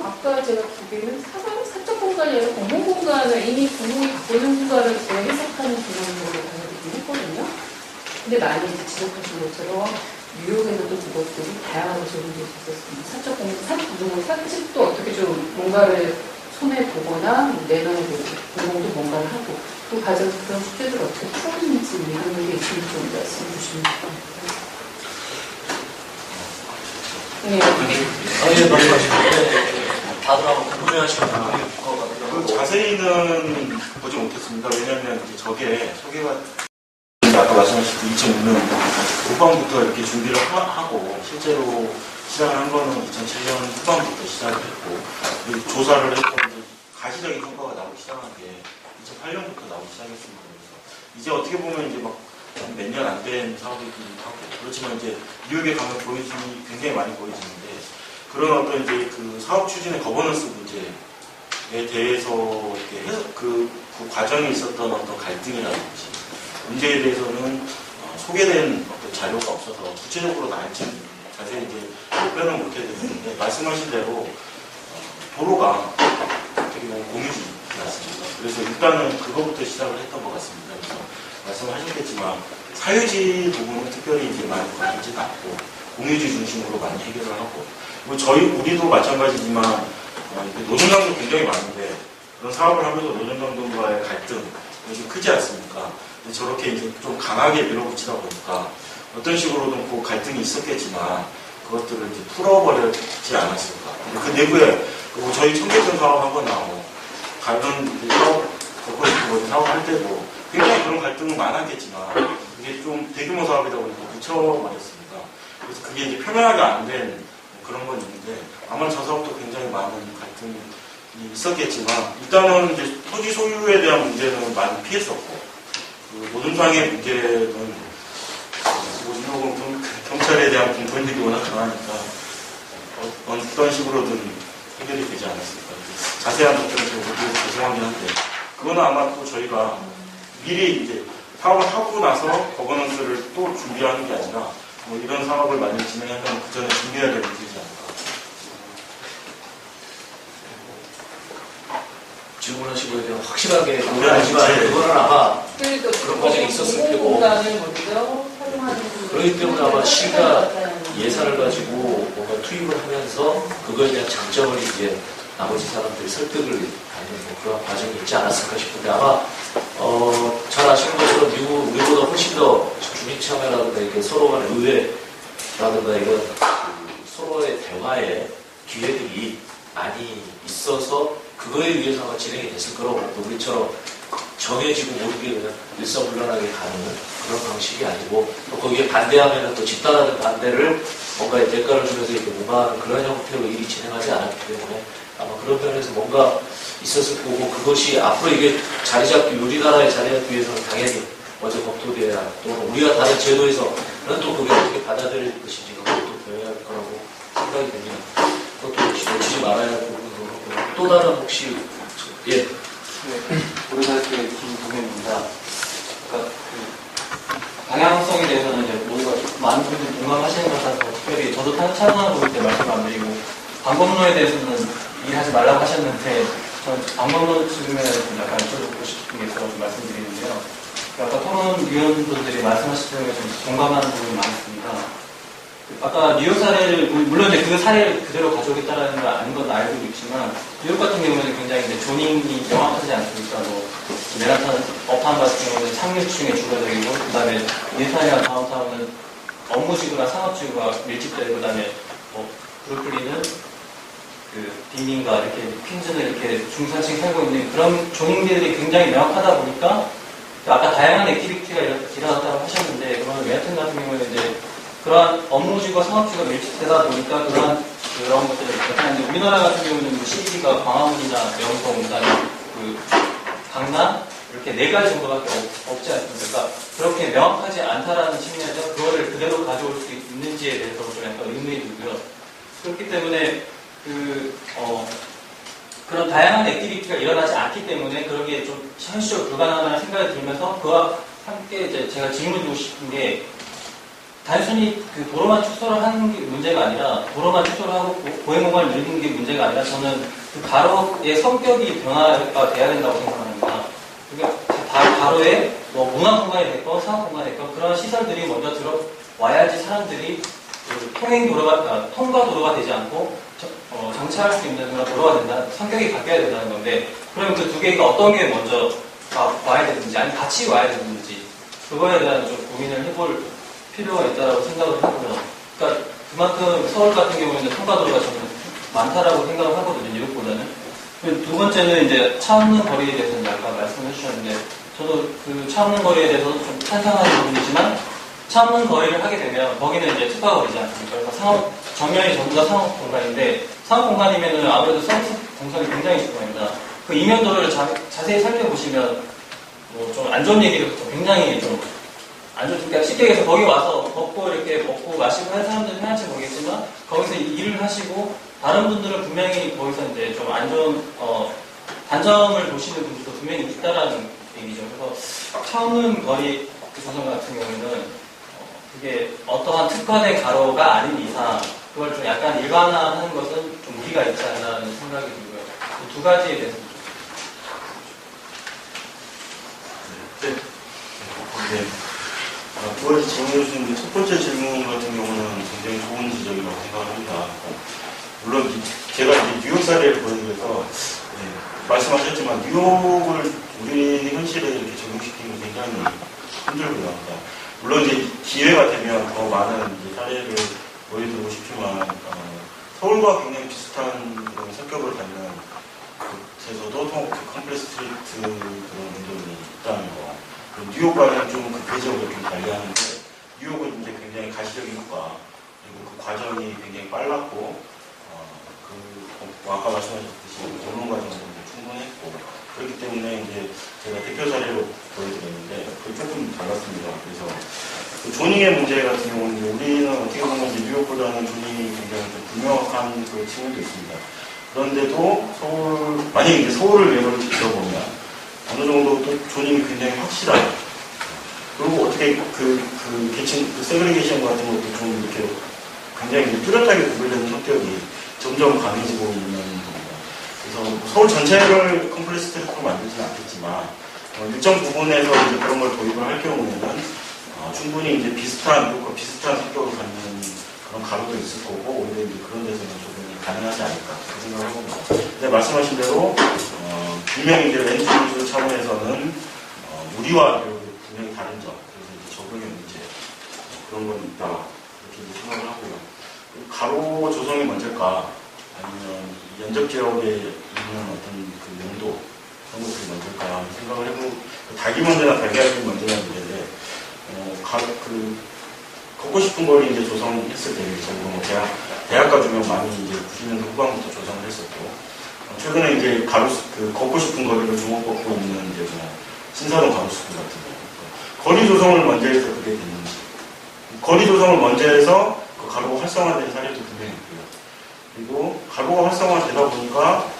[SPEAKER 6] 아까 제가 보기에는 사적 공간이 아니라 공공공간을 이미 공공이 갖고 있는 공간을 재해석하는 그런 걸로 받아들이긴 했거든요. 근데 많이 이제 지적하신 것처럼 뉴욕에서도 그것들이 다양하게 적용될 수 있었습니다. 사측도 어떻게 좀 뭔가를 손해보거나 내놔보고 공공도 뭔가를 하고 그 과정에서 그런 숙제들을 어떻게 풀어내는지 이런 게 있으면 좀 말씀해 주시면 좋겠습니다. 네.
[SPEAKER 5] 아니, 말씀하시는데 다들 아마 궁금해하시는 부분이 있을 것 같아요.
[SPEAKER 3] 자세히는 보지 못했습니다. 왜냐하면 이제 저게 소개가 아까 말씀하신 2006년 후반부터 이렇게 준비를 하고 실제로 시작을 한 거는 2007년 후반부터 시작을 했고 그리고 조사를 했고 가시적인 성과가 나오기 시작한 게 2008년부터 나오기 시작했습니다. 그래서 이제 어떻게 보면 이제 막 몇 년 안 된 사업이기도 하고 그렇지만 이제 뉴욕에 가면 보여지니 굉장히 많이 보여지는데 그런 어떤 이제 그 사업 추진의 거버넌스 문제에 대해서 이렇게 해서 그 과정에 있었던 어떤 갈등이라든지 문제에 대해서는 소개된 어떤 자료가 없어서 구체적으로 나한테 자세히 이제 답변을 못 해드리는데 말씀하신 대로 도로가 어떻게 보면 공유지였습니다. 그래서 일단은 그거부터 시작을 했던 것 같습니다. 그래서 말씀하셨겠지만 사유지 부분은 특별히 이제 많이 걸리지는 않고 공유지 중심으로 많이 해결을 하고 그리고 우리도 마찬가지지만 노점장도 굉장히 많은데 그런 사업을 하면서 노점장들과의 갈등 이게 크지 않습니까? 저렇게 이제 좀 강하게 밀어붙이다 보니까 어떤 식으로든 그 갈등이 있었겠지만 그것들을 이제 풀어버렸지 않았을까. 그 내부에 저희 청계천 사업하거나 다른 사업할 때도 굉장히 그런 갈등은 많았겠지만 이게 좀 대규모 사업이다 보니까 묻혀버렸습니다. 그래서 그게 이제 표면하게 안 된 그런 건 있는데 아마 저 사업도 굉장히 많은 갈등이 있었겠지만 일단은 이제 토지 소유에 대한 문제는 많이 피했었고 그 노점상의 문제는 뉴욕은 경찰에 대한 공권력이 워낙 강하니까 어떤 식으로든 해결이 되지 않았을까. 자세한 것들은 제가 모르겠어서 죄송하긴 한데 그거는 아마 또 저희가 미리 이제 사업을 하고 나서 거버넌스를 또 준비하는 게 아니라 이런 사업을 만약 진행하면 그 전에 준비해야 될 문제지 않을까.
[SPEAKER 1] 질문하신 거에 대한 확실하게 답변하지만 그거는 아마 그런 과정이 있었을 테고 그렇기 때문에 아마 시가 예산을 가지고 뭔가 투입을 하면서 그거에 대한 장점을 이제 나머지 사람들이 설득을 하는 그런 과정이 있지 않았을까 싶은데 아마 잘 아시는 것처럼 우리보다 훨씬 더 주민참여라든가 이렇게 서로 간의 의회라든가 이런 서로의 대화의 기회들이 많이 있어서 그거에 의해서 아마 진행이 됐을 거라고 또 우리처럼 정해지고 모든 게 그냥 일사불란하게 가는 그런 방식이 아니고 또 거기에 반대하면 또 집단하는 반대를 뭔가의 대가를 주면서 이렇게 무마하는 그런 형태로 일이 진행하지 않았기 때문에 아마 그런 면에서 뭔가 있었을 거고 그것이 앞으로 이게 우리나라에 자리 잡기 위해서는 당연히 먼저 검토돼야 또는 우리가 다른 제도에서는 또 그게 어떻게 받아들일 것인지 그것도 배워야 할 거라고 생각이 됩니다. 그것도 혹시 놓치지 말아야 할 부분으로 또 다른 혹시 예.
[SPEAKER 7] 우리사회 김동현입니다. 그러니까 방향성에 대해서는 이제 모두가 많은 분들이 공감하시는 것 같아서 특별히 저도 찬성하고 있을 때 말씀 안 드리고 방법론에 대해서는 일하지 말라고 하셨는데 저는 방법론 측면에 좀 약간 여쭤보고 싶은 게 있어서 좀 말씀드리는데요. 아까 토론위원분들이 말씀하신 점에 좀 공감하는 부분이 많습니다. 아까 뉴욕 사례를, 물론 이제 그 사례를 그대로 가져오겠다라는 걸 아는 건 알고 있지만, 뉴욕 같은 경우는 굉장히 이제 조닝이 명확하지 않습니까? 뭐, 맨하탄, 업타운 같은 경우는 상류층에 주거적이고, 그 다음에 인사이나 다운타운은 업무지구나 상업지구가 밀집되고, 그 다음에 뭐, 브루클린은 그 빈민가, 이렇게 퀸즈는 이렇게 중산층이 살고 있는 그런 조닝들이 굉장히 명확하다 보니까, 아까 다양한 액티비티가 일어났다고 하셨는데, 그러면 맨하탄 같은 경우는 이제 그러한 업무지구와 상업지구가 밀집되다 보니까 그런 것들이 나타나는데, 우리나라 같은 경우는 CBD가 광화문이나 명동, 그다음에 그 강남 이렇게 4가지 정도밖에 없지 않습니까? 그러니까 그렇게 명확하지 않다라는 측면에서 그거를 그대로 가져올 수 있는지에 대해서 좀 약간 의문이 들고요. 그렇기 때문에 그런 다양한 액티비티가 일어나지 않기 때문에 그런 게 좀 현실적으로 불가능하다는 생각이 들면서 그와 함께 이제 제가 질문 드리고 싶은 게, 단순히 그 도로만 축소를 하는 게 문제가 아니라, 도로만 축소를 하고 보행공간을 늘리는 게 문제가 아니라, 저는 그 가로의 성격이 변화가 돼야 된다고 생각합니다. 그러니까 가로에 뭐 문화공간이 됐건 상업공간이 됐건 그런 시설들이 먼저 들어와야지 사람들이 그 통과도로가 되지 않고 정차할 수 있는 그런 도로가 된다, 성격이 바뀌어야 된다는 건데, 그러면 그 두 개가 어떤 게 먼저 와야 되는지, 아니면 같이 와야 되는지, 그거에 대한 좀 고민을 해볼 필요가 있다고 생각을 하고요. 그러니까 그만큼 서울 같은 경우에는 통과도로가 저는 많다라고 생각을 하거든요, 뉴욕보다는. 두 번째는 이제 차 없는 거리에 대해서는 아까 말씀해 주셨는데, 저도 그 차 없는 거리에 대해서 좀 찬성하는 부분이지만, 차 없는 거리를 하게 되면 거기는 이제 특화거리지 않습니까? 그래서 정면이 전부 다 상업 공간인데, 상업 공간이면은 아무래도 서비스 공간이 굉장히 중요합니다. 그 이면도로를 자세히 살펴보시면 뭐 좀 안 좋은 얘기를 굉장히 좀 안 좋은, 그러니까 쉽게 얘기해서 거기 와서 걷고 이렇게 먹고 마시고 할 사람들은 해야지 모르겠지만, 거기서 일을 하시고 다른 분들은 분명히 거기서 이제 좀 안 좋은 단점을 보시는 분들도 분명히 있다라는 얘기죠. 그래서 차 없는 거리 조성 같은 경우에는 그게 어떠한 특화된 가로가 아닌 이상 그걸 좀 약간 일반화하는 것은 좀 무리가 있지 않나라는 생각이 들고요. 그 두 가지에 대해서
[SPEAKER 3] 네. 두 가지 질문해 주시는데, 첫 번째 질문 같은 경우는 굉장히 좋은 지적이라고 생각합니다. 물론 제가 이제 뉴욕 사례를 보여드려서 말씀하셨지만 뉴욕을 우리 현실에 이렇게 적용시키는 게 굉장히 힘들고요. 물론 이제 기회가 되면 더 많은 이제 사례를 보여드리고 싶지만 서울과 굉장히 비슷한 그런 성격을 갖는 곳에서도 컴플렉스 스트리트 그런 운동이 있다는 거. 뉴욕과는 좀 극대적으로 좀 달리하는데, 뉴욕은 이제 굉장히 가시적인 효과, 그리고 그 과정이 굉장히 빨랐고, 아까 말씀하셨듯이 언론 과정도 충분했고, 그렇기 때문에 이제 제가 대표 사례로 보여드렸는데, 그게 조금 달랐습니다. 그래서 그 조닝의 문제 같은 경우는 우리는 어떻게 보면 이제 뉴욕보다는 조닝이 굉장히 좀 불명확한 그 측면도 있습니다. 그런데도 만약에 이제 서울을 예를 들어보면, 어느 정도 또 조님이 굉장히 확실하고, 그리고 어떻게 그 계층, 그 세그리게이션 같은 것도 좀 이렇게 굉장히 뚜렷하게 구별되는 성격이 점점 강해지고 있는 겁니다. 그래서 서울 전체를 컴플렉스 스트리트로 만들지는 않겠지만, 일정 부분에서 이제 그런 걸 도입을 할 경우에는, 충분히 이제 비슷한 성격을 갖는 그런 가로도 있을 거고, 오히려 이제 그런 데서는 조금 가능하지 않을까, 그렇게 생각을 해봅니다. 근데 말씀하신 대로, 분명히 이제 렌즈 차원에서는 우리와 분명히 다른 점, 그래서 이제 적응의 문제 그런 건 있다 이렇게 생각을 하고요. 가로 조성이 먼저일까, 아니면 연접 지역에 있는 어떤 그 용도 그런 것들이 먼저일까 생각을 해보고, 닭이 먼저나 달걀이 먼저나 문제인데, 걷고 싶은 거리 이제 조성했을 때, 저희도 뭐 대학가 주면 많이 이제 90년대 후반부터 조성을 했었고. 최근에 이제 걷고 싶은 거리를 주목받고 있는 이제 신사동 가로수길 같은 거. 거리 조성을 먼저 해서 그게 됐는지. 거리 조성을 먼저 해서 그 가로가 활성화된 사례도 분명히 있고요. 그리고 가로가 활성화되다 보니까,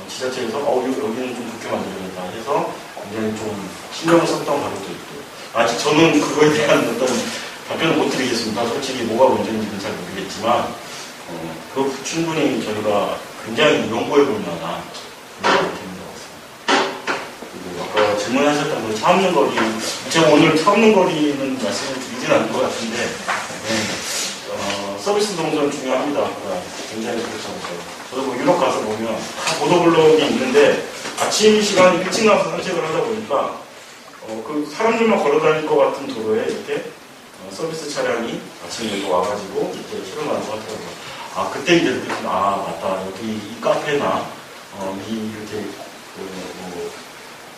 [SPEAKER 3] 지자체에서, 여기는 좀 그렇게 만들어야겠다 해서 굉장히 좀 신경을 썼던 가로도 있고. 아직 저는 그거에 대한 어떤 답변을 못 드리겠습니다. 솔직히 뭐가 문제인지는 잘 모르겠지만, 그 충분히 저희가 굉장히 연구해 볼 만한 그런 느낌인 것 같습니다. 그리고 아까 질문하셨던 차 없는 거리, 제가 오늘 차 없는 거리는 말씀을 드리진 않을 것 같은데, 서비스 동선 중요합니다. 굉장히 그렇죠. 저도 뭐 유럽 가서 보면 다 보도블록이 있는데 아침 시간이 일찍 나와서 산책을 하다 보니까 그 사람들만 걸어다닐 것 같은 도로에 이렇게 서비스 차량이 아침에 이렇게 와가지고 이렇게 실험하는 것 같더라고요. 아, 그때 이제 느꼈구나. 아, 맞다. 여기 이 카페나 이렇게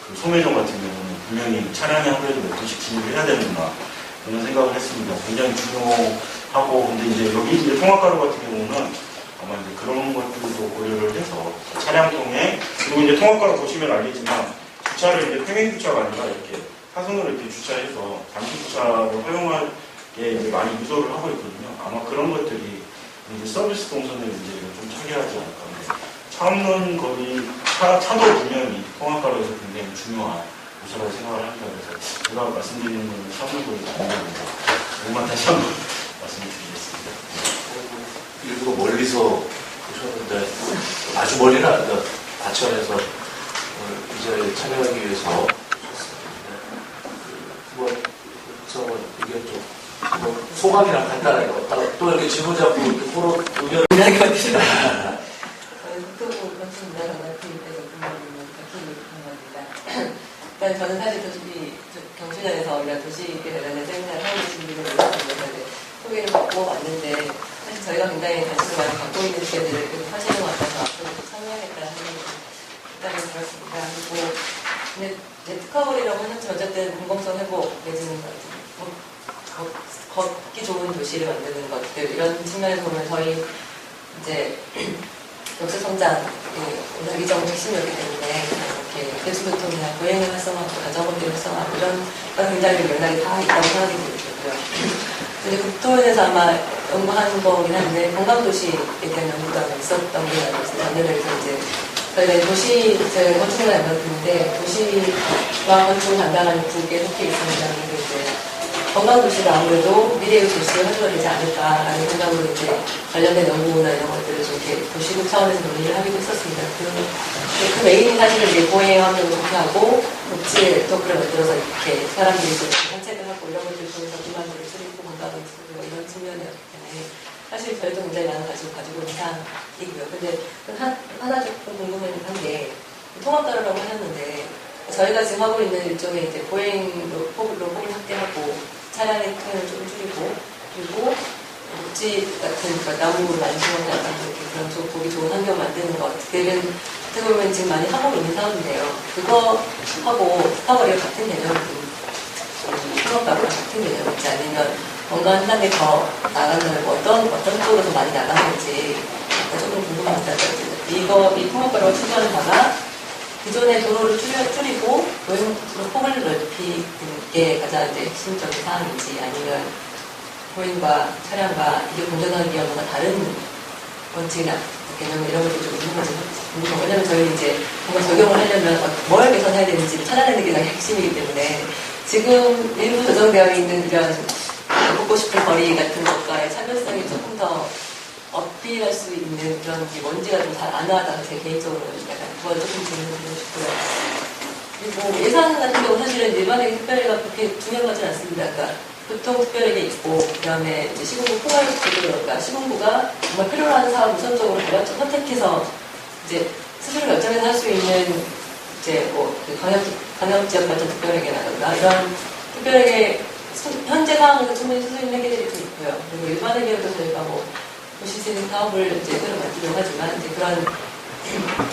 [SPEAKER 3] 그 소매점 같은 경우는 분명히 차량이 아무래도 몇 분씩 진입을 해야 되는구나. 그런 생각을 했습니다. 굉장히 중요하고, 근데 이제 여기 이제 통합가로 같은 경우는 아마 이제 그런 것들도 고려를 해서 차량통에, 그리고 이제 통합가로 보시면 알겠지만 주차를 이제 평행 주차가 아니라 이렇게 사선으로 이렇게 주차해서 단기 주차를 활용하게 이제 많이 유도를 하고 있거든요. 아마 그런 것들이 이제 서비스 동선의 문제를 좀 처리하지 않을까. 차 없는 거리, 차도 분명히 통합가로에서 굉장히 중요한 요소라고 생각을 합니다. 그래서 제가 말씀드리는 건 차 없는 거리가 아닙니다. 이것만 다시 한번 말씀드리겠습니다.
[SPEAKER 1] 일부러 멀리서 오셨는데 아주 멀리는 아니라 과천에서 이 자리에 참여하기 위해서 오셨습니다. 한번 국사원 의견 좀 소감이랑 간단하게 또 이렇게 질문 잡고 이렇게 토론 의견을
[SPEAKER 8] 국토부 건축문화관 팀에서 근무하는 박희입니다. 일단 저는 사실 경주전에서 우리가 도시에 관련된 세미나를 하고 준비를 했었는데 소개를 받고 왔는데 사실 저희가 굉장히 관심을 많이 갖고 있는 주제들을 하시는 것 같아서 앞으로 참여하겠다는 생각이 일단은 들었습니다. 그리고 근데 특허거리라고 하셨지만 어쨌든 공공성 회복 내지는 걷기 좋은 도시를 만드는 것들 이런 측면에서 보면 저희 이제 역사 성장 자기적 핵심이었기 때문에 이렇게 대중교통이나 보행을 활성화하고 자전거들을 활성화하고 이런 굉장히 맥락이 다 있다고 생각이 들고요. 근데 국토에서 아마 연구하는 거긴 한데 관광도시에 대한 연구가 있었던 게 알고 있어요. 작년에 이제 저희가 저희가 건축을 연구했는데 도시와 건축을 담당하는 국에 속해 있습니다. 그래서 이제 관광도시가 아무래도 미래의 도시에 활성화 되지 않을까라는 생각으로 이제 관련된 연구나 이런 것들을 좀 이렇게 도시국 차원에서 논의를 하기도 했었습니다. 그 메인이 사실은 이제 보행 환경을 좋게 하고 녹지 도크를 만들어서 이렇게 사람들이 좀 산책을 하고 이런 것들을 통해서 비만도를 줄이고 건강을 줄이고 이런 측면이었기 때문에 사실 저희도 굉장히 많은 관심을 가지고 있는 사항이고요. 근데 하나 조금 궁금한 게 통합가로라고 하셨는데 저희가 지금 하고 있는 일종의 이제 보행로 폭을 확대하고 차량의 통행을 좀 줄이고 그리고 녹지 같은 나무로 많이 심어서 약간 그런 좀 보기 좋은 환경 만드는 것들은 어떻게 보면 지금 많이 하고 있는 상황인데요. 그거하고 스타버리가 같은 개념이 통합가로랑 같은 개념인지 아니면 뭔가 한 단계 더 나가는 어떤 쪽으로 더 많이 나가는지 조금 궁금합니다. 이 통합가로가 추구하는 바가 기존의 도로를 줄이고 보행로 폭을 넓히는 게 가장 이제 핵심적인 사항인지 아니면 보행과 차량과 이게 공존하기 위한 뭔가 다른 원칙이나 개념 이런 것들이 좀 궁금해요. 왜냐면 저희 이제 뭔가 적용을 하려면 뭘 개선해야 되는지 찾아내는 게 가장 핵심이기 때문에 지금 일부 조정되어 있는 이런 걷고 싶은 거리 같은 것과의 차별성이 조금 더 어필할 수 있는 그런 게 뭔지가 좀 잘 안 나왔다고 제 개인적으로 약간 그걸 조금 질문드리고 싶고요. 그리고 예산 같은 경우 사실은 일반의 특별회가 그렇게 중요한 거진 않습니다. 그러니까 교통특별회계 있고 그다음에 이제 시군구 포괄구조가 시군구가 정말 필요로 하는 사업 우선적으로 선택해서 이제 스스로 결정해서 할 수 있는 이제 그 광역지역 발전 특별회계라든가 이런 특별회계 현재 상황에서 충분히 수수인 회계들이 좀 있고요. 그리고 일반회계도 저희가 도시재생 사업을 이제 새로 만들려고 하지만 이제 그런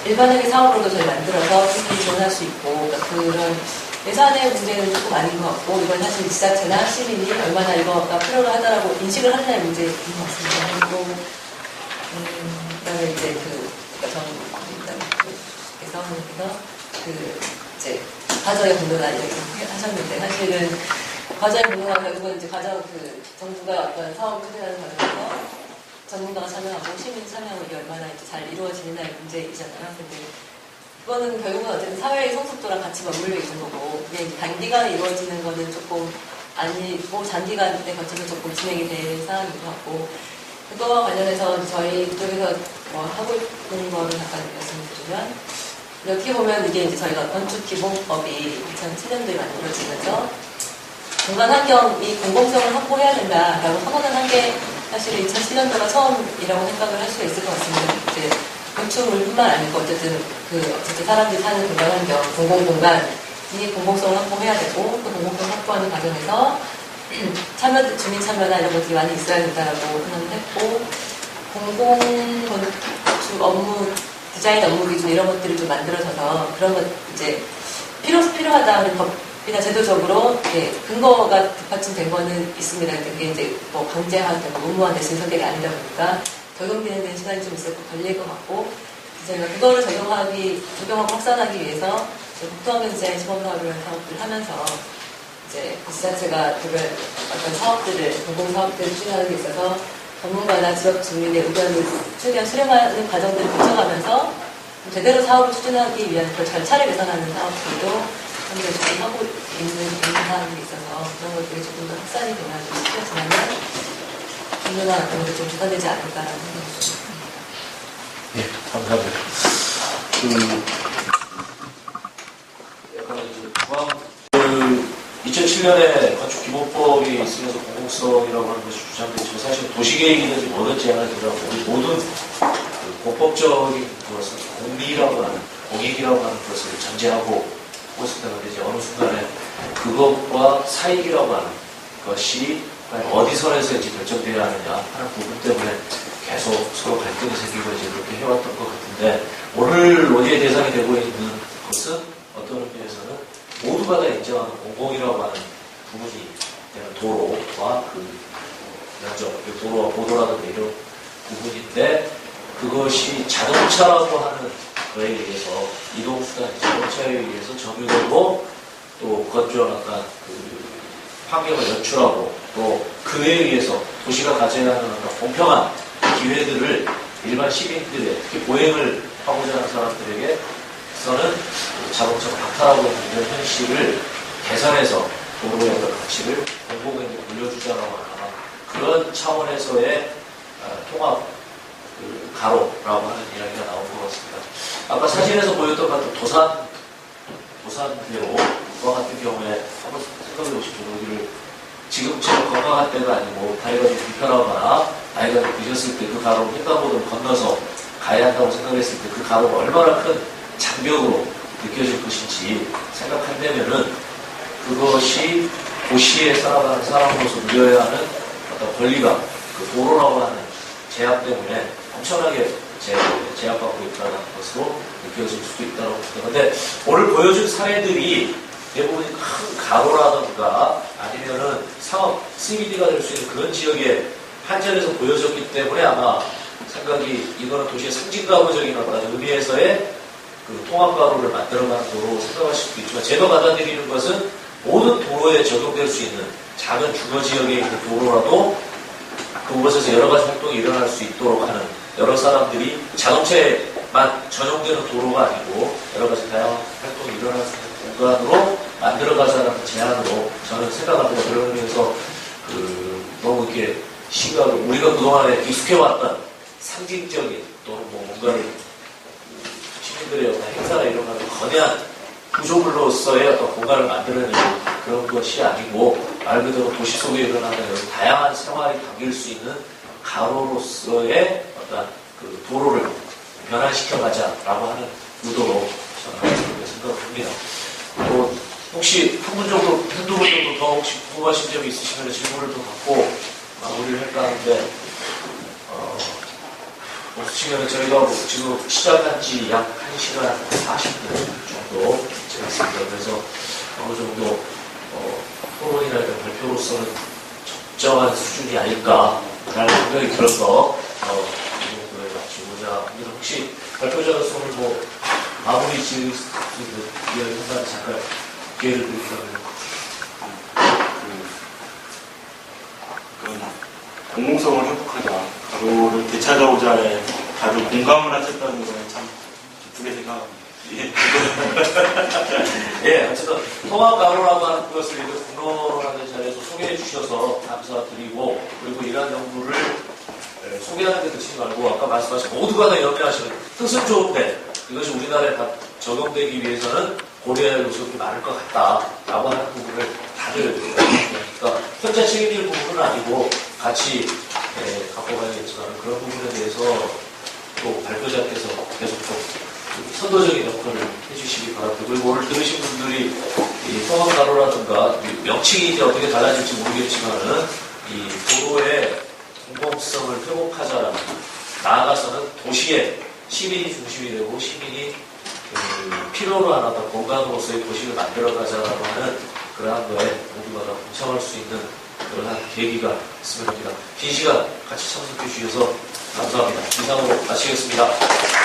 [SPEAKER 8] 일반회계 사업으로도 저희 만들어서 충분히 지원할 수 있고 그러니까 그런 예산의 문제는 조금 아닌 것 같고 이건 사실 지자체나 시민이 얼마나 이거가 필요로 하다라고 인식을 하느냐의 문제인 것 같습니다. 그리고 그다음에 이제 이제 과정의 공론화 이렇게 하셨는데 사실은 과정의 공론화 결국은 이제 정부가 어떤 사업을 추진하는 과정에서 전문가가 참여하고 시민이 참여하고 이게 얼마나 이제 잘 이루어지느냐의 문제이잖아요. 근데 그거는 결국은 어쨌든 사회의 성숙도랑 같이 맞물려 있는 거고 그게 단기간에 이루어지는 거는 조금 아니고 장기간에 걸쳐서 조금 진행이 될 사항인 것 같고 그거와 관련해서 저희 쪽에서 하고 있는 거를 잠깐 말씀드리면 어떻게 보면 이게 이제 저희가 건축기본법이 2007년도에 만들어지면서 공간 환경이 공공성을 확보해야 된다라고 선언을 한 게 사실 2007년도가 처음이라고 생각을 할 수가 있을 것 같습니다. 이제 건축물뿐만 아니고 어쨌든 사람들이 사는 공간환경, 공공공간이 공공성을 확보해야 되고 그 공공성을 확보하는 과정에서 주민 참여나 이런 것들이 많이 있어야 된다라고 생각을 했고 공공건축 업무 디자인 업무 기준 이런 것들이 좀 만들어져서 그런 것 이제 필요하다는 법이나 제도적으로 근거가 뒷받침된 거는 있습니다. 근데 그게 이제 뭐 강제화되고 의무화돼서 선택이 아니다 보니까 적용되는 데는 시간이 좀 있을 것 걸릴 것 같고 저희가 그거를 적용하고 확산하기 위해서 국토환경 디자인 시범 사업이라는 사업들을 하면서 이제 그 지자체가 어떤 사업들을 공공 사업들을 추진하는 데 있어서 전문가나 지역 주민의 의견을 최대한 수렴하는 과정들을 거쳐가면서 제대로 사업을 추진하기 위한 그 절차를 개선하는 사업들도 현재 지금 하고 있는 사항들이 있어서 그런 것들이 조금 더 확산이 되면 좀 쉽겠지만은 중요한 것들이 좀 개선되지 않을까라는 생각이 듭니다.
[SPEAKER 1] 예, 감사합니다. 약간 이제 2007년에 건축기본법이 있으면서 공공성이라고 하는 것이 주장되지만 사실 도시계획이든지 뭐든지 하나 들어가고 우리 모든 공법적인 것을 공리라고 하는 공익이라고 하는 것을 전제하고 있을 때는 이제 어느 순간에 그것과 사익이라고 하는 것이 어디 선에서 이제 결정되어야 하느냐 하는 부분 때문에 계속 서로 갈등이 생기고 이제 그렇게 해왔던 것 같은데 오늘 논의의 대상이 되고 있는 것은 어떤 의미에서는 모두가 다 인정하는 공공이라고 하는 부분이 되는 도로와 그 면적, 도로와 보도라든지 이런 부분인데 그것이 자동차라고 하는 거에 의해서 이동수단, 자동차에 의해서 점유되고 또 건조한 어떤 그 환경을 연출하고 또 그에 의해서 도시가 가져야 하는 어떤 공평한 기회들을 일반 시민들의 특히 보행을 하고자 하는 사람들에게서는 자동차가 박탈하고 있는 이런 현실을 개선해서 도로의 어떤 가치를 공공에게 물려주자라고 하는 그런 차원에서의 통합 가로라고 하는 이야기가 나온 것 같습니다. 아까 사진에서 보였던 같은 도산대로와 같은 경우에 한번 생각해 보십시오. 여기를 지금처럼 건강할 때가 아니고 다리가 좀 불편하거나 나이가 좀 늦었을 때 그 가로를 횡단보도를 건너서 가야 한다고 생각했을 때 그 가로가 얼마나 큰 장벽으로 느껴질 것인지 생각한다면은 그것이 도시에 살아가는 사람으로서 누려야 하는 어떤 권리가 그 도로라고 하는 제약 때문에 엄청나게 제약받고 있다는 것으로 느껴질 수도 있다고 봅니다. 그런데 오늘 보여준 사례들이 대부분이 큰 가로라든가 아니면은 상업 CBD가 될 수 있는 그런 지역에 한전에서 보여졌기 때문에 아마 생각이 이거는 도시의 상징가구적인 어떤 의미에서의 그 통합가로를 만들어가는 도로 생각하실 수도 있지만 제가 받아들이는 것은 모든 도로에 적용될 수 있는 작은 주거 지역에 있는 도로라도 그곳에서 여러 가지 활동이 일어날 수 있도록 하는 여러 사람들이 자동차에만 전용되는 도로가 아니고 여러 가지 다양한 활동이 일어날 수 있는 공간으로 만들어가자는 제안으로 저는 생각합니다. 그런 의미에서 너무 이렇게 시각을 우리가 그동안에 익숙해왔던 상징적인 또는 뭔가를 시민들의 어떤 행사나 이런 거는 거대한 구조물로서의 어떤 공간을 만들어내는 그런 것이 아니고 말 그대로 도시 속에 일어나는 다양한 생활이 담길 수 있는 가로로서의 어떤 그 도로를 변화시켜가자라고 하는 의도로 저는 생각을 합니다. 또 혹시 한두 분 정도 더 혹시 궁금하신 점이 있으시면 질문을 더 받고 마무리를 할까 하는데 없으시면 저희가 지금 시작한 지 약 1시간 40분 정도 지났습니다. 그래서 어느 정도 토론이나 이런 발표로서는 적정한 수준이 아닐까라는 생각이 들어서 이 정도에 마치고자 합니다. 혹시 발표자로서는 마무리 지을 수 있는 이야기 한번 잠깐 기회를 드리려면
[SPEAKER 3] 공공성을 회복하자, 가로를 되찾아오자 해 다들 공감을 하셨다는 거에 참 기쁘게 생각합니다.
[SPEAKER 1] 예, 어쨌든 통합가로라고 하는 것을 공론하는 자리에서 소개해 주셔서 감사드리고 그리고 이러한 연구를 소개하는 데 그치지 말고 아까 말씀하신 모두가 다 염려하시는 뜻은 좋은데 이것이 우리나라에 다 적용되기 위해서는 고려할 요소가 많을 것 같다라고 하는 부분을 다들 그러니까 혼자 책임질 부분은 아니고 같이
[SPEAKER 5] 갖고 가야겠지만 그런 부분에 대해서 또 발표자께서 계속 좀 선도적인 역할을 해주시기 바랍니다. 그리고 오늘 들으신 분들이 이 통합가로라든가 명칭이 이제 어떻게 달라질지 모르겠지만은 이 도로의 공공성을 회복하자라는, 나아가서는 도시의 시민이 중심이 되고 시민이 필요로 하나 더 건강으로서의 도시를 만들어가자라고 하는 그러한 거에 모두가 다 동참할 수 있는 그러한 계기가 있으면 합니다. 긴 시간 같이 참석해 주셔서 감사합니다. 이상으로 마치겠습니다.